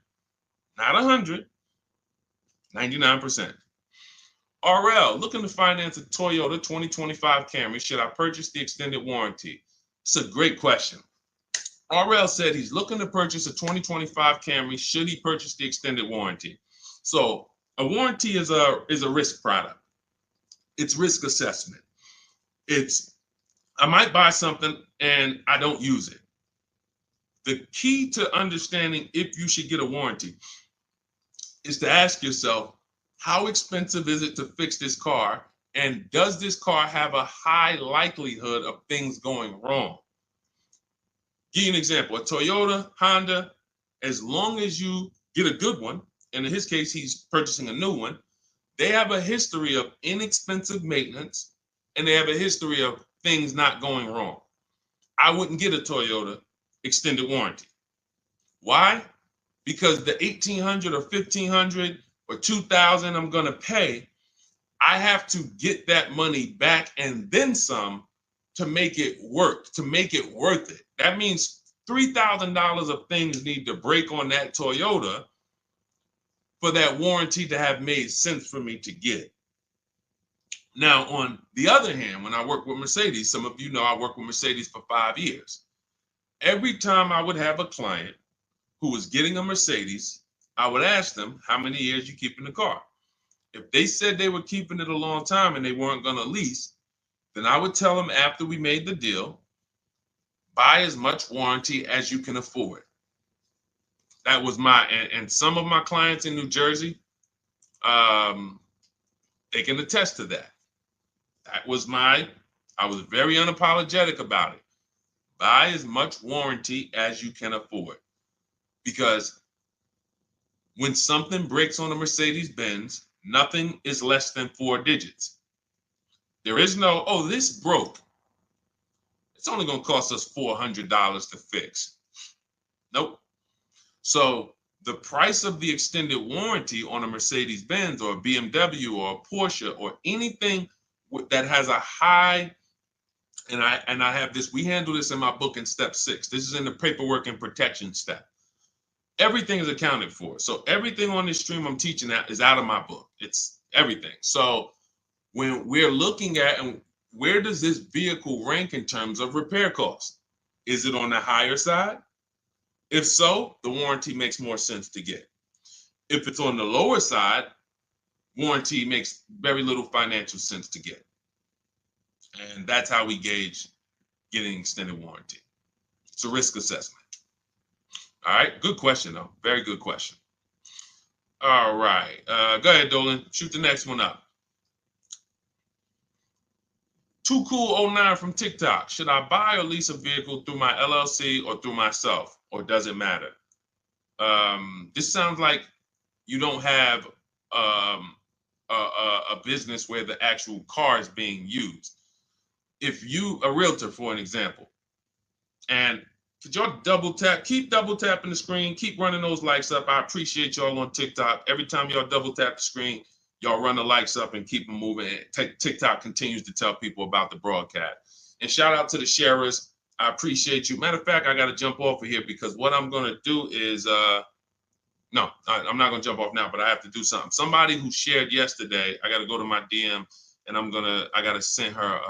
not 100. 99%. RL, looking to finance a Toyota 2025 Camry. Should I purchase the extended warranty? It's a great question. RL said he's looking to purchase a 2025 Camry. Should he purchase the extended warranty? So a warranty is a risk product. It's risk assessment. I might buy something and I don't use it. The key to understanding if you should get a warranty is to ask yourself, how expensive is it to fix this car? And does this car have a high likelihood of things going wrong? Give you an example, a Toyota, Honda, as long as you get a good one, and in his case, he's purchasing a new one, they have a history of inexpensive maintenance, and they have a history of things not going wrong. I wouldn't get a Toyota extended warranty. Why? Because the $1,800 or $1,500 or $2,000 I'm going to pay, I have to get that money back and then some to make it work, to make it worth it. That means $3,000 of things need to break on that Toyota for that warranty to have made sense for me to get. Now, on the other hand, when I work with Mercedes, some of you know I worked with Mercedes for 5 years. Every time I would have a client who was getting a Mercedes, I would ask them, how many years you keeping the car? If they said they were keeping it a long time and they weren't going to lease, then I would tell them after we made the deal, buy as much warranty as you can afford. That was and some of my clients in New Jersey, they can attest to that. That was I was very unapologetic about it. Buy as much warranty as you can afford. Because when something breaks on a Mercedes-Benz, nothing is less than 4 digits. There is no, oh, this broke. It's only going to cost us $400 to fix. Nope. So the price of the extended warranty on a Mercedes-Benz or a BMW or a Porsche or anything that has a high, and I have this, we handle this in my book in step 6. This is in the paperwork and protection step. Everything is accounted for. So everything on this stream I'm teaching is out of my book. It's everything. So when we're looking at, and where does this vehicle rank in terms of repair costs? Is it on the higher side? If so, the warranty makes more sense to get. If it's on the lower side, warranty makes very little financial sense to get. And that's how we gauge getting extended warranty. It's a risk assessment. All right, good question though. Very good question. All right, go ahead, Dolan. Shoot the next one up. Too Cool 09 from TikTok. Should I buy or lease a vehicle through my LLC or through myself, or does it matter? This sounds like you don't have a business where the actual car is being used. If you, a realtor, for an example, and could y'all double tap, keep double tapping the screen, keep running those likes up. I appreciate y'all on TikTok. Every time y'all double tap the screen, y'all run the likes up and keep them moving. TikTok continues to tell people about the broadcast. And shout out to the sharers. I appreciate you. Matter of fact, I got to jump off of here because what I'm going to do is, no, I'm not going to jump off now, but I have to do something. Somebody who shared yesterday, I got to go to my DM and I got to send her,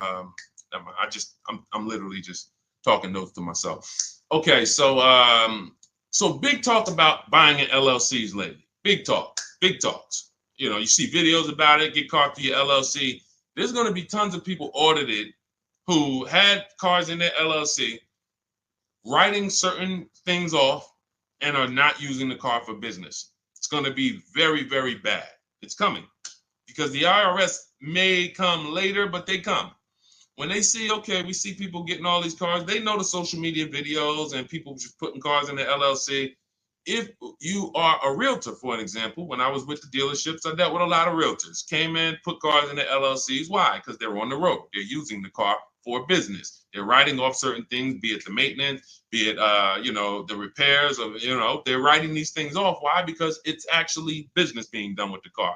I'm literally just talking notes to myself. Okay, so big talk about buying in LLCs lately. Big talks. You know, you see videos about it, get caught through your LLC. There's going to be tons of people audited who had cars in their LLC, writing certain things off and are not using the car for business. It's going to be very, very bad. It's coming because the IRS may come later, but they come. When they see, okay, we see people getting all these cars, they know the social media videos and people just putting cars in the LLC. If you are a realtor, for an example, when I was with the dealerships, I dealt with a lot of realtors. Came in, put cars in the LLCs. Why? Because they're on the road. They're using the car for business. They're writing off certain things, be it the maintenance, be it the repairs, or they're writing these things off. Why? Because it's actually business being done with the car.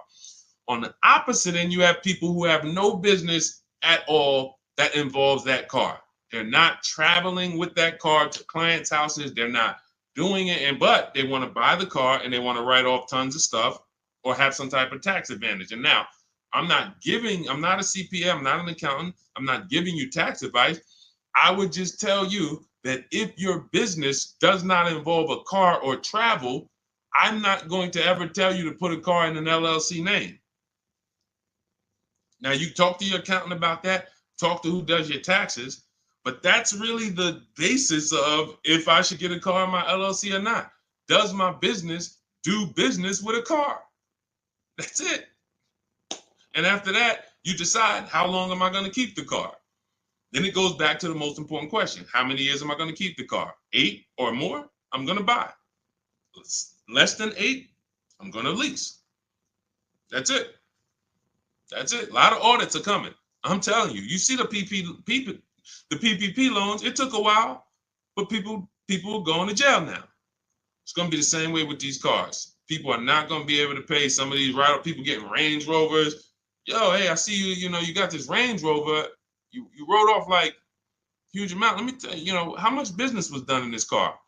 On the opposite end, you have people who have no business at all that involves that car. They're not traveling with that car to clients' houses. They're not doing it, but they want to buy the car and they want to write off tons of stuff or have some type of tax advantage. And now, I'm not a CPA, I'm not an accountant, I'm not giving you tax advice. I would just tell you that if your business does not involve a car or travel, I'm not going to ever tell you to put a car in an LLC name. Now, you talk to your accountant about that, talk to who does your taxes, but that's really the basis of if I should get a car in my LLC or not. Does my business do business with a car? That's it. And after that, you decide, how long am I going to keep the car? Then it goes back to the most important question. How many years am I going to keep the car? 8 or more, I'm going to buy. Less than 8, I'm going to lease. That's it. That's it. A lot of audits are coming. I'm telling you. You see the PPP loans. It took a while, but people are going to jail now. It's going to be the same way with these cars. People are not going to be able to pay some of these people getting Range Rovers. Yo, hey, I see you. You got this Range Rover. You wrote off like huge amount. Let me tell you, how much business was done in this car?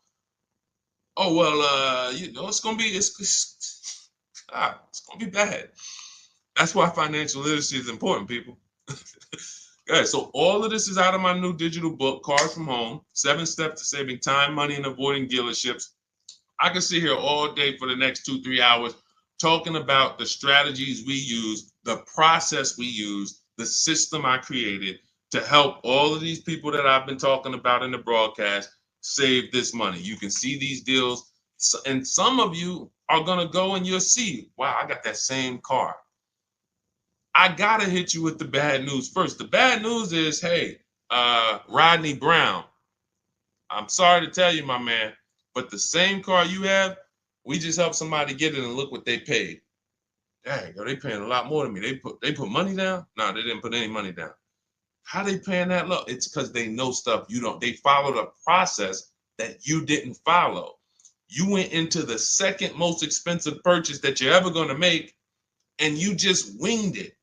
Oh well, it's going to be it's going to be bad. That's why financial literacy is important, people. Okay, so all of this is out of my new digital book, Cars from Home, 7 Steps to Saving Time, Money, and Avoiding Dealerships. I can sit here all day for the next 2-3 hours talking about the strategies we use, the process we use, the system I created to help all of these people that I've been talking about in the broadcast save this money. You can see these deals, and some of you are going to go and you'll see, wow, I got that same car. I got to hit you with the bad news first. The bad news is, hey, Rodney Brown, I'm sorry to tell you, my man, but the same car you have, we just helped somebody get it and look what they paid. Dang, they paying a lot more than me. They put money down? No, they didn't put any money down. How they paying that low? It's because they know stuff you don't. They followed a process that you didn't follow. You went into the second most expensive purchase that you're ever going to make, and you just winged it.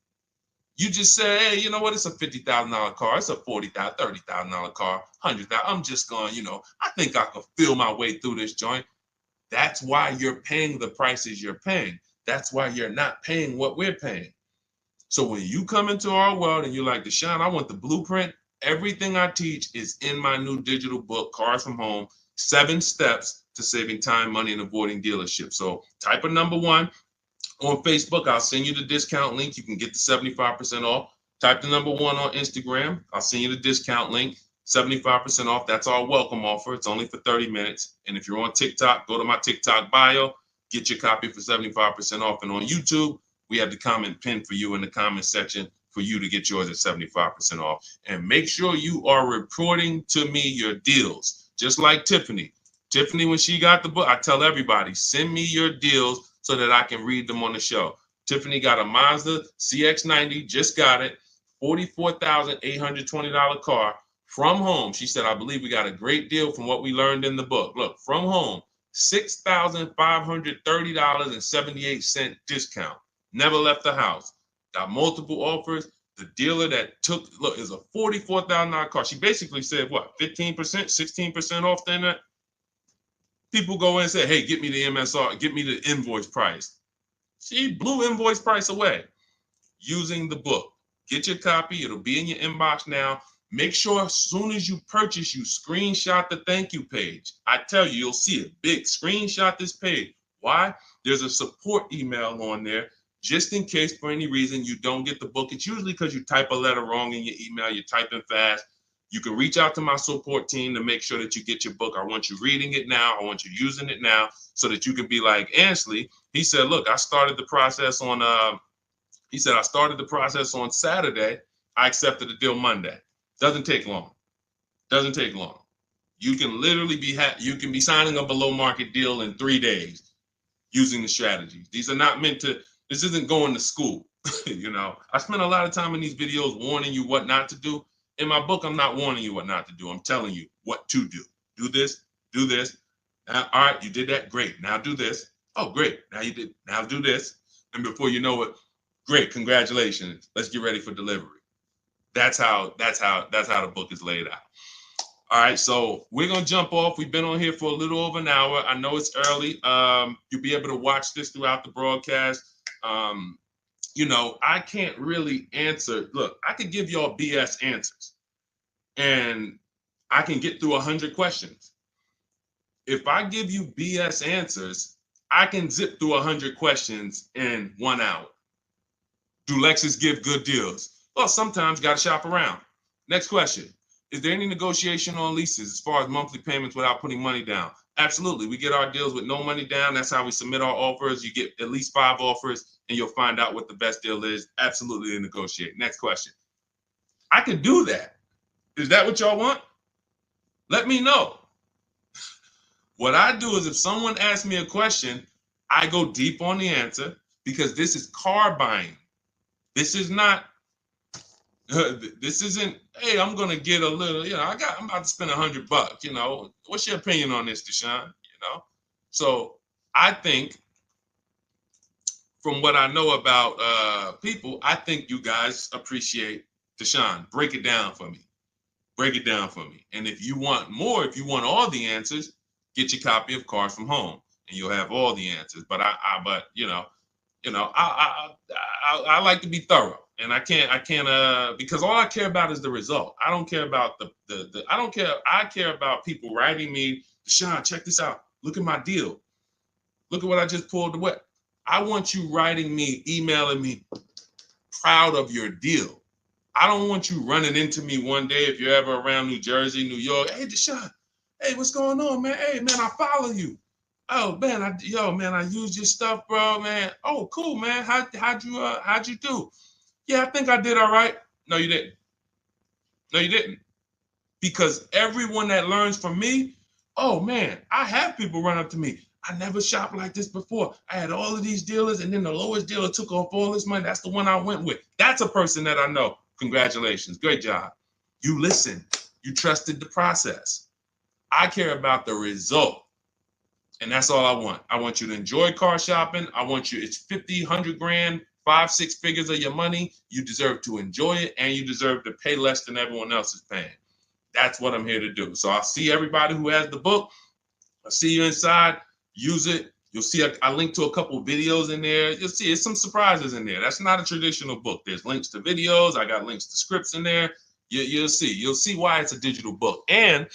You just say, hey, you know what? It's a $50,000 car. It's a $40,000, $30,000 car, $100,000. I'm just going, I think I can feel my way through this joint. That's why you're paying the prices you're paying. That's why you're not paying what we're paying. So when you come into our world and you're like, Deshone, I want the blueprint. Everything I teach is in my new digital book, Cars from Home, 7 Steps to Saving Time, Money, and Avoiding Dealerships. So type of number 1. On Facebook, I'll send you the discount link. You can get the 75% off. Type the number 1 on Instagram. I'll send you the discount link. 75% off. That's our welcome offer. It's only for 30 minutes. And if you're on TikTok, go to my TikTok bio, get your copy for 75% off. And on YouTube, we have the comment pinned for you in the comment section for you to get yours at 75% off. And make sure you are reporting to me your deals, just like Tiffany. Tiffany, when she got the book, I tell everybody, send me your deals so that I can read them on the show. Tiffany got a Mazda CX-90, just got it, $44,820 car. From home, she said, I believe we got a great deal from what we learned in the book. Look, from home, $6,530.78 discount. Never left the house. Got multiple offers. The dealer that took, look, is a $44,000 car. She basically said, what, 15%, 16% off then that? People go in and say, hey, get me the MSR, get me the invoice price. She blew invoice price away using the book. Get your copy. It'll be in your inbox now. Make sure as soon as you purchase, you screenshot the thank you page. I tell you, you'll see it big. Screenshot this page. Why? There's a support email on there just in case for any reason you don't get the book. It's usually because you type a letter wrong in your email. You're typing fast. You can reach out to my support team to make sure that you get your book. I want you reading it now. I want you using it now so that you can be like Ansley. He said, look, I started the process on, I started the process on Saturday. I accepted the deal Monday. Doesn't take long. Doesn't take long. You can literally be you can be signing a below market deal in 3 days using the strategies. These are not meant to, this isn't going to school. You know, I spend a lot of time in these videos warning you what not to do. In my book, I'm not warning you what not to do. I'm telling you what to do. Do this, do this. Now, all right, you did that. Great. Now do this. Oh, great. Now you did. Now do this. And before you know it, great. Congratulations. Let's get ready for delivery. That's how the book is laid out. All right, so we're gonna jump off. We've been on here for a little over an hour. I know it's early. You'll be able to watch this throughout the broadcast. You know, I can't really answer. Look, I could give y'all BS answers, and I can get through 100 questions. If I give you BS answers, I can zip through 100 questions in 1 hour. Do Lexus give good deals? Well, sometimes got to shop around. Next question. Is there any negotiation on leases as far as monthly payments without putting money down? Absolutely. We get our deals with no money down. That's how we submit our offers. You get at least 5 offers and you'll find out what the best deal is. Absolutely negotiate. Next question. I could do that. Is that what y'all want? Let me know. What I do is if someone asks me a question, I go deep on the answer because this is car buying. This is not. This isn't, hey, I'm gonna get a little, you know, I'm about to spend $100, you know. What's your opinion on this, Deshone? You know? So I think from what I know about people, I think you guys appreciate Deshone. Break it down for me. Break it down for me. And if you want more, if you want all the answers, get your copy of Cars from Home and you'll have all the answers. But I like to be thorough. And I can't because all I care about is the result. I don't care about I care about people writing me, Deshone, check this out. Look at my deal. Look at what I just pulled away. I want you writing me, emailing me, proud of your deal. I don't want you running into me one day if you're ever around New Jersey, New York. Hey, Deshone, hey, what's going on, man? Hey, man, I follow you. Oh, man, I used your stuff, bro, man. Oh, cool, man. How'd you do? Yeah, I think I did all right. No, you didn't. No, you didn't. Because everyone that learns from me, oh, man, I have people run up to me. I never shopped like this before. I had all of these dealers, and then the lowest dealer took off all this money. That's the one I went with. That's a person that I know. Congratulations. Great job. You listened. You trusted the process. I care about the result. And that's all I want. I want you to enjoy car shopping. I want you, it's 50, 100 grand, 5, 6 figures of your money. You deserve to enjoy it, and you deserve to pay less than everyone else is paying. That's what I'm here to do. So I'll see everybody who has the book. I'll see you inside. Use it. You'll see I link to a couple videos in there. You'll see it's some surprises in there. That's not a traditional book. There's links to videos. I got links to scripts in there. You'll see. You'll see why it's a digital book. And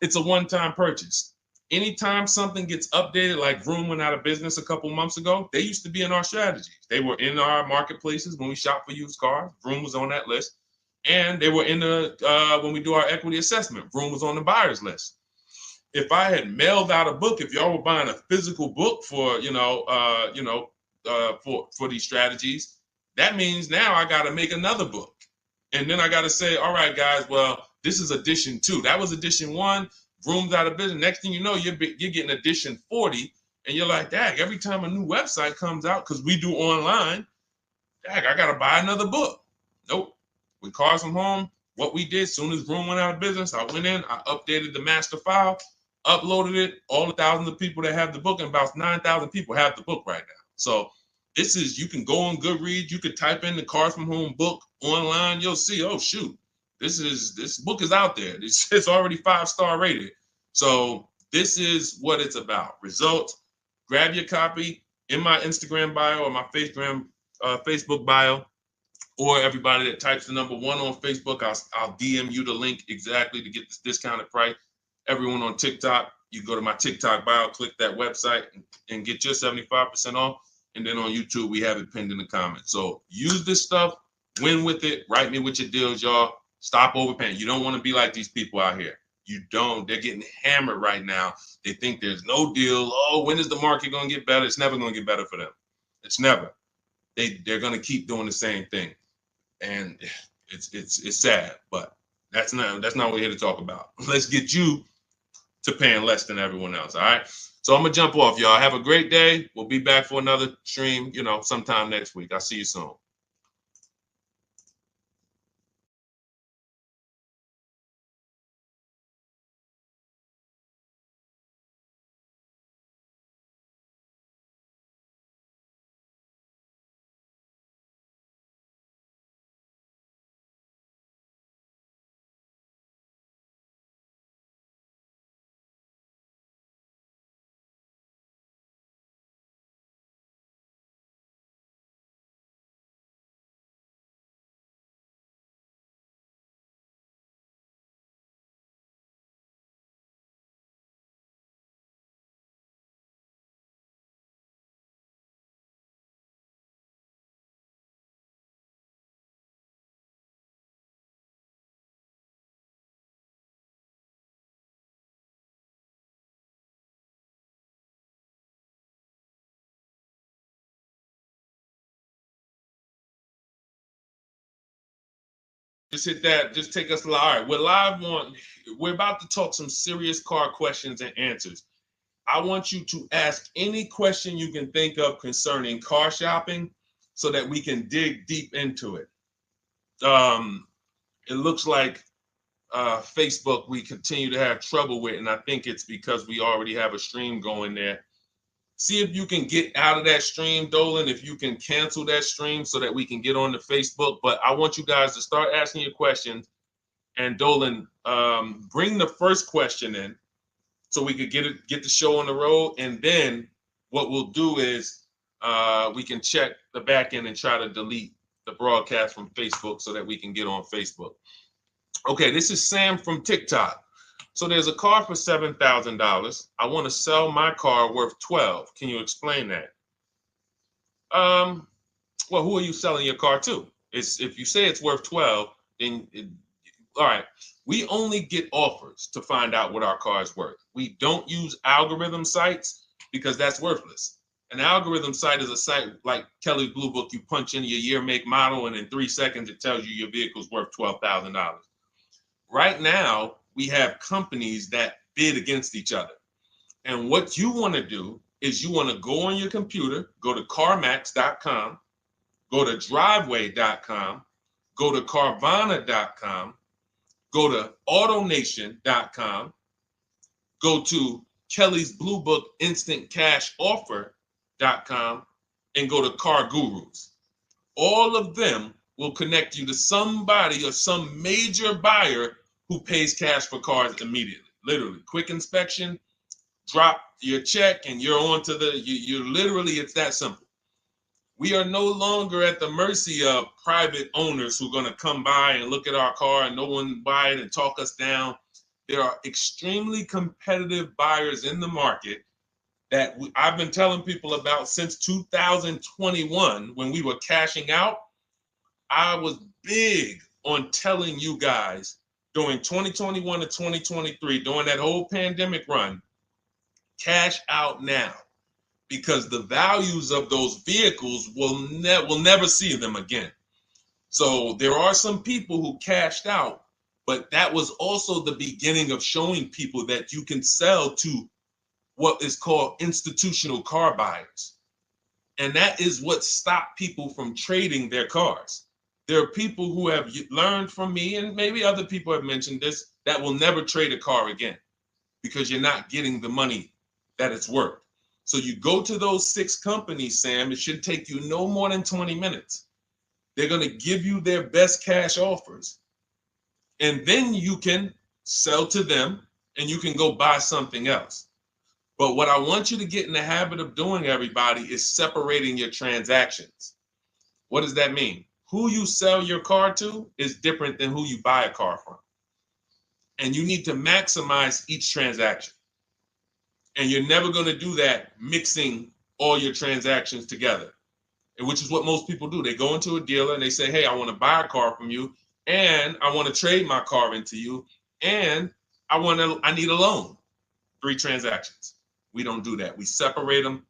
it's a one-time purchase. Anytime something gets updated, like Vroom went out of business a couple months ago, they used to be in our strategies. They were in our marketplaces when we shop for used cars. Vroom was on that list. And they were in the when we do our equity assessment, Vroom was on the buyers list. If I had mailed out a book, if y'all were buying a physical book for for these strategies, that means now I got to make another book, and then I got to say, all right, guys, well, this is edition 2. That was edition 1. Vroom's out of business. Next thing you know, you're getting edition 40, and you're like, dang, every time a new website comes out, because we do online, dang, I got to buy another book. Nope. With Cars from Home, what we did, soon as Vroom went out of business, I went in, I updated the master file, uploaded it, all the thousands of people that have the book, and about 9,000 people have the book right now. So this is, you can go on Goodreads, you could type in the Cars from Home book online, you'll see, oh shoot, this book is out there. It's already 5-star rated. So this is what it's about. Results. Grab your copy in my Instagram bio or my Facebook bio, or everybody that types the number 1 on Facebook, I'll DM you the link exactly to get this discounted price. Everyone on TikTok, you go to my TikTok bio, click that website, and get your 75% off. And then on YouTube, we have it pinned in the comments. So use this stuff, win with it, write me with your deals, y'all. Stop overpaying. You don't want to be like these people out here. You don't. They're getting hammered right now. They think there's no deal. Oh, when is the market going to get better? It's never going to get better for them. It's never. They're going to keep doing the same thing. And it's sad, but that's not what we're here to talk about. Let's get you to paying less than everyone else. All right. So I'm gonna jump off, y'all. Have a great day. We'll be back for another stream, sometime next week. I'll see you soon. Just hit that. Just take us live. All right, we're about to talk some serious car questions and answers. I want you to ask any question you can think of concerning car shopping so that we can dig deep into it. It looks like Facebook we continue to have trouble with, and I think it's because we already have a stream going there. See if you can get out of that stream, Dolan, if you can cancel that stream so that we can get on the Facebook. But I want you guys to start asking your questions. And Dolan, bring the first question in so we could get the show on the road. And then what we'll do is we can check the back end and try to delete the broadcast from Facebook so that we can get on Facebook. Okay, this is Sam from TikTok. So there's a car for $7,000. I want to sell my car worth $12,000. Can you explain that? Well, who are you selling your car to? If you say it's worth $12,000, then all right. We only get offers to find out what our car is worth. We don't use algorithm sites because that's worthless. An algorithm site is a site like Kelly's Blue Book. You punch in your year, make, model, and in 3 seconds it tells you your vehicle's worth $12,000. Right now, we have companies that bid against each other. And what you want to do is you want to go on your computer, go to CarMax.com, go to Driveway.com, go to Carvana.com, go to AutoNation.com, go to Kelly's Blue Book Instant Cash Offer.com, and go to Car Gurus. All of them will connect you to somebody or some major buyer who pays cash for cars immediately. Literally, quick inspection, drop your check, and you're on to you're literally, it's that simple. We are no longer at the mercy of private owners who are going to come by and look at our car and no one buy it and talk us down. There are extremely competitive buyers in the market that I've been telling people about since 2021 when we were cashing out. I was big on telling you guys during 2021 to 2023, during that whole pandemic run, cash out now, because the values of those vehicles will never see them again. So there are some people who cashed out, but that was also the beginning of showing people that you can sell to what is called institutional car buyers. And that is what stopped people from trading their cars. There are people who have learned from me, and maybe other people have mentioned this, that will never trade a car again because you're not getting the money that it's worth. So you go to those 6 companies, Sam, it should take you no more than 20 minutes. They're going to give you their best cash offers. And then you can sell to them and you can go buy something else. But what I want you to get in the habit of doing, everybody, is separating your transactions. What does that mean? Who you sell your car to is different than who you buy a car from. And you need to maximize each transaction. And you're never going to do that mixing all your transactions together, which is what most people do. They go into a dealer and they say, hey, I want to buy a car from you, and I want to trade my car into you, and I need a loan. 3 transactions. We don't do that. We separate them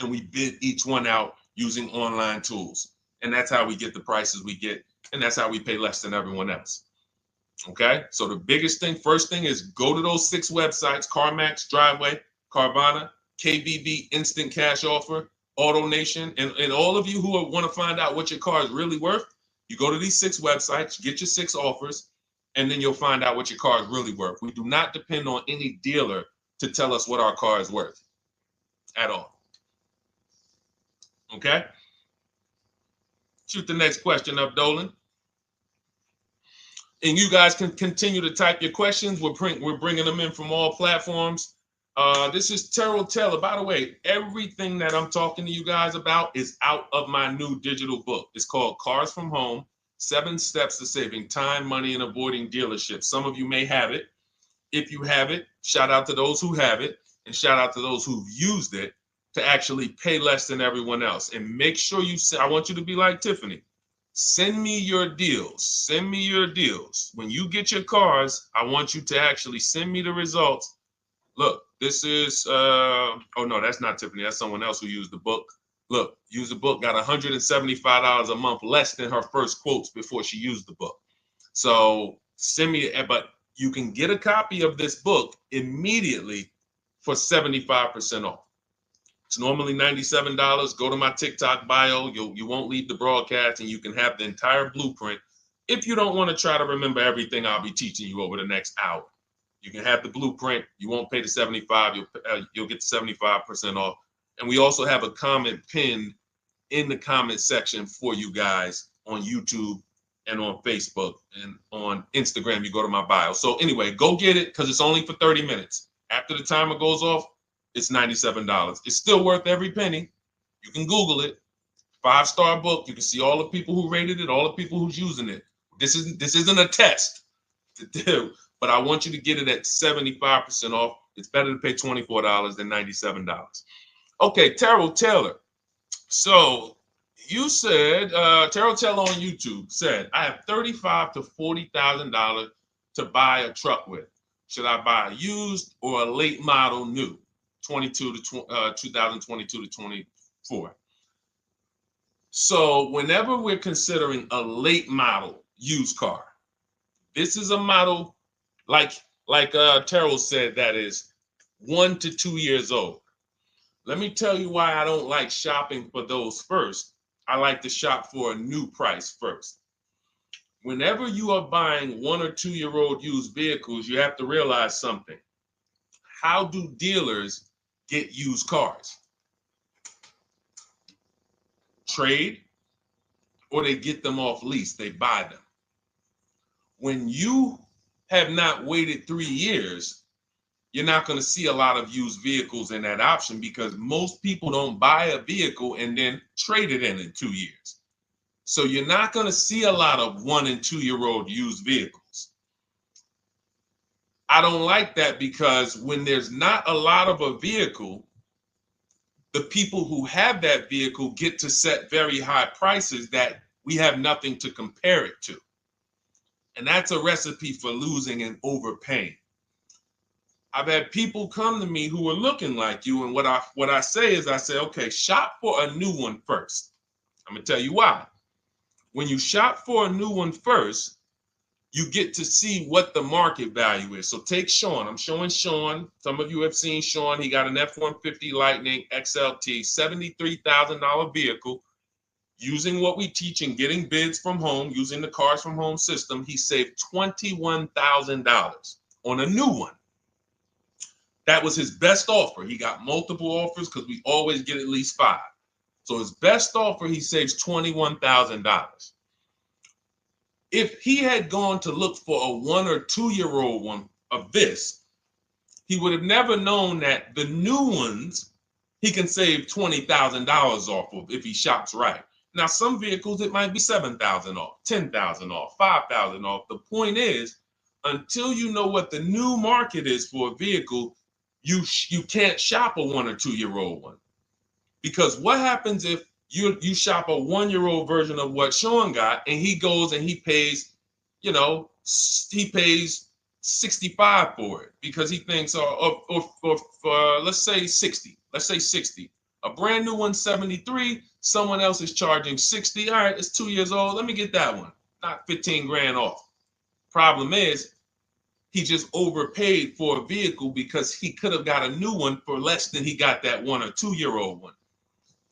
and we bid each one out using online tools. And that's how we get the prices we get. And that's how we pay less than everyone else. Okay. So the biggest thing, first thing, is go to those 6 websites: CarMax, Driveway, Carvana, KBB, Instant Cash Offer, AutoNation. And all of you who want to find out what your car is really worth, you go to these 6 websites, get your 6 offers, and then you'll find out what your car is really worth. We do not depend on any dealer to tell us what our car is worth at all. Okay? Shoot the next question up, Dolan. And you guys can continue to type your questions. We're bringing them in from all platforms. This is Terrell Taylor. By the way, everything that I'm talking to you guys about is out of my new digital book. It's called Cars from Home: 7 Steps to Saving Time, Money, and Avoiding Dealerships. Some of you may have it. If you have it, shout out to those who have it, and shout out to those who've used it to actually pay less than everyone else. And make sure I want you to be like Tiffany. Send me your deals. Send me your deals. When you get your cars, I want you to actually send me the results. Look, this is, oh no, that's not Tiffany. That's someone else who used the book. Look, used the book, got $175 a month less than her first quotes before she used the book. So send me, but you can get a copy of this book immediately for 75% off. It's normally $97. Go to my TikTok bio. You won't leave the broadcast, and you can have the entire blueprint. If you don't want to try to remember everything I'll be teaching you over the next hour, you can have the blueprint. You won't pay the $75. You'll get the 75% off. And we also have a comment pinned in the comment section for you guys on YouTube and on Facebook and on Instagram. You go to my bio. So anyway, go get it, because it's only for 30 minutes. After the timer goes off, it's $97. It's still worth every penny. You can Google it. 5-star book. You can see all the people who rated it, all the people who's using it. This isn't a test to do, but I want you to get it at 75% off. It's better to pay $24 than $97. Okay, Terrell Taylor. So you said, Terrell Taylor on YouTube said, I have $35,000 to $40,000 to buy a truck with. Should I buy a used or a late model new, 2022 to 24? So whenever we're considering a late model used car, this is a model like Terrell said, that is 1 to 2 years old. Let me tell you why I don't like shopping for those first. I like to shop for a new price first. Whenever you are buying 1 or 2 year old used vehicles, you have to realize something. How do dealers get used cars? Trade, or they get them off lease, they buy them. When you have not waited 3 years, you're not going to see a lot of used vehicles in that option, because most people don't buy a vehicle and then trade it in 2 years. So you're not going to see a lot of 1 and 2 year old used vehicles. I don't like that, because when there's not a lot of a vehicle, the people who have that vehicle get to set very high prices that we have nothing to compare it to. And that's a recipe for losing and overpaying. I've had people come to me who are looking like you, and what I say is, I say, okay, shop for a new one first. I'm gonna tell you why. When you shop for a new one first, you get to see what the market value is. So take Sean. I'm showing Sean. Some of you have seen Sean. He got an F-150 Lightning XLT, $73,000 vehicle. Using what we teach and getting bids from home, using the Cars from Home system, he saved $21,000 on a new one. That was his best offer. He got multiple offers because we always get at least 5. So his best offer, he saves $21,000. If he had gone to look for a 1 or 2 year old one of this, he would have never known that the new ones he can save $20,000 off of if he shops right. Now, some vehicles, it might be $7,000 off, $10,000 off, $5,000 off. The point is, until you know what the new market is for a vehicle, you can't shop a 1 or 2 year old one. Because what happens if you shop a 1 year old version of what Sean got, and he goes and he pays, he pays 65 for it because he thinks, or let's say 60. Let's say 60. A brand new one, 73. Someone else is charging 60. All right, it's 2 years old. Let me get that one. Not 15 grand off. Problem is, he just overpaid for a vehicle because he could have got a new one for less than he got that 1 or 2 year old one.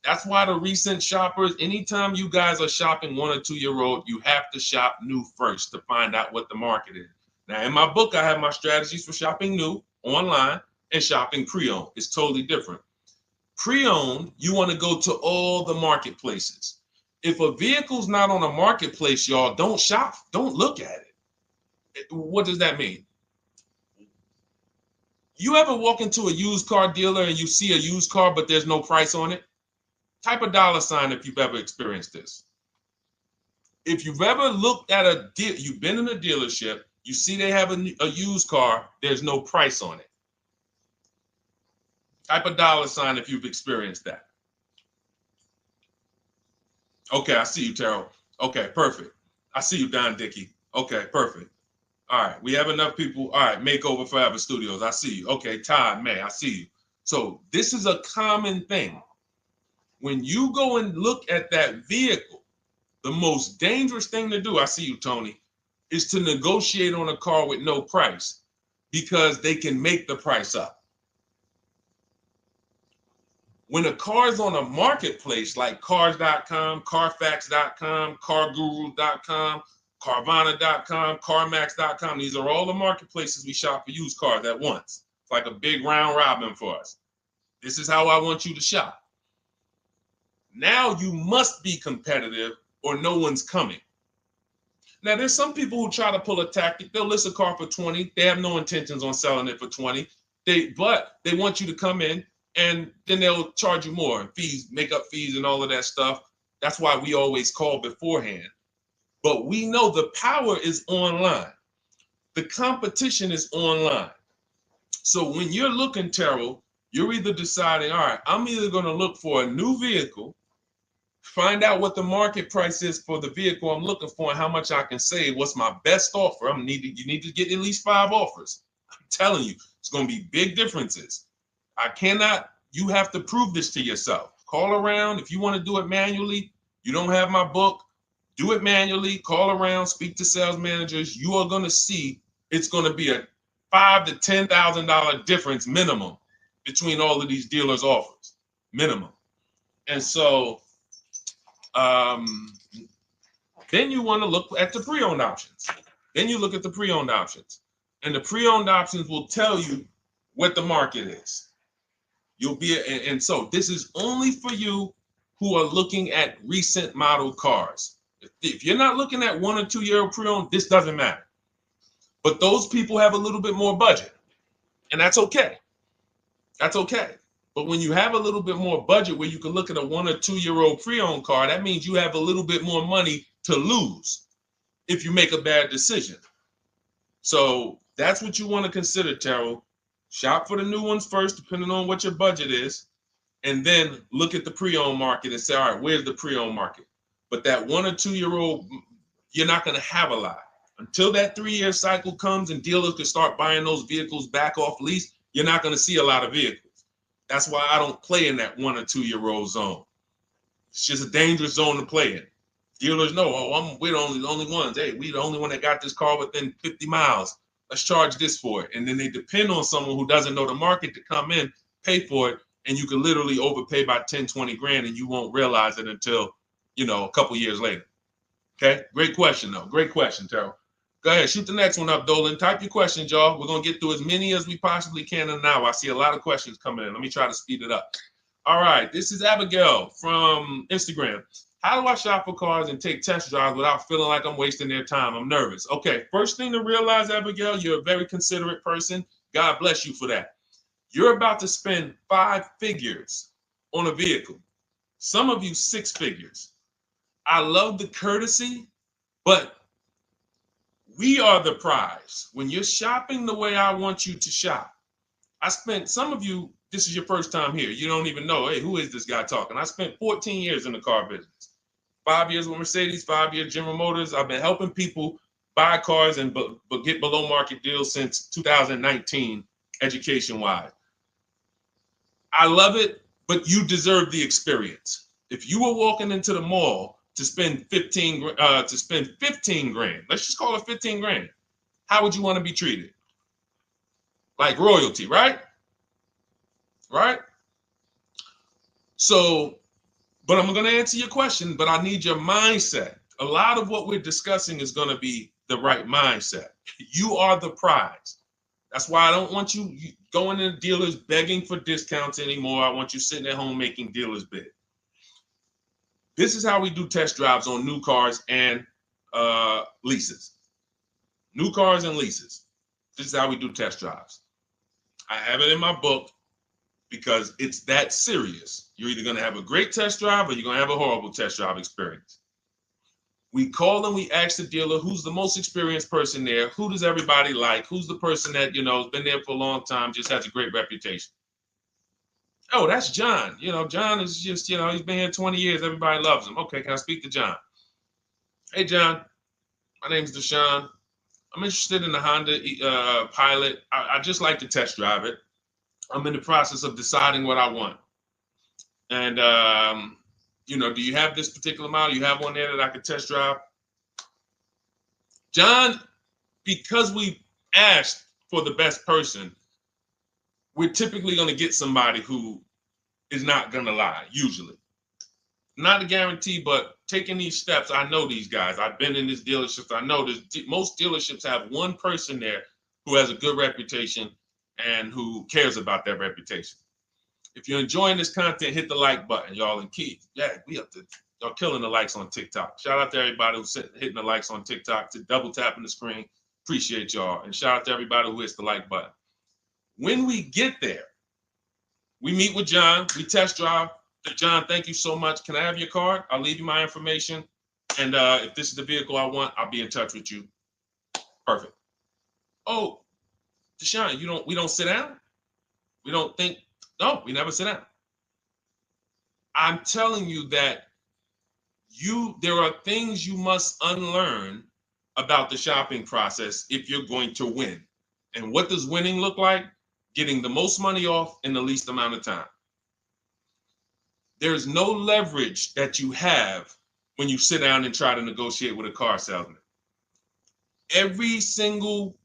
That's why the recent shoppers, anytime you guys are shopping 1 or 2 year old, you have to shop new first to find out what the market is. Now, in my book, I have my strategies for shopping new online and shopping pre-owned. It's totally different. Pre-owned, you want to go to all the marketplaces. If a vehicle's not on a marketplace, y'all, don't shop. Don't look at it. What does that mean? You ever walk into a used car dealer and you see a used car, but there's no price on it? Type a $ if you've ever experienced this. If you've ever looked at a deal, you've been in a dealership, you see they have a used car, there's no price on it. Type a $ if you've experienced that. Okay, I see you, Terrell. Okay, perfect. I see you, Don Dickey. Okay, perfect. All right, we have enough people. All right, Makeover Forever Studios. I see you. Okay, Todd May, I see you. So this is a common thing. When you go and look at that vehicle, the most dangerous thing to do, I see you, Tony, is to negotiate on a car with no price because they can make the price up. When a car is on a marketplace like cars.com, carfax.com, carguru.com, carvana.com, carmax.com, these are all the marketplaces we shop for used cars at once. It's like a big round robin for us. This is how I want you to shop. Now you must be competitive or no one's coming. Now, there's some people who try to pull a tactic. They'll list a car for 20. They have no intentions on selling it for 20. But they want you to come in and then they'll charge you more, fees, makeup fees and all of that stuff. That's why we always call beforehand. But we know the power is online. The competition is online. So when you're looking, Terrell, you're either deciding, all right, I'm either going to look for a new vehicle, find out what the market price is for the vehicle I'm looking for and how much I can save. What's my best offer? You need to get at least 5 offers. I'm telling you, it's going to be big differences. You have to prove this to yourself. Call around. If you want to do it manually, you don't have my book, do it manually, call around, speak to sales managers. You are going to see it's going to be a $5,000 to $10,000 difference minimum between all of these dealers' offers, minimum. And so then you want to look at the pre-owned options. Then you look at the pre-owned options. And the pre-owned options will tell you what the market is. And so this is only for you who are looking at recent model cars. If you're not looking at 1 or 2 year pre-owned, this doesn't matter. But those people have a little bit more budget, and that's okay. That's okay. But when you have a little bit more budget where you can look at a 1 or 2 year old pre-owned car, that means you have a little bit more money to lose if you make a bad decision. So that's what you want to consider, Terrell. Shop for the new ones first, depending on what your budget is, and then look at the pre-owned market and say, all right, where's the pre-owned market? But that 1 or 2 year old, you're not going to have a lot. Until that 3-year cycle comes and dealers can start buying those vehicles back off lease, you're not going to see a lot of vehicles. That's why I don't play in that 1 or 2-year-old zone. It's just a dangerous zone to play in. Dealers know, oh, we're the only ones. Hey, we the only one that got this car within 50 miles. Let's charge this for it. And then they depend on someone who doesn't know the market to come in, pay for it, and you can literally overpay by 10, 20 grand and you won't realize it until, a couple years later. Okay, great question though. Great question, Terrell. Go ahead, shoot the next one up, Dolan. Type your questions, y'all. We're gonna get through as many as we possibly can in an hour. I see a lot of questions coming in. Let me try to speed it up. All right, this is Abigail from Instagram. How do I shop for cars and take test drives without feeling like I'm wasting their time? I'm nervous. Okay, first thing to realize, Abigail, you're a very considerate person. God bless you for that. You're about to spend 5 figures on a vehicle. Some of you 6 figures. I love the courtesy, but we are the prize. When you're shopping the way I want you to shop, some of you, this is your first time here. You don't even know, hey, who is this guy talking? I spent 14 years in the car business. 5 years with Mercedes, 5 years General Motors. I've been helping people buy cars and get below market deals since 2019, education-wise. I love it, but you deserve the experience. If you were walking into the mall to spend 15 grand, let's just call it 15 grand, how would you want to be treated? Like royalty, right? Right? So, but I'm going to answer your question, but I need your mindset. A lot of what we're discussing is going to be the right mindset. You are the prize. That's why I don't want you going to dealers begging for discounts anymore. I want you sitting at home making dealers bid. This is how we do test drives on new cars and leases. New cars and leases. This is how we do test drives. I have it in my book because it's that serious. You're either going to have a great test drive or you're going to have a horrible test drive experience. We call and we ask the dealer, who's the most experienced person there? Who does everybody like? Who's the person that, has been there for a long time, just has a great reputation? Oh, that's John. John is just, he's been here 20 years. Everybody loves him. Okay, can I speak to John? Hey, John. My name is Deshone. I'm interested in the Honda Pilot. I just like to test drive it. I'm in the process of deciding what I want. And, do you have this particular model? You have one there that I could test drive? John, because we asked for the best person, we're typically going to get somebody who is not going to lie, usually. Not a guarantee, but taking these steps, I know these guys. I've been in this dealership. I know most dealerships have one person there who has a good reputation and who cares about that reputation. If you're enjoying this content, hit the like button, y'all. And Keith, y'all killing the likes on TikTok. Shout out to everybody who's hitting the likes on TikTok, to double tapping the screen. Appreciate y'all. And shout out to everybody who hits the like button. When we get there, we meet with John, we test drive. John, thank you so much. Can I have your card? I'll leave you my information. And if this is the vehicle I want, I'll be in touch with you. Perfect. Oh, Deshone, we don't sit down? We don't think? No, we never sit down. I'm telling you that there are things you must unlearn about the shopping process if you're going to win. And what does winning look like? Getting the most money off in the least amount of time. There's no leverage that you have when you sit down and try to negotiate with a car salesman. Every single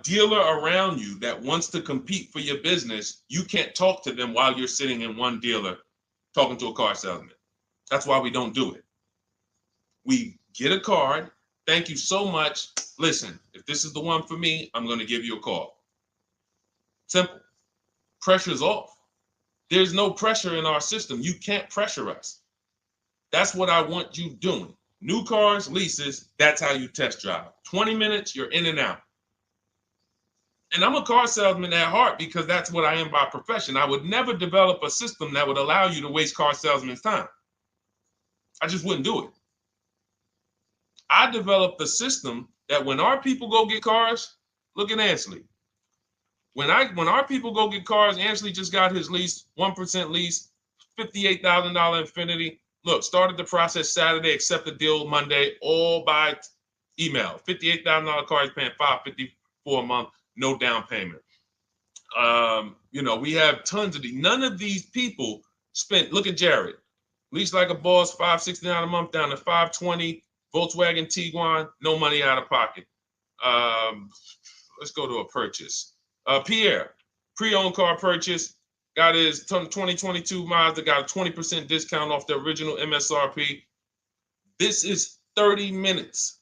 dealer around you that wants to compete for your business, you can't talk to them while you're sitting in one dealer talking to a car salesman. That's why we don't do it. We get a card. Thank you so much. Listen, if this is the one for me, I'm going to give you a call. Simple. Pressure's off. There's no pressure in our system. You can't pressure us. That's what I want you doing. New cars, leases, that's how you test drive. 20 minutes, you're in and out. And I'm a car salesman at heart because that's what I am by profession. I would never develop a system that would allow you to waste car salesmen's time. I just wouldn't do it. I developed a system that when our people go get cars, look at Ansley. When our people go get cars, Ansley just got his lease, 1% lease, $58,000 Infiniti. Look, started the process Saturday, accepted deal Monday, all by Email. $58,000 car is paying $554 a month, no down payment. You know, we have tons of these. None of these people spent. Look at Jared. Lease like a boss, $569 a month down to $520. Volkswagen Tiguan, no money out of pocket. Let's go to a purchase. Pierre, pre-owned car purchase, got his 2022 Mazda, got a 20% discount off the original MSRP. This is 30 minutes.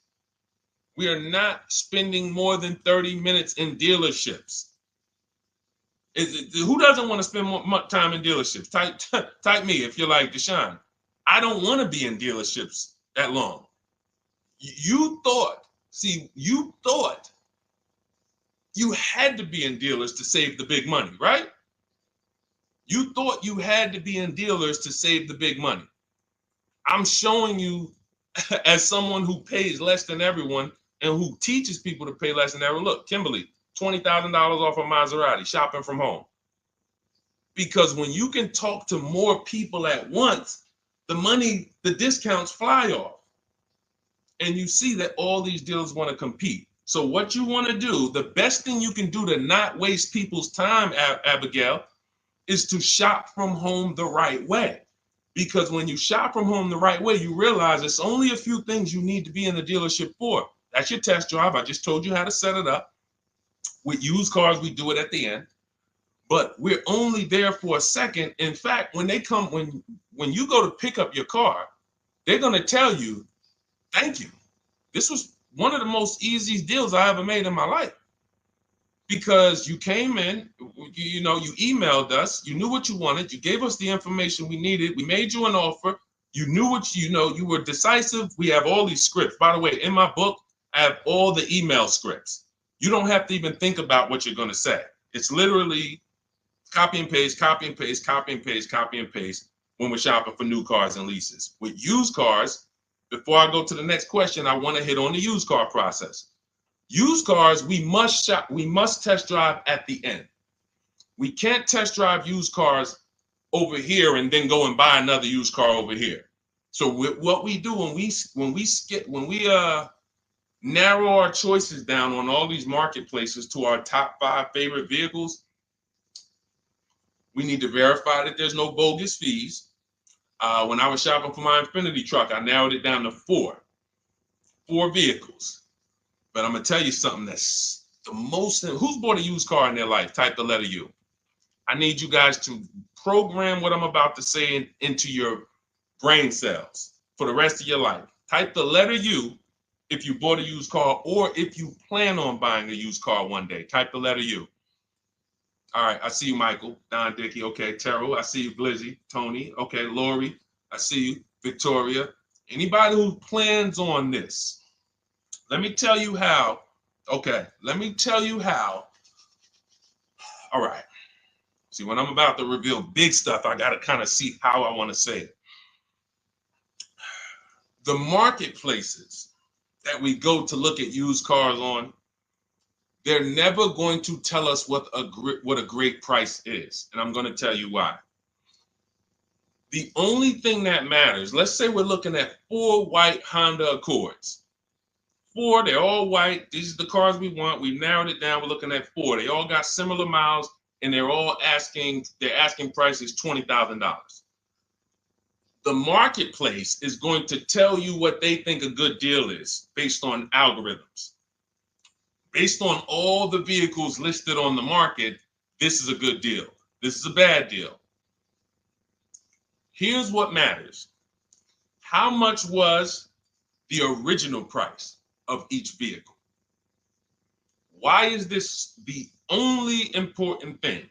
We are not spending more than 30 minutes in dealerships. Who doesn't want to spend more time in dealerships? Type me if you're like Deshone. I don't want to be in dealerships that long. You thought you had to be in dealers to save the big money, right? You thought you had to be in dealers to save the big money. I'm showing you as someone who pays less than everyone and who teaches people to pay less than everyone. Look, Kimberly, $20,000 off a Maserati, shopping from home. Because when you can talk to more people at once, the discounts fly off. And you see that all these dealers want to compete. So what you want to do, the best thing you can do to not waste people's time, Abigail, is to shop from home the right way. Because when you shop from home the right way, you realize it's only a few things you need to be in the dealership for. That's your test drive. I just told you how to set it up. With used cars, we do it at the end. But we're only there for a second. In fact, when you go to pick up your car, they're going to tell you, thank you. This was one of the most easiest deals I ever made in my life. Because you came in, you emailed us, you knew what you wanted, you gave us the information we needed, we made you an offer, you knew what you were decisive. We have all these scripts. By the way, in my book, I have all the email scripts. You don't have to even think about what you're going to say. It's literally copy and paste, copy and paste, copy and paste, copy and paste when we're shopping for new cars and leases. With used cars, before I go to the next question, I want to hit on the used car process. Used cars, we must test drive at the end. We can't test drive used cars over here and then go and buy another used car over here. So what we do when we narrow our choices down on all these marketplaces to our top 5 favorite vehicles, we need to verify that there's no bogus fees. When I was shopping for my Infinity truck, I narrowed it down to 4 vehicles. But I'm going to tell you something that's the most. Who's bought a used car in their life? Type the letter U. I need you guys to program what I'm about to say into your brain cells for the rest of your life. Type the letter U if you bought a used car or if you plan on buying a used car one day. Type the letter U. All right. I see you, Michael. Don Dickey. Okay. Terrell. I see you, Blizzy. Tony. Okay. Lori. I see you. Victoria. Anybody who plans on this. Let me tell you how. Okay, let me tell you how. All right. See, when I'm about to reveal big stuff, I got to kind of see how I want to say it. The marketplaces that we go to look at used cars on, they're never going to tell us what a great price is. And I'm going to tell you why. The only thing that matters, let's say we're looking at 4 white Honda Accords. 4, they're all white. These are the cars we want. We've narrowed it down. We're looking at 4. They all got similar miles, and their asking price is $20,000. The marketplace is going to tell you what they think a good deal is based on algorithms. Based on all the vehicles listed on the market, this is a good deal. This is a bad deal. Here's what matters. How much was the original price of each vehicle? Why is this the only important thing?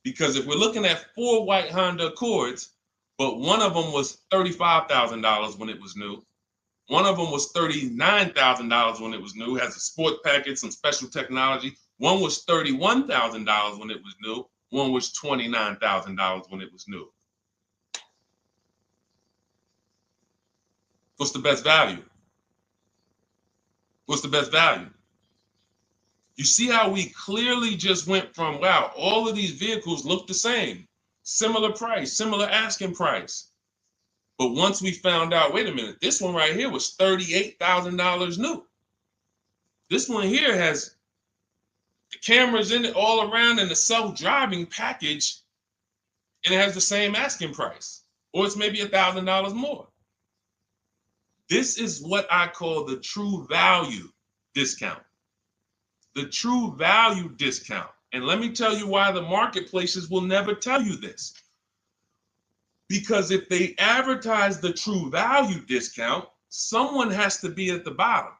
Because if we're looking at 4 white Honda Accords, but one of them was $35,000 when it was new, one of them was $39,000 when it was new, has a sport package, some special technology. One was $31,000 when it was new, one was $29,000 when it was new. What's the best value? What's the best value? You see how we clearly just went from, wow, all of these vehicles look the same, similar price, similar asking price. But once we found out, wait a minute, this one right here was $38,000 new. This one here has the cameras in it all around and the self-driving package, and it has the same asking price, or it's maybe $1,000 more. This is what I call the true value discount. The true value discount. And let me tell you why the marketplaces will never tell you this. Because if they advertise the true value discount, someone has to be at the bottom.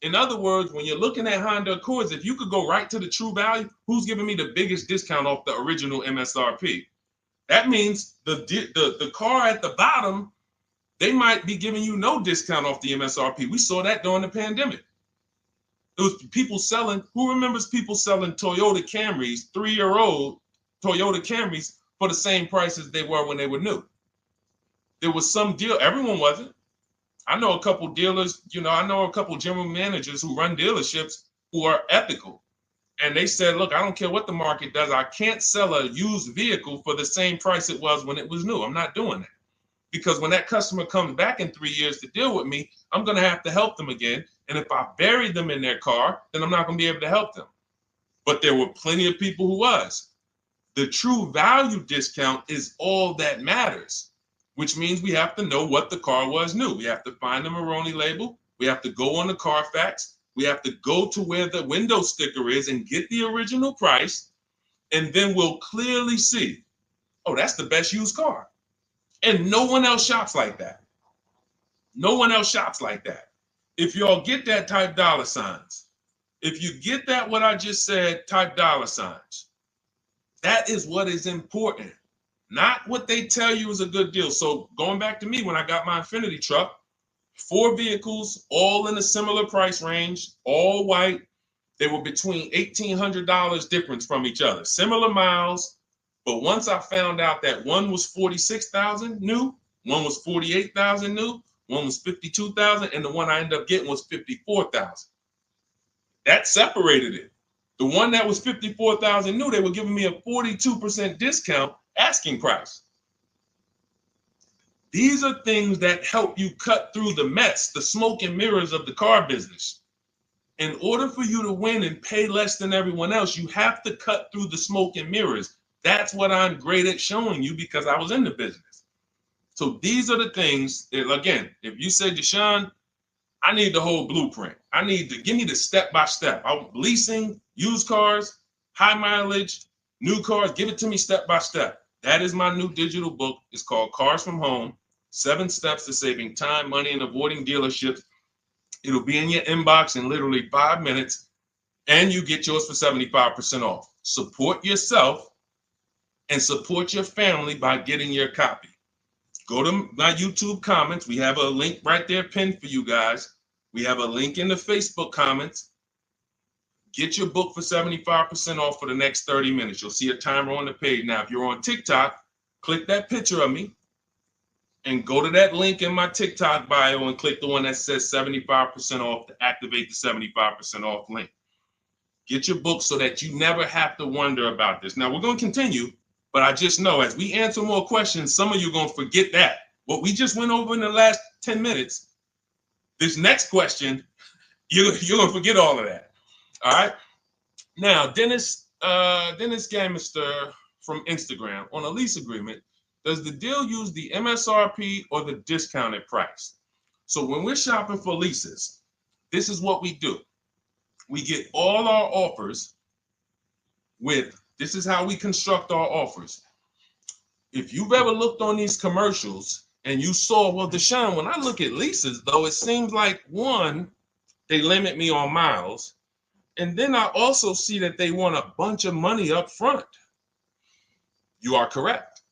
In other words, when you're looking at Honda Accords, if you could go right to the true value, who's giving me the biggest discount off the original MSRP? That means the car at the bottom, they might be giving you no discount off the MSRP. We saw that during the pandemic. It was people selling, who remembers people selling Toyota Camrys, 3-year-old Toyota Camrys, for the same price as they were when they were new? There was some deal, everyone wasn't. I know a couple dealers, I know a couple general managers who run dealerships who are ethical. And they said, look, I don't care what the market does. I can't sell a used vehicle for the same price it was when it was new. I'm not doing that. Because when that customer comes back in 3 years to deal with me, I'm going to have to help them again. And if I buried them in their car, then I'm not going to be able to help them. But there were plenty of people who was. The true value discount is all that matters, which means we have to know what the car was new. We have to find the Maroni label. We have to go on the Carfax. We have to go to where the window sticker is and get the original price. And then we'll clearly see, oh, that's the best used car. And no one else shops like that. No one else shops like that. If y'all get that, type dollar signs. If you get that, what I just said, type dollar signs. That is what is important, not what they tell you is a good deal. So going back to me, when I got my Infiniti truck, 4 vehicles, all in a similar price range, all white. They were between $1,800 difference from each other, similar miles. But once I found out that one was 46,000 new, one was 48,000 new, one was 52,000, and the one I ended up getting was 54,000. That separated it. The one that was 54,000 new, they were giving me a 42% discount asking price. These are things that help you cut through the mess, the smoke and mirrors of the car business. In order for you to win and pay less than everyone else, you have to cut through the smoke and mirrors. That's what I'm great at showing you because I was in the business. So these are the things that, again, if you say, Deshone, I need the whole blueprint. I need to give me the step-by-step. Leasing, used cars, high mileage, new cars, give it to me step-by-step. That is my new digital book. It's called Cars from Home, 7 Steps to Saving Time, Money, and Avoiding Dealerships. It'll be in your inbox in literally 5 minutes, and you get yours for 75% off. Support yourself and support your family by getting your copy. Go to my YouTube comments. We have a link right there pinned for you guys. We have a link in the Facebook comments. Get your book for 75% off for the next 30 minutes. You'll see a timer on the page. Now, if you're on TikTok, click that picture of me and go to that link in my TikTok bio and click the one that says 75% off to activate the 75% off link. Get your book so that you never have to wonder about this. Now, we're going to continue, but I just know as we answer more questions, some of you are going to forget that. What we just went over in the last 10 minutes, this next question, you're going to forget all of that. All right. Now, Dennis Gamister from Instagram, on a lease agreement, does the deal use the MSRP or the discounted price? So when we're shopping for leases, this is what we do. We get all our offers with, this is how we construct our offers. If you've ever looked on these commercials and you saw, well, Deshone, when I look at leases, though, it seems like, one, they limit me on miles. And then I also see that they want a bunch of money up front. You are correct.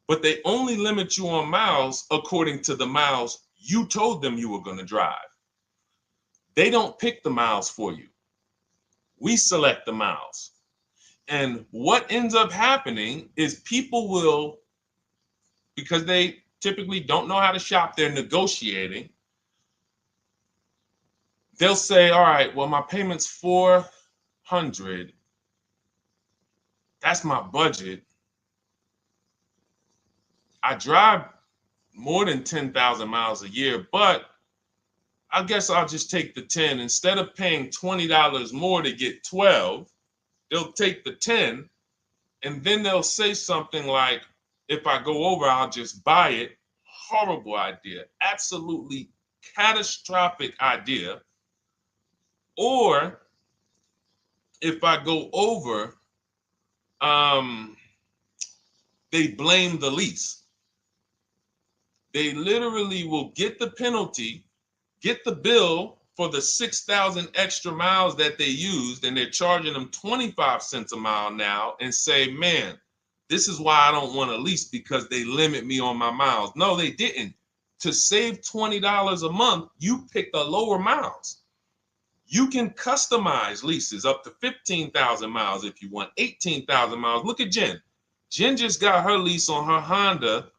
But they only limit you on miles according to the miles you told them you were going to drive. They don't pick the miles for you. We select the miles. And what ends up happening is people will, because they typically don't know how to shop, they're negotiating. They'll say, all right, well, my payment's $400. That's my budget. I drive more than 10,000 miles a year, but I guess I'll just take the 10. Instead of paying $20 more to get 12, they'll take the 10, and then they'll say something like, if I go over, I'll just buy it. Horrible idea. Absolutely catastrophic idea. Or if I go over, they blame the lease. They literally will get the penalty, get the bill for the 6,000 extra miles that they used, and they're charging them 25 cents a mile now, and say, man, this is why I don't want to lease, because they limit me on my miles. No, they didn't. To save $20 a month, you pick the lower miles. You can customize leases up to 15,000 miles if you want, 18,000 miles. Look at Jen. Jen just got her lease on her Honda.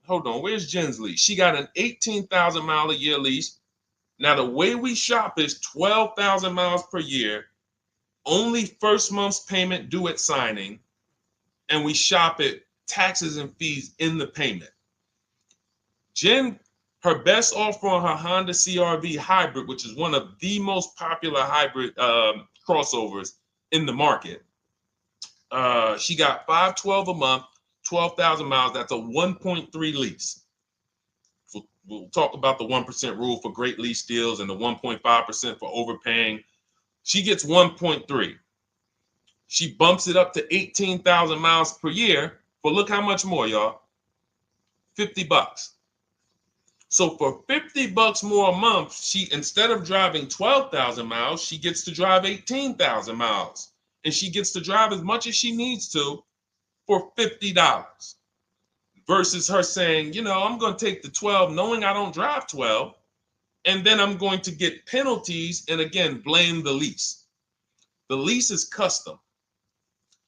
Hold on, where's Jen's lease? She got an 18,000 mile a year lease. Now, the way we shop is 12,000 miles per year, only first month's payment due at signing, and we shop it taxes and fees in the payment. Jen, her best offer on her Honda CR-V hybrid, which is one of the most popular hybrid crossovers in the market, she got $512 a month, 12,000 miles. That's a 1.3 lease. We'll talk about the 1% rule for great lease deals and the 1.5% for overpaying. She gets 1.3. She bumps it up to 18,000 miles per year. But look how much more, y'all. $50. So for $50 more a month, she, instead of driving 12,000 miles, she gets to drive 18,000 miles. And she gets to drive as much as she needs to for $50. Versus her saying, you know, I'm going to take the 12 knowing I don't drive 12, and then I'm going to get penalties and, again, blame the lease. The lease is custom.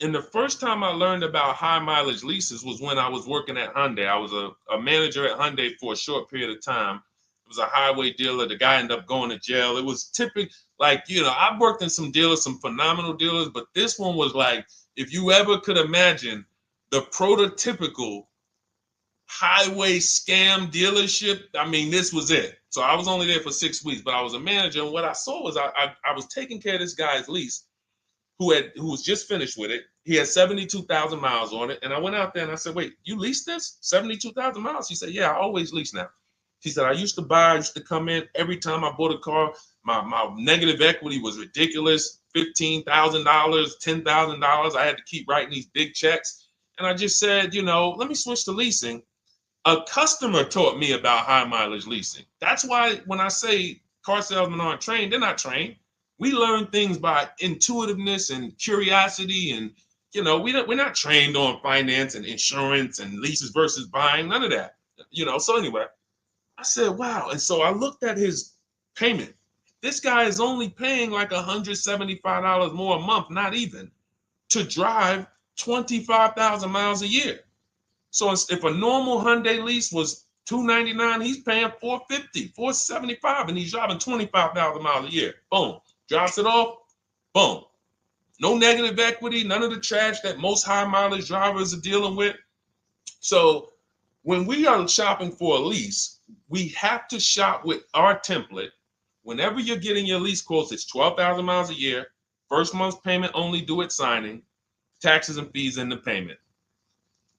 And the first time I learned about high mileage leases was when I was working at Hyundai. I was a manager at Hyundai for a short period of time. It was a highway dealer. The guy ended up going to jail. It was typical, like, you know, I've worked in some dealers, some phenomenal dealers, but this one was like, if you ever could imagine the prototypical highway scam dealership, I mean, this was it. So I was only there for 6 weeks, but I was a manager, and what I saw was I was taking care of this guy's lease who was just finished with it. He had 72,000 miles on it, and I went out there and I said, wait, you leased this 72,000 miles? He said, yeah, I always lease now. He said, I used to come in every time I bought a car, my negative equity was ridiculous, $15,000, $10,000. I had to keep writing these big checks, and I just said, you know, let me switch to leasing. A customer taught me about high mileage leasing. That's why when I say car salesmen aren't trained, they're not trained. We learn things by intuitiveness and curiosity, and, you know, we're not trained on finance and insurance and leases versus buying, none of that, you know. So anyway, I said, wow. And so I looked at his payment. This guy is only paying like $175 more a month, not even, to drive 25,000 miles a year. So if a normal Hyundai lease was $299, he's paying $450, $475, and he's driving 25,000 miles a year. Boom. Drops it off. Boom. No negative equity, none of the trash that most high mileage drivers are dealing with. So when we are shopping for a lease, we have to shop with our template. Whenever you're getting your lease quotes, it's 12,000 miles a year, first month's payment only due at signing, taxes and fees in the payment.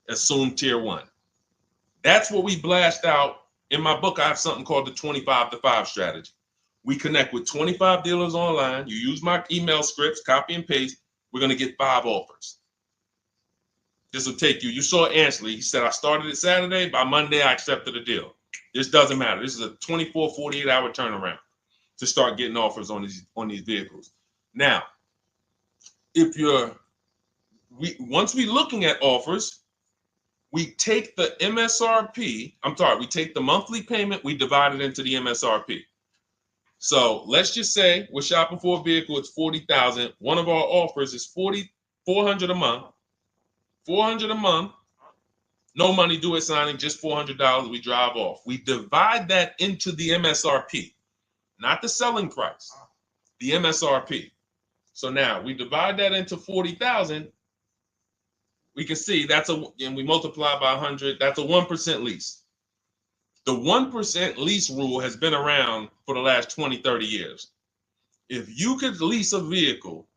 Assume tier 1. That's what we blast out. In my book, I have something called the 25 to 5 strategy. We connect with 25 dealers online. You use my email scripts, copy and paste. We're going to get 5 offers. This will take you. You saw Ansley. He said, I started it Saturday. By Monday, I accepted a deal. This doesn't matter. This is a 24, 48-hour turnaround to start getting offers on these vehicles. Now, once we're looking at offers, we take the MSRP. We take the monthly payment. We divide it into the MSRP. So let's just say we're shopping for a vehicle. It's $40,000. One of our offers is $400 a month. $400 a month. No money due at signing. Just $400. We drive off. We divide that into the MSRP, not the selling price. The MSRP. So now we divide that into $40,000. we can see and we multiply by 100, that's a 1% lease. The 1% lease rule has been around for the last 20, 30 years. If you could lease a vehicle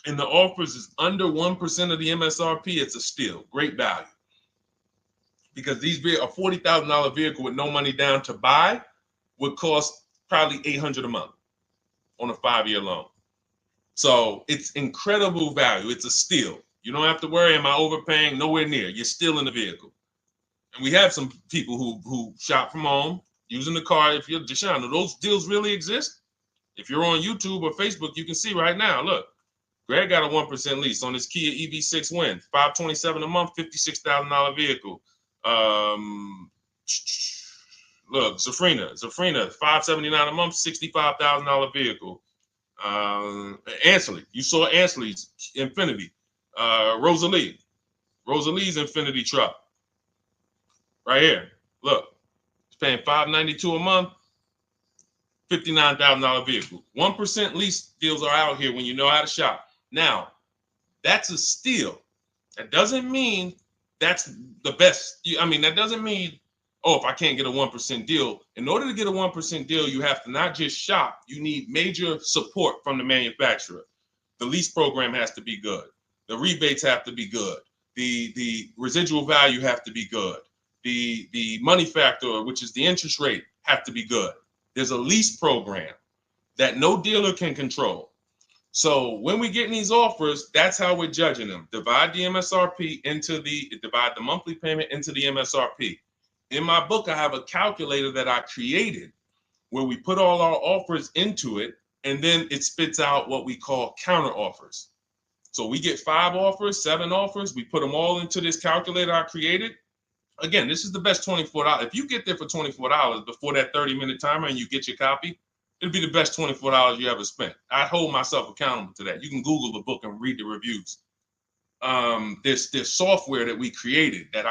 and the offers is under 1% of the MSRP, it's a steal, great value. Because these a $40,000 vehicle with no money down to buy would cost probably $800 a month on a 5-year loan. So it's incredible value. It's a steal. You don't have to worry, am I overpaying? Nowhere near. You're still in the vehicle. And we have some people who shop from home using the car. If you're Deshone, do those deals really exist? If you're on YouTube or Facebook, you can see right now, look, Greg got a 1% lease on his Kia EV6 Win, $527 a month, $56,000 vehicle. Look, Zafrina, $579 a month, $65,000 vehicle. Ansley, you saw Ansley's Infinity. Rosalie's Infinity truck. Right here. Look, it's paying $592 a month, $59,000 vehicle. 1% lease deals are out here when you know how to shop. Now, that's a steal. That doesn't mean that's the best. I mean, that doesn't mean, oh, if I can't get a 1% deal. In order to get a 1% deal, you have to not just shop. You need major support from the manufacturer. The lease program has to be good. The rebates have to be good. The residual value have to be good. The money factor, which is the interest rate, have to be good. There's a lease program that no dealer can control. So when we get these offers, that's how we're judging them. Divide the monthly payment into the MSRP. In my book, I have a calculator that I created where we put all our offers into it, and then it spits out what we call counter offers. So we get 5 offers, 7 offers, we put them all into this calculator I created. Again, this is the best $24. If you get there for $24 before that 30-minute timer and you get your copy, it'll be the best $24 you ever spent. I hold myself accountable to that. You can Google the book and read the reviews. There's software that we created that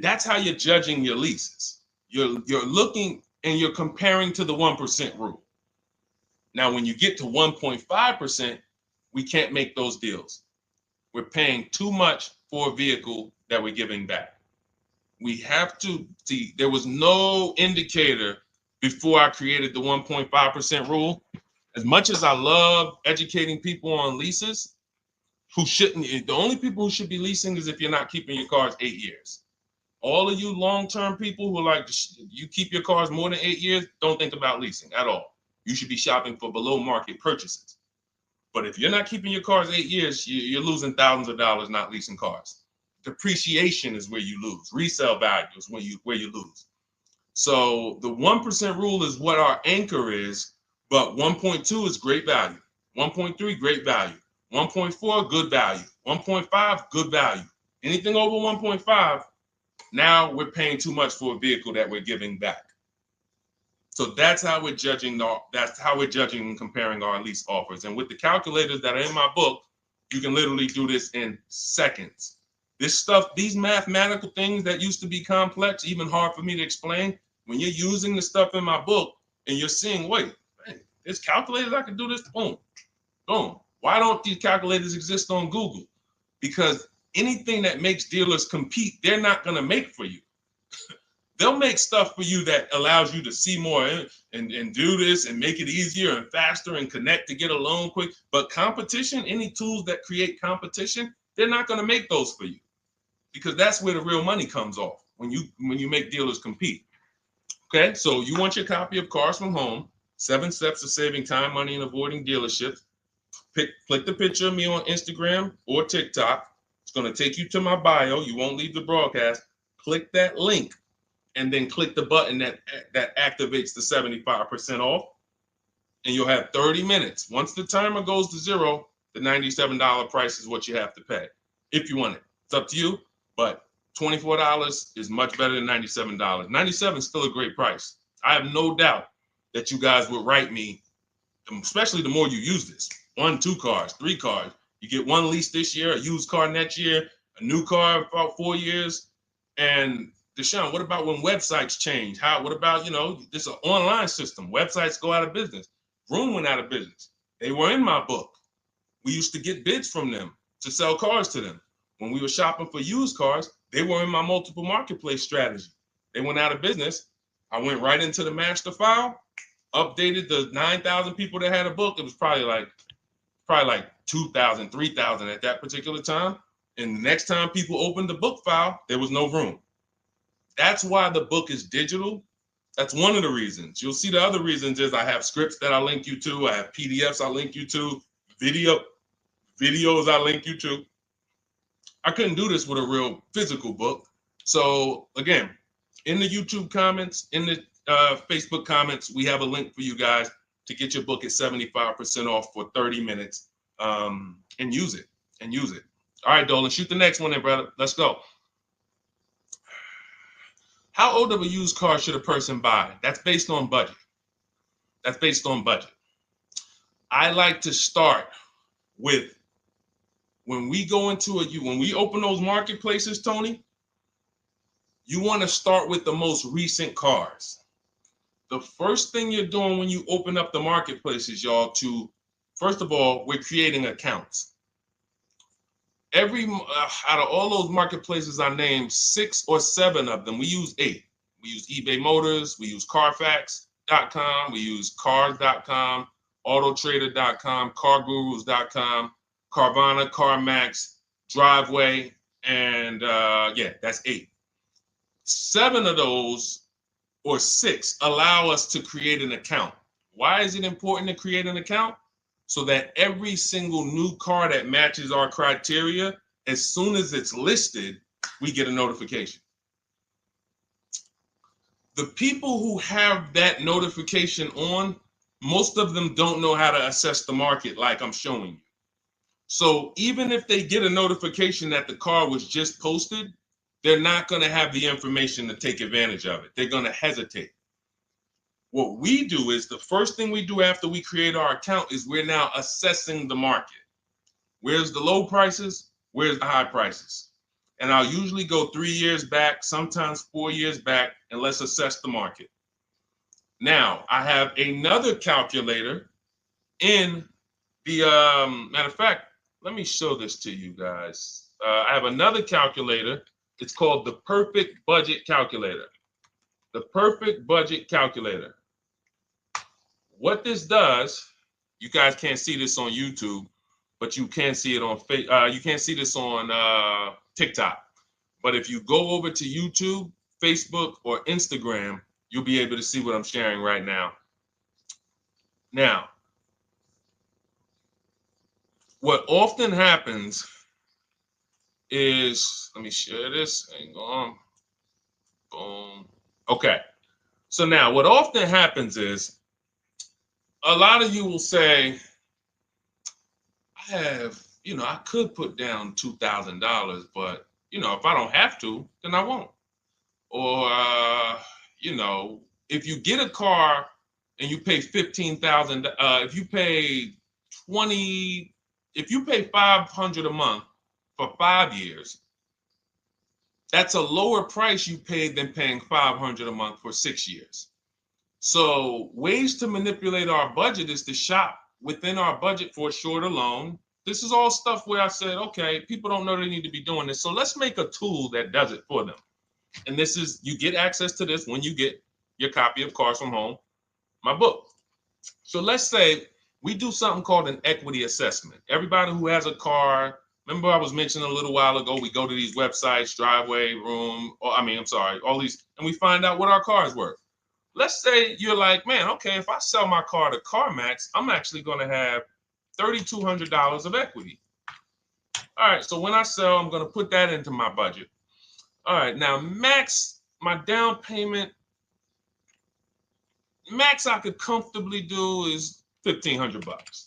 that's how you're judging your leases. You're looking and you're comparing to the 1% rule. Now, when you get to 1.5%, we can't make those deals. We're paying too much for a vehicle that we're giving back. We have to see, there was no indicator before I created the 1.5% rule. As much as I love educating people on leases, the only people who should be leasing is if you're not keeping your cars 8 years. All of you long-term people who are like, you keep your cars more than 8 years, don't think about leasing at all. You should be shopping for below market purchases. But if you're not keeping your cars 8 years, you're losing thousands of dollars not leasing cars. Depreciation is where you lose. Resale value is where you lose. So the 1% rule is what our anchor is, but 1.2 is great value. 1.3, great value. 1.4, good value. 1.5, good value. Anything over 1.5, now we're paying too much for a vehicle that we're giving back. So that's how we're judging. That's how we're judging and comparing our lease offers. And with the calculators that are in my book, you can literally do this in seconds. This stuff, these mathematical things that used to be complex, even hard for me to explain, when you're using the stuff in my book and you're seeing, wait, man, there's calculators, I can do this, boom, boom. Why don't these calculators exist on Google? Because anything that makes dealers compete, they're not going to make for you. They'll make stuff for you that allows you to see more and do this and make it easier and faster and connect to get a loan quick. But competition, any tools that create competition, they're not going to make those for you, because that's where the real money comes off, when you make dealers compete. Okay, so you want your copy of Cars from Home, 7 Steps to Saving Time, Money, and Avoiding Dealerships. Click the picture of me on Instagram or TikTok. It's going to take you to my bio. You won't leave the broadcast. Click that link, and then click the button that activates the 75% off, and you'll have 30 minutes. Once the timer goes to 0, the $97 price is what you have to pay if you want it. It's up to you, but $24 is much better than $97. $97 is still a great price. I have no doubt that you guys would write me, especially the more you use this. 1, 2 cars, 3 cars. You get 1 lease this year, a used car next year, a new car about 4 years, and Deshone, what about when websites change? What about, this is an online system. Websites go out of business. Vroom went out of business. They were in my book. We used to get bids from them. to sell cars to them. When we were shopping for used cars, they were in my multiple marketplace strategy. They went out of business. I went right into the master file, updated the 9,000 people that had a book. It was probably like 2,000, 3,000 at that particular time. And the next time people opened the book file, there was no room. That's why the book is digital. That's one of the reasons. You'll see the other reasons is I have scripts that I link you to. I have PDFs I link you to, videos I link you to. I couldn't do this with a real physical book. So again, in the YouTube comments, in the Facebook comments, we have a link for you guys to get your book at 75% off for 30 minutes and use it. All right, Dolan, shoot the next one then, brother. Let's go. How old of a used car should a person buy? That's based on budget. I like to start with when we open those marketplaces, Tony, you want to start with the most recent cars. The first thing you're doing when you open up the marketplaces, y'all, first of all, we're creating accounts. Out of all those marketplaces I named, 6 or 7 of them, we use 8. We use eBay Motors, we use Carfax.com, we use Cars.com, Autotrader.com, CarGurus.com, Carvana, CarMax, Driveway, and that's 8. 7 of those, or 6, allow us to create an account. Why is it important to create an account? So that every single new car that matches our criteria, as soon as it's listed, we get a notification. The people who have that notification on, most of them don't know how to assess the market like I'm showing you. So even if they get a notification that the car was just posted, they're not going to have the information to take advantage of it. They're going to hesitate. What we do is the first thing we do after we create our account is we're now assessing the market. Where's the low prices? Where's the high prices? And I'll usually go 3 years back, sometimes 4 years back, and let's assess the market. Now, I have another calculator in the, matter of fact, let me show this to you guys. I have another calculator. It's called the Perfect Budget Calculator. The Perfect Budget Calculator. What this does, you guys can't see this on YouTube, but you can see it on you can't see this on TikTok. But if you go over to YouTube, Facebook, or Instagram, you'll be able to see what I'm sharing right now. Now, what often happens is, let me share this. Hang on. Boom. Okay. So now what often happens is, a lot of you will say, I could put down $2,000, but, if I don't have to, then I won't. Or, if you get a car and you pay $15,000, if you pay $500 a month for 5 years, that's a lower price you paid than paying $500 a month for 6 years. So ways to manipulate our budget is to shop within our budget for a shorter loan. This is all stuff where I said, okay, people don't know they need to be doing this. So let's make a tool that does it for them. And this is, you get access to this when you get your copy of Cars from Home, my book. So let's say we do something called an equity assessment. Everybody who has a car, remember I was mentioning a little while ago, we go to these websites, Driveway, all these, and we find out what our car is worth. Let's say you're like, man, okay, if I sell my car to CarMax, I'm actually going to have $3,200 of equity. All right, so when I sell, I'm going to put that into my budget. All right, now my down payment, max I could comfortably do is $1,500.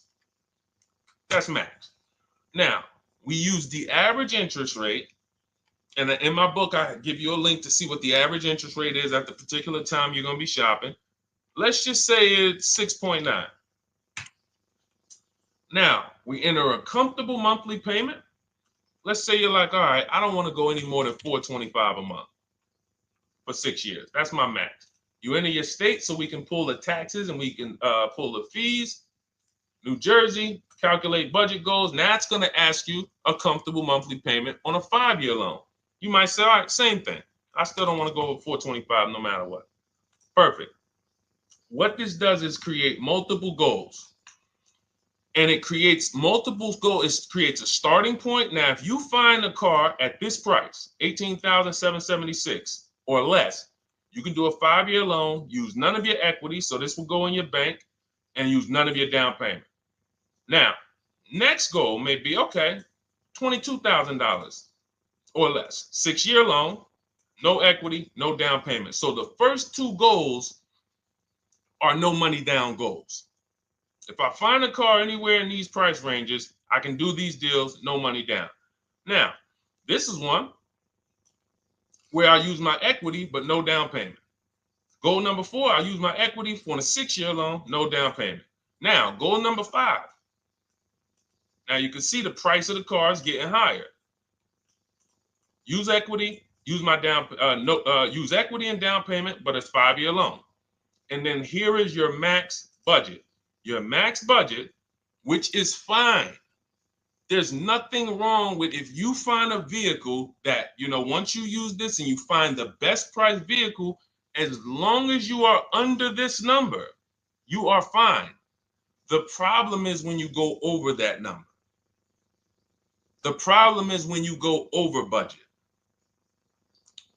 That's max. Now, we use the average interest rate. And in my book, I give you a link to see what the average interest rate is at the particular time you're going to be shopping. Let's just say it's 6.9. Now, we enter a comfortable monthly payment. Let's say you're like, all right, I don't want to go any more than $425 a month for 6 years. That's my max. You enter your state so we can pull the taxes and we can pull the fees. New Jersey, calculate budget goals. Now it's going to ask you a comfortable monthly payment on a 5-year loan. You might say, all right, same thing. I still don't want to go over 425 no matter what. Perfect. What this does is create multiple goals. And it creates multiple goals. It creates a starting point. Now, if you find a car at this price, $18,776 or less, you can do a 5-year loan, use none of your equity, so this will go in your bank, and use none of your down payment. Now, next goal may be, okay, $22,000 or less. 6-year loan, no equity, no down payment. So the first 2 goals are no money down goals. If I find a car anywhere in these price ranges, I can do these deals, no money down. Now, this is one where I use my equity, but no down payment. Goal number 4, I use my equity for a 6-year loan, no down payment. Now, goal number 5. Now you can see the price of the car is getting higher. Use equity, use my use equity and down payment, but it's 5-year loan. And then here is your max budget. Your max budget, which is fine. There's nothing wrong with if you find a vehicle that, once you use this and you find the best price vehicle, as long as you are under this number, you are fine. The problem is when you go over that number. The problem is when you go over budget.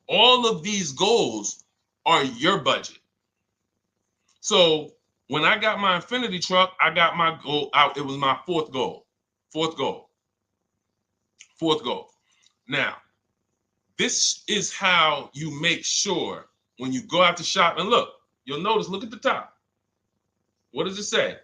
All of these goals are your budget. So when I got my Infinity truck, I got my goal out. It was my 4th goal. 4th goal. 4th goal. Now, this is how you make sure when you go out to shop, and look, you'll notice, look at the top. What does it say?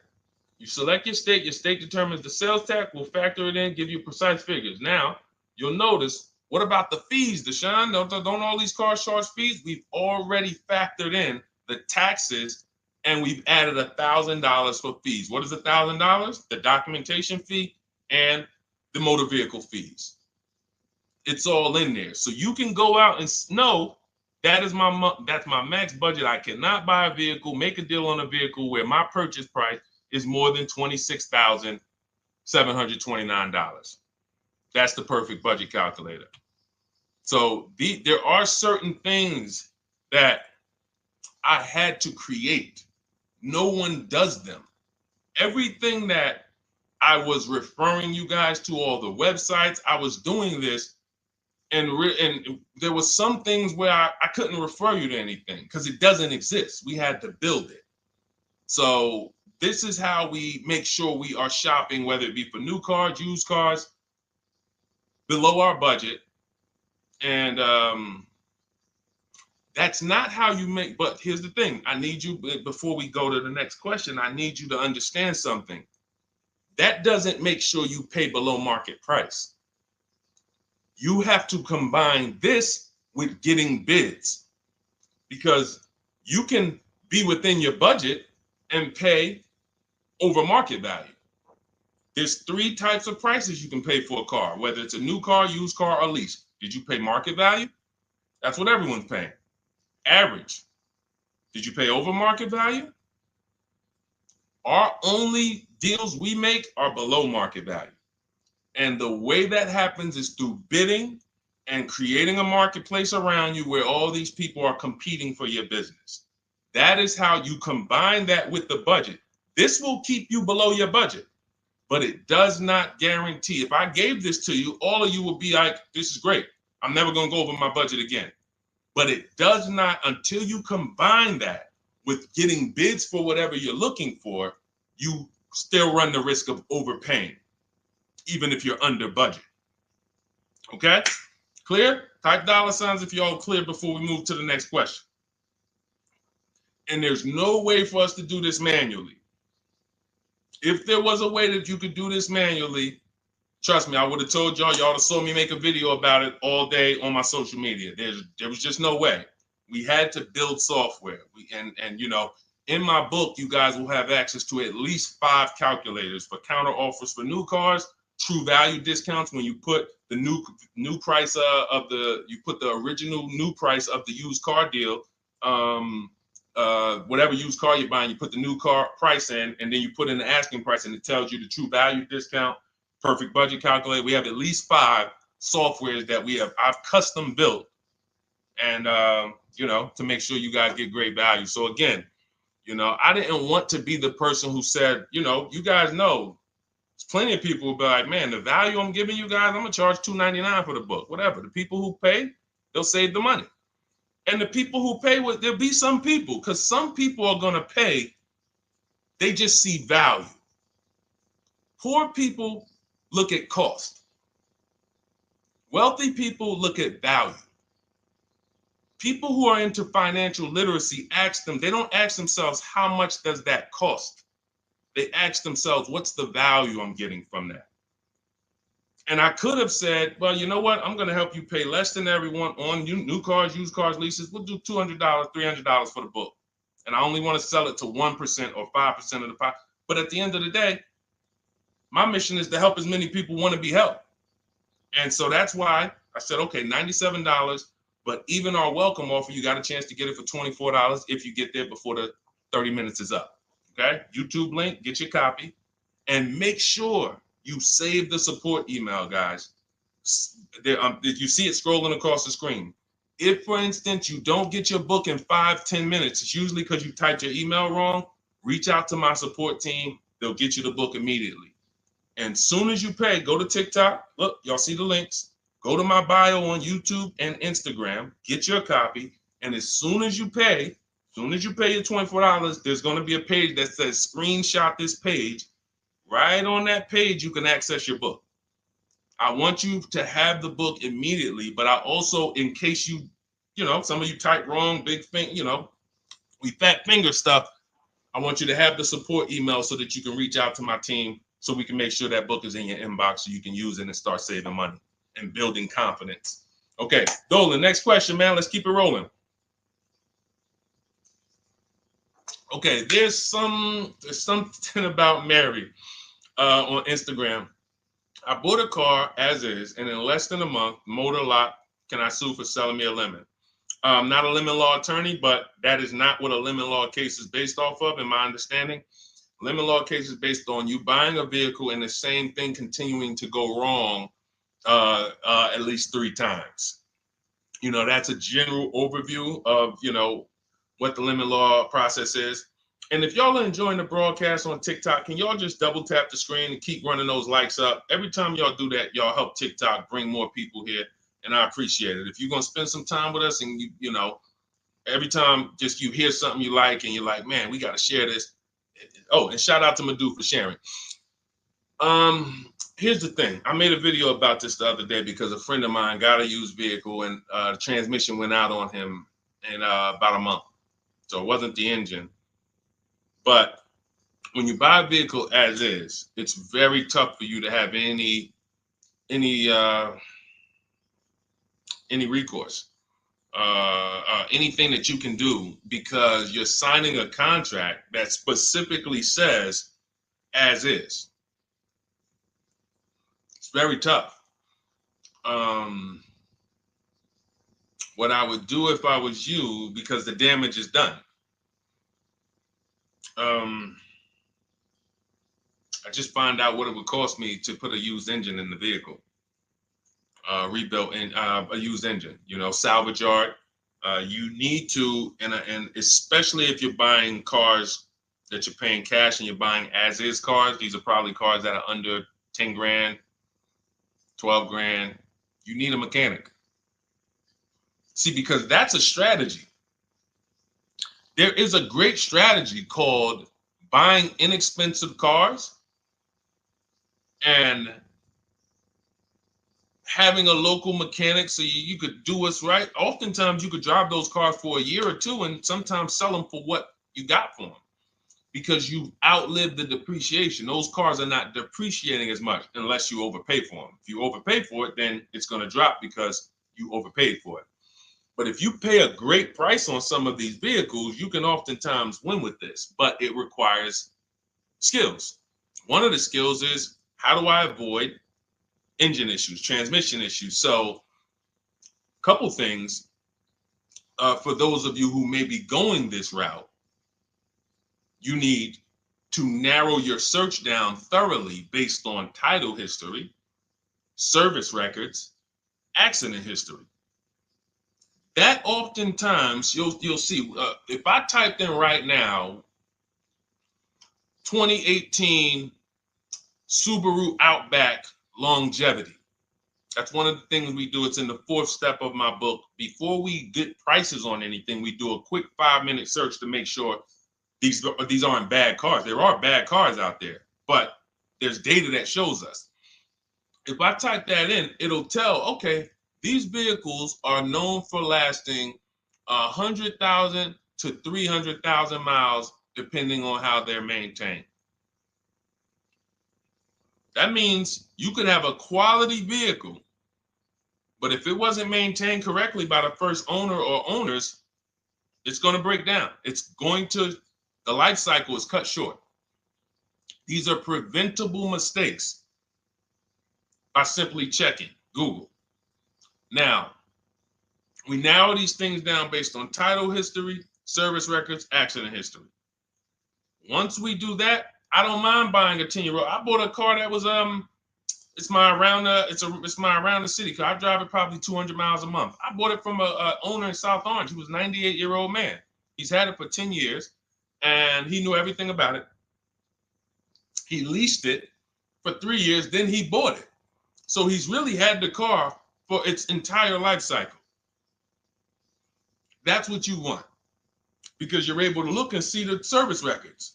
You select your state determines the sales tax, will factor it in, give you precise figures. Now, you'll notice, what about the fees, Deshone? Don't all these cars charge fees? We've already factored in the taxes, and we've added $1,000 for fees. What is $1,000? The documentation fee and the motor vehicle fees. It's all in there. So you can go out and know that's my max budget. I cannot buy a vehicle, make a deal on a vehicle where my purchase price is more than $26,729. That's the perfect budget calculator. So there are certain things that I had to create. No one does them. Everything that I was referring you guys to, all the websites, I was doing this, and there was some things where I couldn't refer you to anything because it doesn't exist. We had to build it. So this is how we make sure we are shopping, whether it be for new cars, used cars, below our budget. And that's not how you make, but here's the thing. I need you, before we go to the next question, I need you to understand something. That doesn't make sure you pay below market price. You have to combine this with getting bids, because you can be within your budget and pay over market value. There's 3 types of prices you can pay for a car, whether it's a new car, used car, or lease. Did you pay market value? That's what everyone's paying. Average. Did you pay over market value? Our only deals we make are below market value. And the way that happens is through bidding and creating a marketplace around you where all these people are competing for your business. That is how you combine that with the budget. This will keep you below your budget, but it does not guarantee. If I gave this to you, all of you would be like, this is great. I'm never going to go over my budget again. But it does not, until you combine that with getting bids for whatever you're looking for, you still run the risk of overpaying, even if you're under budget. Okay? Clear? Type $ if you're all clear before we move to the next question. And there's no way for us to do this manually. If there was a way that you could do this manually, trust me, I would have told y'all to saw me make a video about it all day on my social media. There was just no way. We had to build software. And you know, in my book, you guys will have access to at least 5 calculators for counter offers for new cars, true value discounts when you put the new price you put the original new price of the used car deal whatever used car you're buying, you put the new car price in, and then you put in the asking price, and it tells you the true value discount, perfect budget calculator. We have at least 5 softwares that I've custom built, and to make sure you guys get great value. So again, I didn't want to be the person who said, you guys know, there's plenty of people who be like, man, the value I'm giving you guys, I'm gonna charge $2.99 for the book. Whatever. The people who pay, they'll save the money. And the people who pay, there'll be some people, because some people are gonna pay, they just see value. Poor people look at cost. Wealthy people look at value. People who are into financial literacy they don't ask themselves, how much does that cost? They ask themselves, what's the value I'm getting from that? And I could have said, well, you know what? I'm going to help you pay less than everyone on new cars, used cars, leases. We'll do $200, $300 for the book. And I only want to sell it to 1% or 5% of the pie. But at the end of the day, my mission is to help as many people want to be helped. And so that's why I said, okay, $97. But even our welcome offer, you got a chance to get it for $24 if you get there before the 30 minutes is up. Okay? YouTube link, get your copy. And make sure you save the support email, guys. If you see it scrolling across the screen. If, for instance, you don't get your book in 5-10 minutes, it's usually because you typed your email wrong. Reach out to my support team. They'll get you the book immediately. And soon as you pay, go to TikTok. Look, y'all see the links. Go to my bio on YouTube and Instagram. Get your copy. And as soon as you pay your $24, there's going to be a page that says screenshot this page. Right on that page, you can access your book. I want you to have the book immediately, but I also, in case some of you type wrong, big thing, we fat finger stuff. I want you to have the support email so that you can reach out to my team so we can make sure that book is in your inbox so you can use it and start saving money and building confidence. Okay, Dolan, next question, man. Let's keep it rolling. Okay, there's something about Mary on Instagram. I bought a car as is, and in less than a month, motor lock, can I sue for selling me a lemon? I'm not a lemon law attorney, but that is not what a lemon law case is based off of, in my understanding. Lemon law case is based on you buying a vehicle and the same thing continuing to go wrong at least 3 times. That's a general overview of, what the lemon law process is. And if y'all are enjoying the broadcast on TikTok, can y'all just double tap the screen and keep running those likes up? Every time y'all do that, y'all help TikTok bring more people here, and I appreciate it. If you're going to spend some time with us and, every time just you hear something you like and you're like, man, we got to share this. Oh, and shout out to Madhu for sharing. Here's the thing. I made a video about this the other day because a friend of mine got a used vehicle and the transmission went out on him in about a month. So it wasn't the engine. But when you buy a vehicle as is, it's very tough for you to have any recourse, anything that you can do, because you're signing a contract that specifically says as is. It's very tough. What I would do if I was you, because the damage is done, I just find out what it would cost me to put a used engine in the vehicle, rebuilt in a used engine, salvage yard. You need to, and especially if you're buying cars that you're paying cash and you're buying as is cars, these are probably cars that are under 10 grand, 12 grand. You need a mechanic. See, because that's a strategy. There is a great strategy called buying inexpensive cars and having a local mechanic so you could do what's right. Oftentimes you could drive those cars for a year or two and sometimes sell them for what you got for them because you've outlived the depreciation. Those cars are not depreciating as much unless you overpay for them. If you overpay for it, then it's going to drop because you overpaid for it. But if you pay a great price on some of these vehicles, you can oftentimes win with this, but it requires skills. One of the skills is, how do I avoid engine issues, transmission issues? So a couple things. for those of you who may be going this route, you need to narrow your search down thoroughly based on title history, service records, accident history. That oftentimes you'll see, if I typed in right now 2018 Subaru Outback longevity. That's one of the things we do. It's in the 4th step of my book. Before we get prices on anything, we do a quick 5-minute search to make sure these aren't bad cars. There are bad cars out there, but there's data that shows us. If I type that in, it'll tell, okay, these vehicles are known for lasting 100,000 to 300,000 miles, depending on how they're maintained. That means you could have a quality vehicle, but if it wasn't maintained correctly by the first owner or owners, it's going to break down. The life cycle is cut short. These are preventable mistakes by simply checking Google. Now, we narrow these things down based on title history, service records, accident history. Once we do that, I don't mind buying a 10-year-old. I bought a car that was it's my around the city car. I drive it probably 200 miles a month. I bought it from a owner in South Orange. He was a 98-year-old man. He's had it for 10 years, and he knew everything about it. He leased it for 3 years, then he bought it. So he's really had the car for its entire life cycle. That's what you want, because you're able to look and see the service records.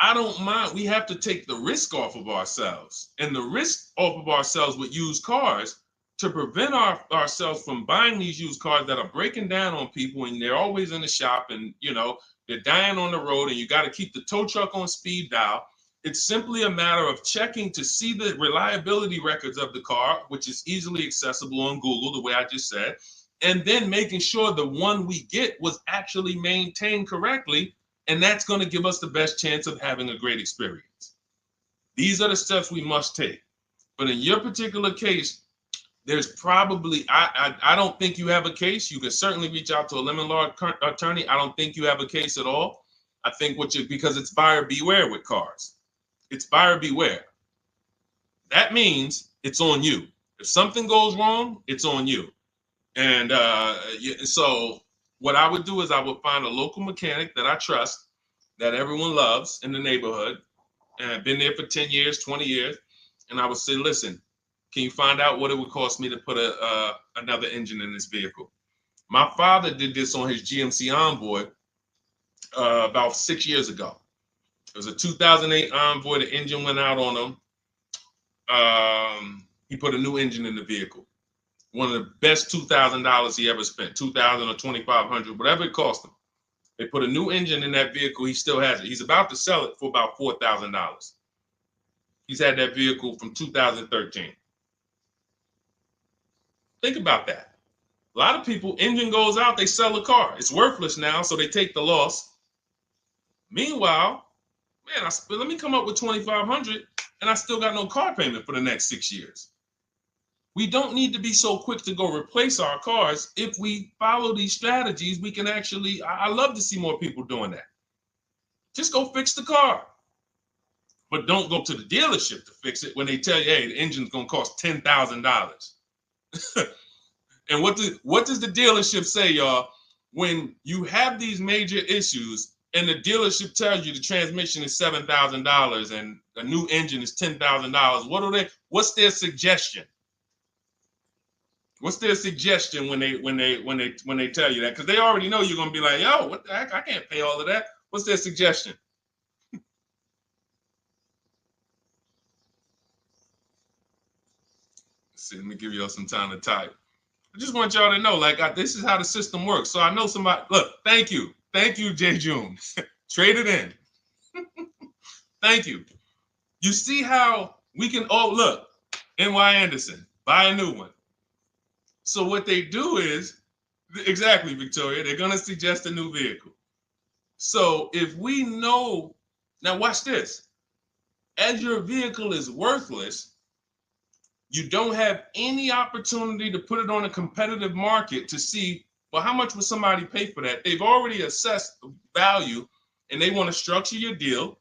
I don't mind. We have to take the risk off of ourselves, and the risk off of ourselves with used cars to prevent ourselves from buying these used cars that are breaking down on people, and they're always in the shop, and they're dying on the road, and you got to keep the tow truck on speed dial. It's simply a matter of checking to see the reliability records of the car, which is easily accessible on Google, the way I just said, and then making sure the one we get was actually maintained correctly. And that's going to give us the best chance of having a great experience. These are the steps we must take. But in your particular case, there's probably, I don't think you have a case. You can certainly reach out to a lemon law attorney. I don't think you have a case at all. I think because it's buyer beware with cars. It's buyer beware. That means it's on you. If something goes wrong, it's on you. And so what I would do is I would find a local mechanic that I trust, that everyone loves in the neighborhood, and I've been there for 10 years, 20 years. And I would say, listen, can you find out what it would cost me to put another engine in this vehicle? My father did this on his GMC Envoy about 6 years ago. It was a 2008 Envoy. The engine went out on him. He put a new engine in the vehicle. One of the best $2,000 he ever spent, $2,000 or $2,500, whatever it cost him. They put a new engine in that vehicle. He still has it. He's about to sell it for about $4,000. He's had that vehicle from 2013. Think about that. A lot of people, engine goes out, they sell the car. It's worthless now, so they take the loss. Meanwhile, man, let me come up with $2,500, and I still got no car payment for the next 6 years. We don't need to be so quick to go replace our cars. If we follow these strategies, we can actually, I love to see more people doing that. Just go fix the car. But don't go to the dealership to fix it when they tell you, hey, the engine's going to cost $10,000. And what does the dealership say, y'all? When you have these major issues and the dealership tells you the transmission is $7,000 and a new engine is $10,000, what's their suggestion? What's their suggestion when they tell you that? Because they already know you're gonna be like, yo, what the heck? I can't pay all of that. What's their suggestion? Let's see, let me give y'all some time to type. I just want y'all to know, this is how the system works. So I know somebody. Look, thank you, J. June. Trade it in. Thank you. You see how we can? Oh, look, N.Y. Anderson, buy a new one. So what they do is, exactly, Victoria, they're going to suggest a new vehicle. So if we know, now watch this, as your vehicle is worthless, you don't have any opportunity to put it on a competitive market to see Well, how much would somebody pay for that? They've already assessed the value, and they want to structure your deal,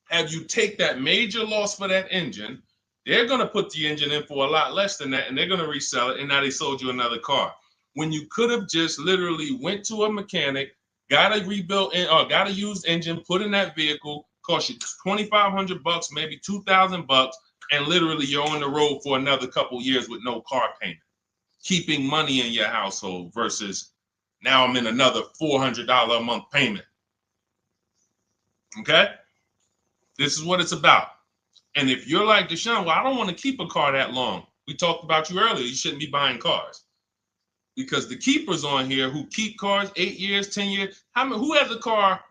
have you take that major loss for that engine. They're going to put the engine in for a lot less than that, and they're going to resell it, and now they sold you another car. When you could have just literally went to a mechanic, got a rebuilt or got a used engine, put in that vehicle, cost you $2,500, maybe $2,000, and literally you're on the road for another couple years with no car payment, keeping money in your household versus now I'm in another $400 a month payment. Okay? This is what it's about. And if you're like Deshone, well, I don't want to keep a car that long. We talked about you earlier. You shouldn't be buying cars. Because the keepers on here who keep cars 8 years, 10 years, who has a car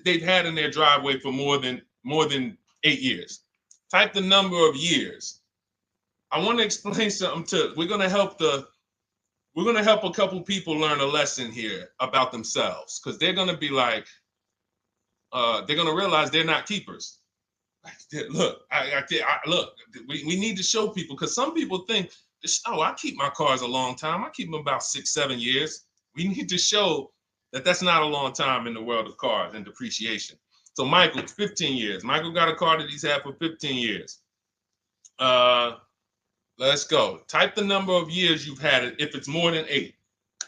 they've had in their driveway for more than 8 years? Type the number of years. I want to explain something we're gonna help a couple people learn a lesson here about themselves, because they're gonna be like, they're gonna realize they're not keepers. Look, look, we need to show people, because some people think, oh, I keep my cars a long time. I keep them about 6-7 years. We need to show that that's not a long time in the world of cars and depreciation. So Michael, 15 years. Michael got a car that he's had for 15 years. Let's go. Type the number of years you've had it if it's more than 8.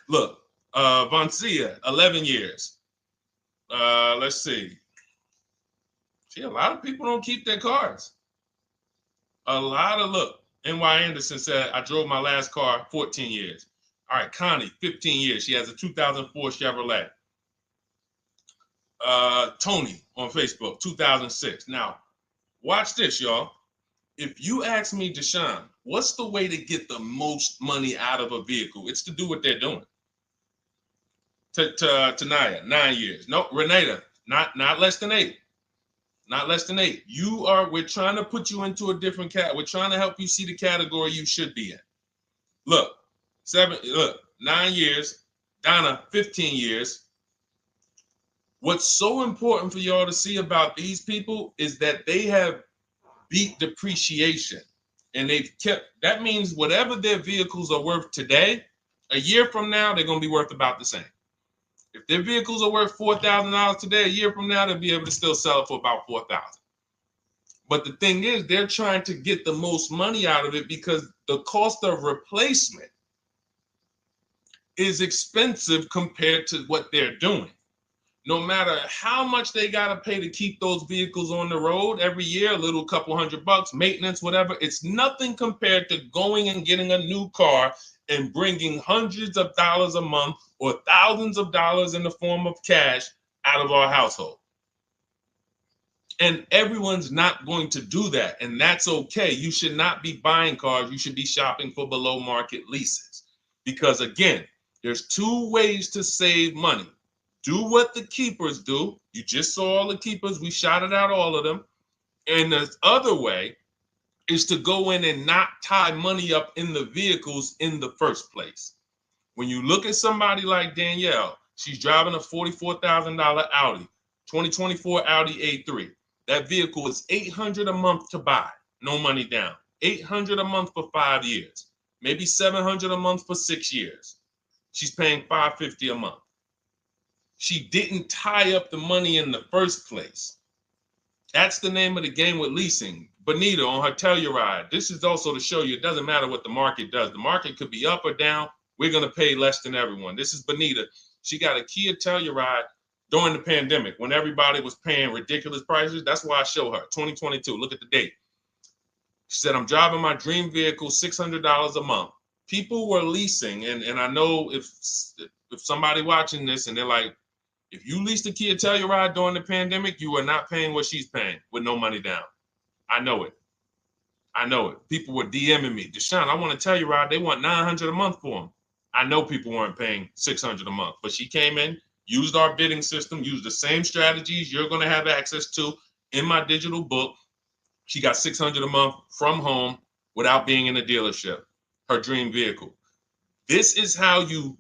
Look, Vancia, 11 years. Let's see. See, a lot of people don't keep their cars. Look, N.Y. Anderson said, I drove my last car 14 years. All right, Connie, 15 years. She has a 2004 Chevrolet. Tony on Facebook, 2006. Now, watch this, y'all. If you ask me, Deshone, what's the way to get the most money out of a vehicle? It's to do what they're doing. Tanaya, 9 years. No, Renata, not less than 8. Not less than 8. We're trying to put you into a different cat. We're trying to help you see the category you should be in. Look, 9 years. Donna, 15 years. What's so important for y'all to see about these people is that they have beat depreciation. And that means whatever their vehicles are worth today, a year from now, they're going to be worth about the same. If their vehicles are worth $4,000 today, a year from now, they'll be able to still sell it for about $4,000. But the thing is, they're trying to get the most money out of it because the cost of replacement is expensive compared to what they're doing. No matter how much they got to pay to keep those vehicles on the road every year, a little couple $100, maintenance, whatever, it's nothing compared to going and getting a new car and bringing hundreds of dollars a month or thousands of dollars in the form of cash out of our household. And everyone's not going to do that. And that's okay. You should not be buying cars. You should be shopping for below market leases. Because again, there's 2 ways to save money. Do what the keepers do. You just saw all the keepers. We shouted out all of them. And the other way is to go in and not tie money up in the vehicles in the first place. When you look at somebody like Danielle, she's driving a $44,000 Audi, 2024 Audi A3. That vehicle is $800 a month to buy, no money down. $800 a month for 5 years, maybe $700 a month for 6 years. She's paying $550 a month. She didn't tie up the money in the first place. That's the name of the game with leasing. Bonita on her Telluride. This is also to show you it doesn't matter what the market does. The market could be up or down. We're going to pay less than everyone. This is Bonita. She got a Kia Telluride during the pandemic when everybody was paying ridiculous prices. That's why I show her 2022. Look at the date. She said, I'm driving my dream vehicle, $600 a month. People were leasing. And I know if somebody watching this and they're like, if you leased a Kia Telluride during the pandemic, you are not paying what she's paying with no money down. I know it. I know it. People were DMing me, Deshone, I want a Telluride. They want $900 a month for them. I know people weren't paying $600 a month, but she came in, used our bidding system, used the same strategies you're going to have access to in my digital book. She got $600 a month from home without being in a dealership. Her dream vehicle. This is how you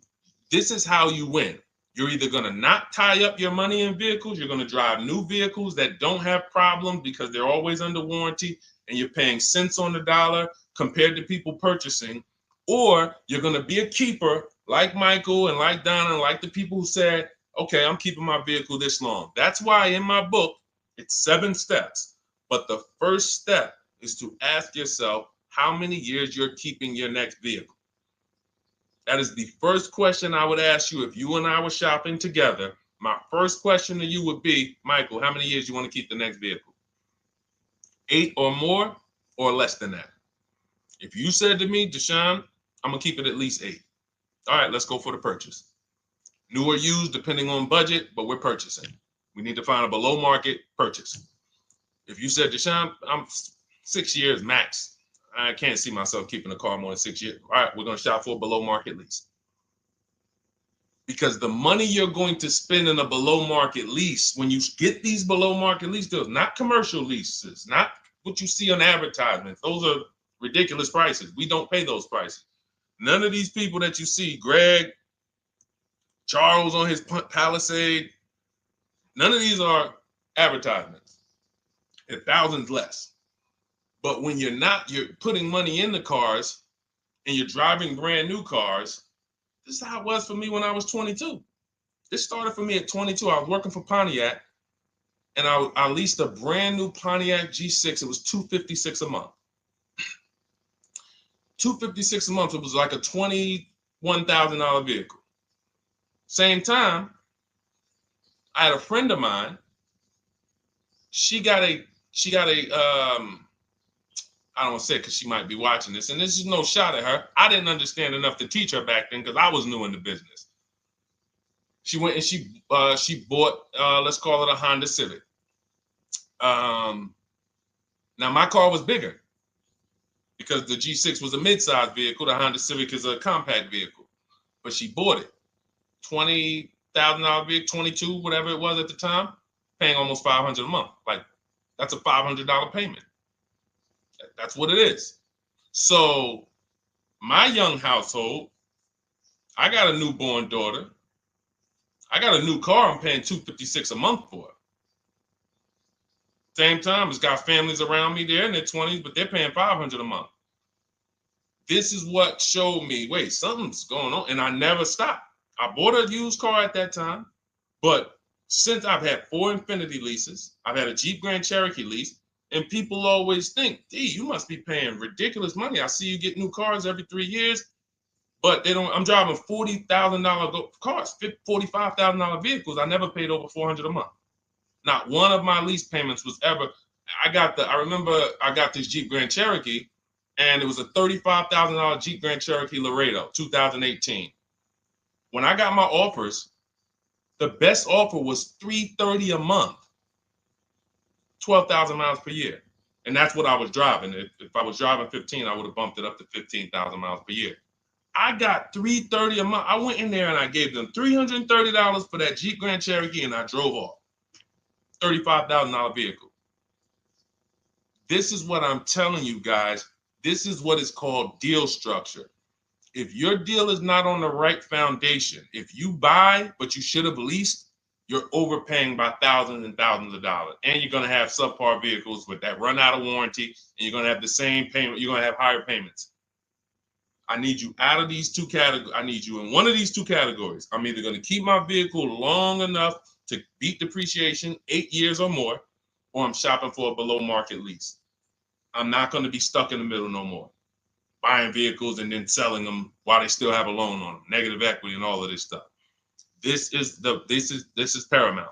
win. You're either going to not tie up your money in vehicles. You're going to drive new vehicles that don't have problems because they're always under warranty and you're paying cents on the dollar compared to people purchasing. Or you're going to be a keeper like Michael and like Donna and like the people who said, okay, I'm keeping my vehicle this long. That's why in my book, it's 7 steps. But the first step is to ask yourself how many years you're keeping your next vehicle. That is the first question I would ask you if you and I were shopping together. My first question to you would be, Michael, how many years you want to keep the next vehicle? 8 or more or less than that? If you said to me, Deshone, I'm going to keep it at least 8. All right, let's go for the purchase. New or used, depending on budget, but we're purchasing. We need to find a below market purchase. If you said, Deshone, I'm 6 years max. I can't see myself keeping a car more than 6 years. All right, we're going to shop for a below market lease. Because the money you're going to spend in a below market lease, when you get these below market lease deals, not commercial leases, not what you see on advertisements. Those are ridiculous prices. We don't pay those prices. None of these people that you see, Greg, Charles on his Palisade, none of these are advertisements. They're thousands less. But when you're putting money in the cars and you're driving brand new cars, this is how it was for me when I was 22. This started for me at 22. I was working for Pontiac, and I leased a brand new Pontiac G6. It was $256 a month. $256 a month. It was like a $21,000 vehicle. Same time, I had a friend of mine. She got a I don't want to say it because she might be watching this, and this is no shot at her. I didn't understand enough to teach her back then because I was new in the business. She went and she bought, let's call it a Honda Civic. Now my car was bigger because the G6 was a mid-size vehicle. The Honda Civic is a compact vehicle, but she bought it. $20,000 vehicle, 22, whatever it was at the time, paying almost $500 a month. Like, that's a $500 payment. That's what it is. So my young household, I got a newborn daughter. I got a new car I'm paying $256 a month for. Same time, it's got families around me. They're in their 20s, but they're paying $500 a month. This is what showed me, wait, something's going on. And I never stopped. I bought a used car at that time. But since I've had 4 Infiniti leases, I've had a Jeep Grand Cherokee lease, and people always think, D, you must be paying ridiculous money. I see you get new cars every 3 years, but they don't. I'm driving $40,000 cars, $45,000 vehicles. I never paid over $400 a month. Not one of my lease payments was ever. I remember I got this Jeep Grand Cherokee, and it was a $35,000 Jeep Grand Cherokee Laredo, 2018. When I got my offers, the best offer was $330 a month. 12,000 miles per year. And that's what I was driving. If I was driving 15, I would have bumped it up to 15,000 miles per year. I got $330 a month. I went in there and I gave them $330 for that Jeep Grand Cherokee, and I drove off. $35,000 vehicle. This is what I'm telling you guys. This is what is called deal structure. If your deal is not on the right foundation, if you buy but you should have leased, you're overpaying by thousands and thousands of dollars. And you're going to have subpar vehicles with that run out of warranty, and you're going to have the same payment. You're going to have higher payments. I need you out of these 2 categories. I need you in one of these 2 categories. I'm either going to keep my vehicle long enough to beat depreciation, 8 years or more, or I'm shopping for a below market lease. I'm not going to be stuck in the middle no more, buying vehicles and then selling them while they still have a loan on them, negative equity and all of this stuff. This is paramount.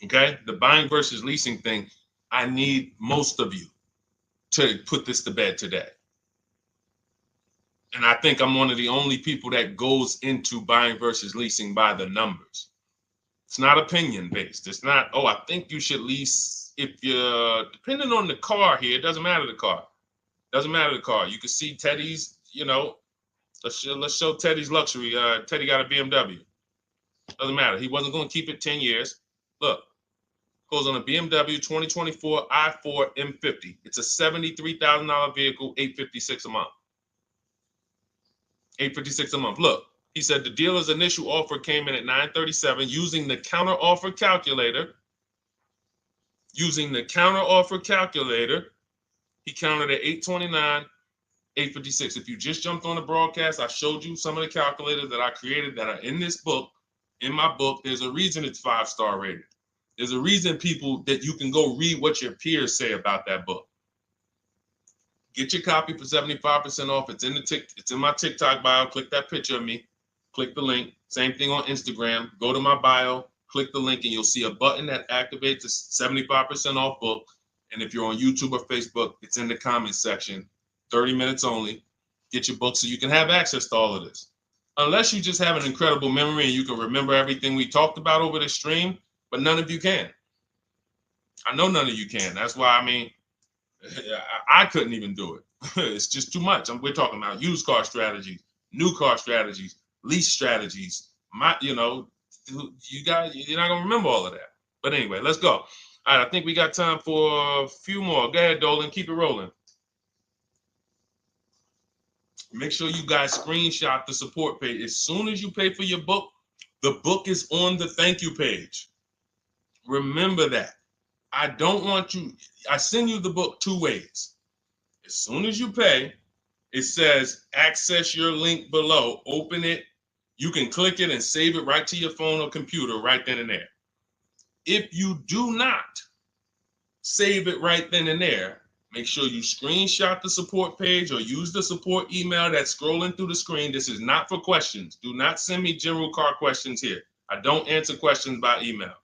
Okay, the buying versus leasing thing. I need most of you to put this to bed today. And I think I'm one of the only people that goes into buying versus leasing by the numbers. It's not opinion based. It's not, oh, I think you should lease if you're, depending on the car here, it doesn't matter the car. Doesn't matter the car. You can see Teddy's, let's show Teddy's luxury. Teddy got a BMW. Doesn't matter. He wasn't going to keep it 10 years. Look, goes on a BMW 2024 i4 M50. It's a $73,000 vehicle, $856 a month. $856 a month. Look, he said the dealer's initial offer came in at $937 using the counter offer calculator. Using the counter offer calculator, he counted at $829. 8:56. If you just jumped on the broadcast, I showed you some of the calculators that I created that are in this book. In my book, there's a reason it's 5-star rated. There's a reason people that you can go read what your peers say about that book. Get your copy for 75% off. It's in my TikTok bio. Click that picture of me. Click the link. Same thing on Instagram. Go to my bio, click the link, and you'll see a button that activates the 75% off book. And if you're on YouTube or Facebook, it's in the comments section. 30 minutes only. Get your book so you can have access to all of this. Unless you just have an incredible memory and you can remember everything we talked about over the stream, but none of you can. I know none of you can. That's why, I mean, I couldn't even do it. It's just too much. We're talking about used car strategies, new car strategies, lease strategies. You guys, you're not gonna remember all of that. But anyway, let's go. All right, I think we got time for a few more. Go ahead, Dolan, keep it rolling. Make sure you guys screenshot the support page. As soon as you pay for your book, the book is on the thank you page. Remember that. I don't want you, I send you the book 2 ways. As soon as you pay, it says access your link below. Open it. You can click it and save it right to your phone or computer right then and there. If you do not save it right then and there, make sure you screenshot the support page or use the support email that's scrolling through the screen. This is not for questions. Do not send me general car questions here. I don't answer questions by email.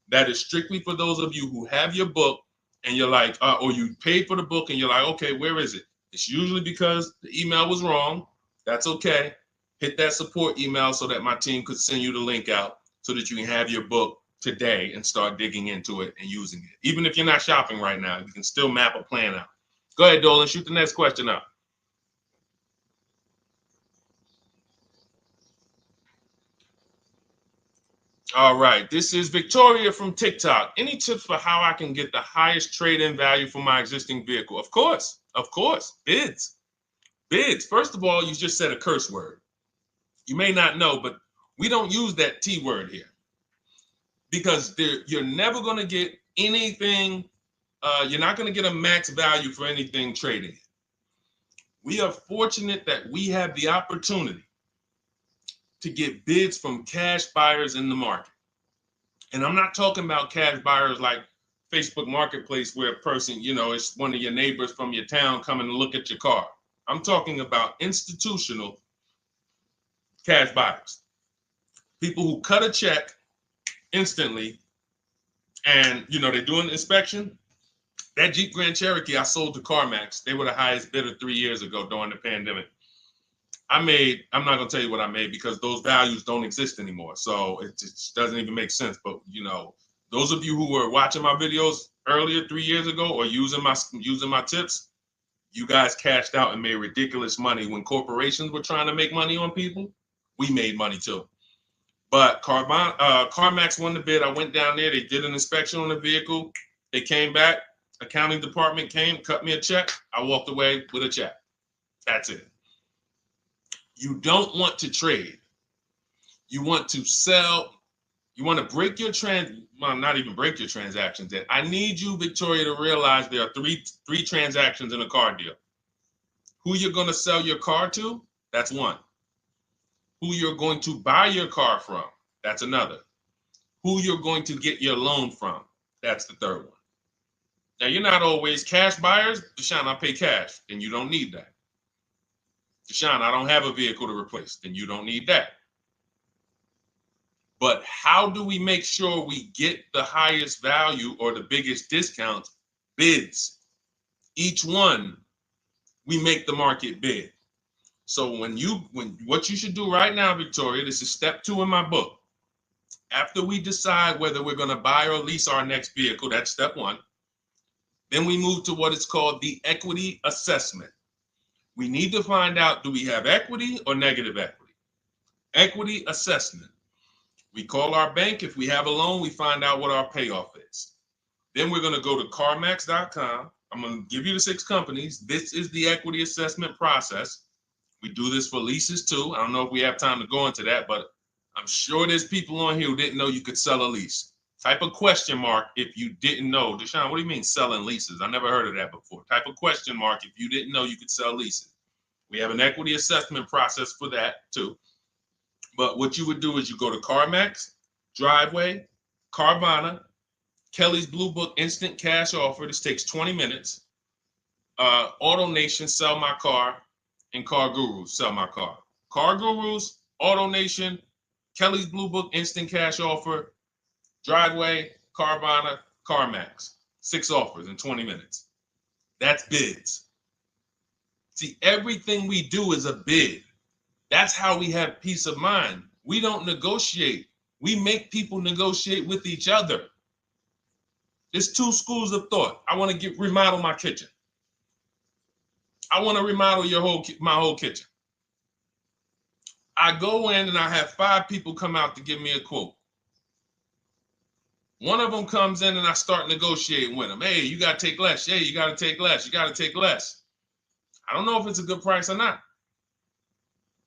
That is strictly for those of you who have your book and you're like, or you paid for the book and you're like, okay, where is it? It's usually because the email was wrong. That's okay. Hit that support email so that my team could send you the link out so that you can have your book today and start digging into it and using it. Even if you're not shopping right now, you can still map a plan out. Go ahead, Dolan, shoot the next question up. All right, this is Victoria from TikTok. Any tips for how I can get the highest trade-in value for my existing vehicle? Of course, bids. Bids. First of all, you just said a curse word. You may not know, but we don't use that T word here because you're never going to get anything. You're not going to get a max value for anything trading. We are fortunate that we have the opportunity to get bids from cash buyers in the market. And I'm not talking about cash buyers like Facebook Marketplace where a person, it's one of your neighbors from your town coming to look at your car. I'm talking about institutional cash buyers. People who cut a check instantly and, they do an inspection. That Jeep Grand Cherokee I sold to CarMax, they were the highest bidder 3 years ago during the pandemic. I'm not going to tell you what I made because those values don't exist anymore. So it just doesn't even make sense. But, those of you who were watching my videos earlier 3 years ago or using my tips, you guys cashed out and made ridiculous money. When corporations were trying to make money on people, we made money too. But CarMax won the bid. I went down there. They did an inspection on the vehicle. They came back. Accounting department came, cut me a check. I walked away with a check. That's it. You don't want to trade. You want to sell. You want to break your not even break your transactions. I need you, Victoria, to realize there are three transactions in a car deal. Who you're going to sell your car to, that's one. Who you're going to buy your car from, that's another. Who you're going to get your loan from, that's the third one. Now, you're not always cash buyers. Deshone, I pay cash, then you don't need that. Deshone, I don't have a vehicle to replace, then you don't need that. But how do we make sure we get the highest value or the biggest discount? Bids. Each one, we make the market bid. So what you should do right now, Victoria, this is step 2 in my book. After we decide whether we're going to buy or lease our next vehicle, that's step 1. Then we move to what is called the equity assessment. We need to find out, do we have equity or negative equity? Equity assessment. We call our bank. If we have a loan, we find out what our payoff is. Then we're going to go to CarMax.com. I'm going to give you the 6 companies. This is the equity assessment process. We do this for leases too. I don't know if we have time to go into that, but I'm sure there's people on here who didn't know you could sell a lease. Type a question mark if you didn't know. Deshone, what do you mean selling leases? I never heard of that before. Type a question mark if you didn't know you could sell leases. We have an equity assessment process for that too. But what you would do is you go to CarMax, Driveway, Carvana, Kelly's Blue Book Instant Cash Offer. This takes 20 minutes. Auto Nation, Sell My Car, and Car Gurus, Sell My Car. Car Gurus, Auto Nation, Kelly's Blue Book Instant Cash Offer, Driveway, Carvana, CarMax. 6 offers in 20 minutes. That's bids. See, everything we do is a bid. That's how we have peace of mind. We don't negotiate. We make people negotiate with each other. There's 2 schools of thought. I want to remodel my kitchen. I want to remodel my whole kitchen. I go in and I have 5 people come out to give me a quote. One of them comes in and I start negotiating with them. Hey, you got to take less. Hey, you got to take less. You got to take less. I don't know if it's a good price or not.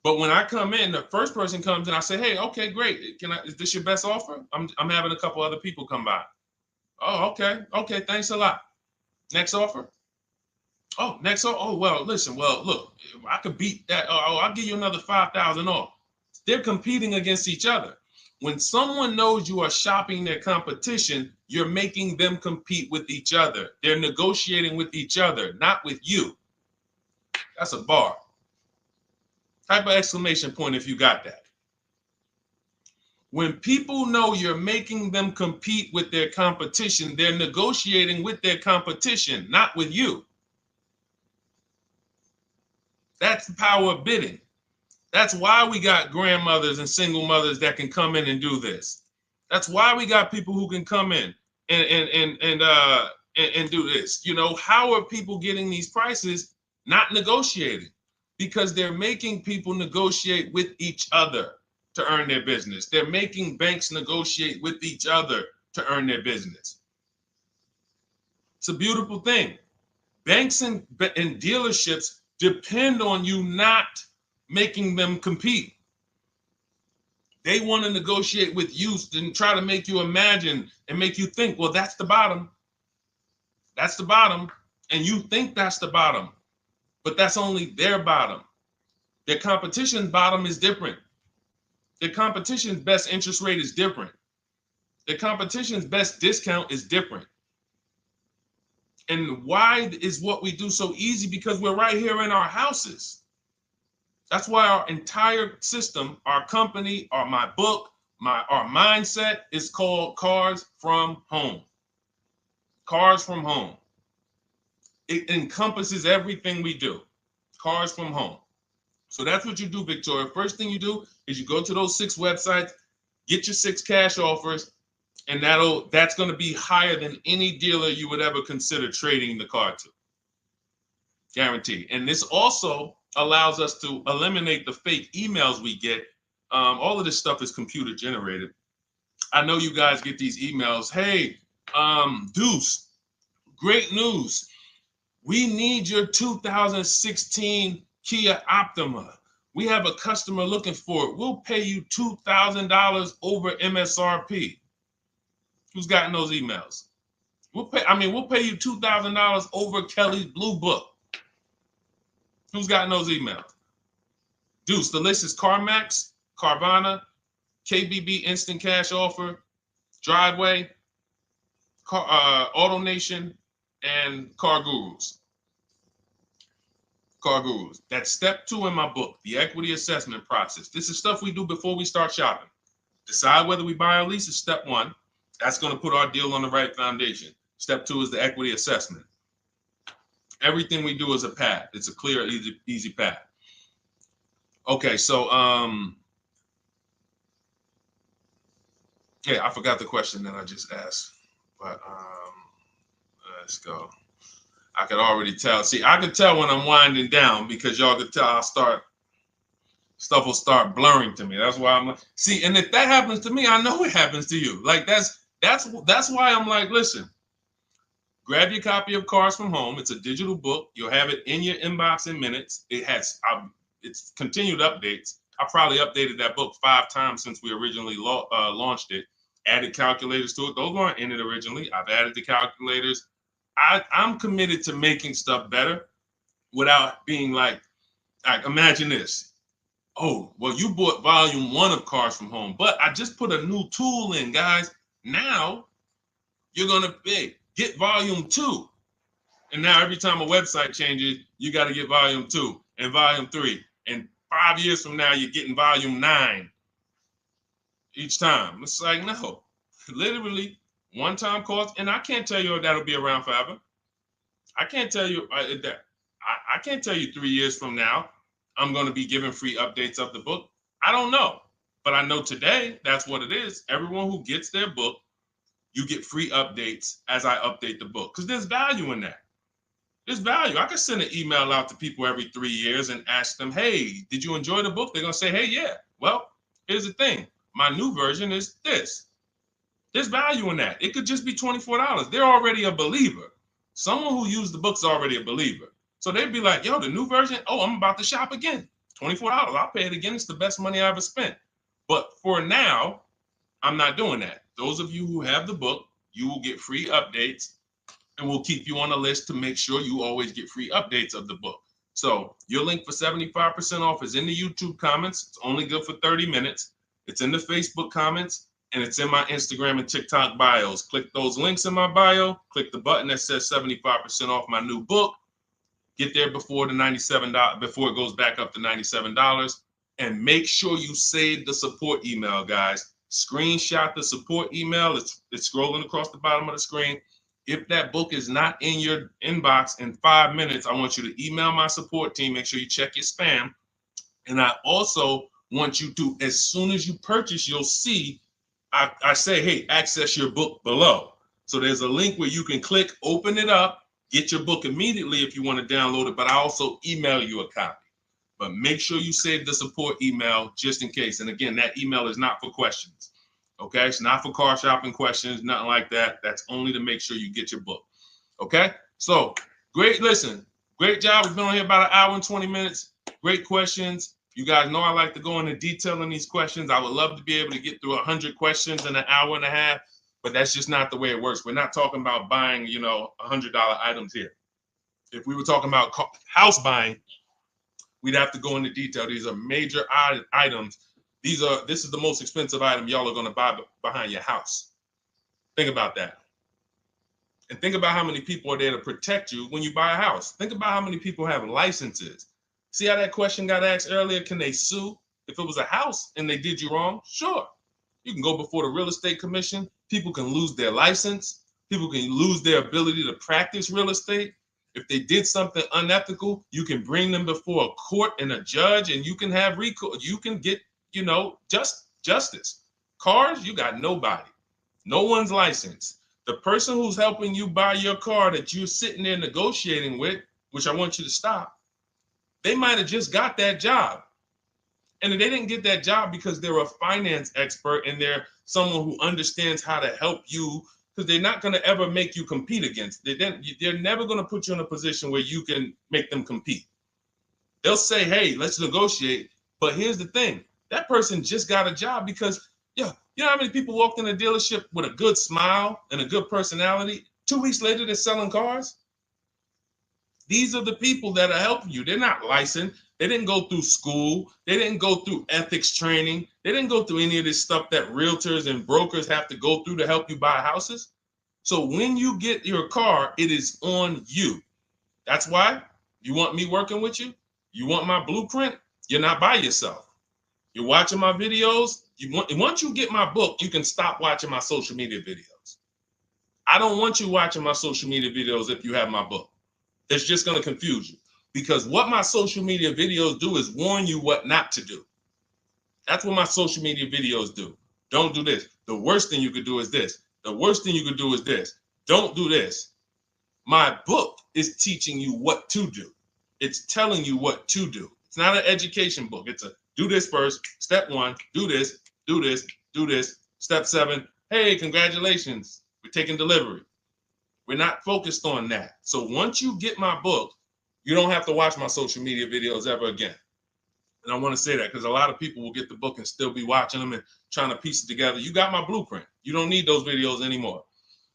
But when I come in, the first person comes in, I say, hey, okay, great. Is this your best offer? I'm having a couple other people come by. Oh, okay. Okay, thanks a lot. Next offer? Oh, next offer? Oh, well, listen, look, I could beat that. Oh, I'll give you another 5,000 off. They're competing against each other. When someone knows you are shopping their competition, you're making them compete with each other. They're negotiating with each other, not with you. That's a bar. Type of exclamation point if you got that. When people know you're making them compete with their competition, they're negotiating with their competition, not with you. That's the power of bidding. That's why we got grandmothers and single mothers that can come in and do this. That's why we got people who can come in and do this. You know, how are people getting these prices? Not negotiating, because they're making people negotiate with each other to earn their business. They're making banks negotiate with each other to earn their business. It's a beautiful thing. Banks and dealerships depend on you not making them compete. They want to negotiate with you and try to make you imagine and make you think, well, that's the bottom. That's the bottom. And you think that's the bottom, but that's only their bottom. Their competition's bottom is different. Their competition's best interest rate is different. Their competition's best discount is different. And why is what we do so easy? Because we're right here in our houses. That's why our entire system, our company, my book, our mindset is called Cars from Home. Cars from Home. It encompasses everything we do. Cars from Home. So that's what you do, Victoria. First thing you do is you go to those 6 websites, get your 6 cash offers, and that's going to be higher than any dealer you would ever consider trading the car to. Guaranteed. And this also allows us to eliminate the fake emails we get. All of this stuff is computer generated. I know you guys get these emails. Hey, Deuce, great news. We need your 2016 Kia Optima. We have a customer looking for it. We'll pay you $2,000 over MSRP. Who's gotten those emails? We'll pay you $2,000 over Kelly's Blue Book. Who's gotten those emails? Deuce, the list is CarMax, Carvana, KBB Instant Cash Offer, Driveway, Auto Nation, and Car Gurus. Car Gurus. That's step 2 in my book, the equity assessment process. This is stuff we do before we start shopping. Decide whether we buy or lease is step 1. That's going to put our deal on the right foundation. Step 2 is the equity assessment. Everything we do is a path. It's a clear, easy path. Okay, so yeah, I forgot the question that I just asked, but let's go. I could already tell. See, I could tell when I'm winding down because y'all could tell stuff will start blurring to me. That's why I'm like, see, and if that happens to me, I know it happens to you. Like that's why I'm like, listen, grab your copy of Cars from Home. It's a digital book. You'll have it in your inbox in minutes. It's continued updates. I probably updated that book 5 times since we originally launched it. Added calculators to it. Those weren't in it originally. I've added the calculators. I'm committed to making stuff better without being like Like, imagine this. Oh, well, you bought volume 1 of Cars from Home, but I just put a new tool in, guys. Now you're going to get volume 2. And now every time a website changes, you got to get volume 2 and volume 3. And 5 years from now, you're getting volume 9 each time. It's like, no, literally one-time cost. And I can't tell you if that'll be around forever. I can't tell you that. I can't tell you 3 years from now I'm going to be giving free updates of the book. I don't know, but I know today that's what it is. Everyone who gets their book, you get free updates as I update the book, because there's value in that. There's value. I can send an email out to people every 3 years and ask them, hey, did you enjoy the book? They're going to say, hey, yeah. Well, here's the thing. My new version is this. There's value in that. It could just be $24. They're already a believer. Someone who used the book's already a believer. So they'd be like, yo, the new version, oh, I'm about to shop again. $24. I'll pay it again. It's the best money I ever spent. But for now, I'm not doing that. Those of you who have the book, you will get free updates, and we'll keep you on the list to make sure you always get free updates of the book. So your link for 75% off is in the YouTube comments. It's only good for 30 minutes. It's in the Facebook comments, and it's in my Instagram and TikTok bios. Click those links in my bio. Click the button that says 75% off my new book. Get there before the $97, before it goes back up to $97. And make sure you save the support email, guys. Screenshot the support email. It's scrolling across the bottom of the screen. If that book is not in your inbox in 5 minutes, I want you to email my support team. Make sure you check your spam. And I also want you to, as soon as you purchase, you'll see, I say, hey, access your book below. So there's a link where you can click, open it up, get your book immediately if you want to download it, but I also email you a copy. But make sure you save the support email just in case. And again, that email is not for questions. Okay, it's not for car shopping questions, nothing like that. That's only to make sure you get your book. Okay, so great. Listen, great job. We've been on here about 1 hour and 20 minutes. Great questions. You guys know I like to go into detail in these questions. I would love to be able to get through 100 questions in 1.5 hours, but that's just not the way it works. We're not talking about buying, $100 items here. If we were talking about house buying, we'd have to go into detail. These are major items. This is the most expensive item y'all are going to buy behind your house. Think about that. And think about how many people are there to protect you when you buy a house. Think about how many people have licenses. See how that question got asked earlier? Can they sue if it was a house and they did you wrong? Sure. You can go before the real estate commission. People can lose their license. People can lose their ability to practice real estate. If they did something unethical, you can bring them before a court and a judge, and you can have recourse. You can get, justice. Cars, you got nobody. No one's licensed. The person who's helping you buy your car that you're sitting there negotiating with, which I want you to stop, they might have just got that job. And they didn't get that job because they're a finance expert and they're someone who understands how to help you, because they're not going to ever make you compete against. They're never going to put you in a position where you can make them compete. They'll say, hey, let's negotiate. But here's the thing. That person just got a job because, you know how many people walked in a dealership with a good smile and a good personality? 2 weeks later, they're selling cars. These are the people that are helping you. They're not licensed. They didn't go through school. They didn't go through ethics training. They didn't go through any of this stuff that realtors and brokers have to go through to help you buy houses. So when you get your car, it is on you. That's why you want me working with you. You want my blueprint. You're not by yourself. You're watching my videos. Once you get my book, you can stop watching my social media videos. I don't want you watching my social media videos if you have my book. It's just going to confuse you, because what my social media videos do is warn you what not to do. That's what my social media videos do. Don't do this. The worst thing you could do is this. The worst thing you could do is this. Don't do this. My book is teaching you what to do. It's telling you what to do. It's not an education book. It's a do this first. Step 1, do this, do this, do this. Step 7, hey, congratulations, we're taking delivery. We're not focused on that. So once you get my book, you don't have to watch my social media videos ever again. And I want to say that because a lot of people will get the book and still be watching them and trying to piece it together. You got my blueprint. You don't need those videos anymore.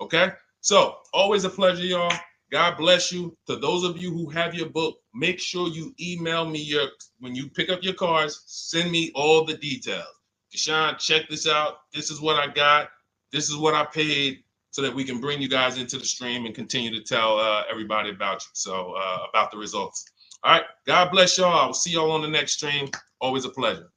Okay? So always a pleasure, y'all. God bless you. To those of you who have your book, make sure you email me when you pick up your cars, send me all the details. Deshone, check this out. This is what I got. This is what I paid, so that we can bring you guys into the stream and continue to tell everybody about you. So about the results. All right. God bless y'all. I will see y'all on the next stream. Always a pleasure.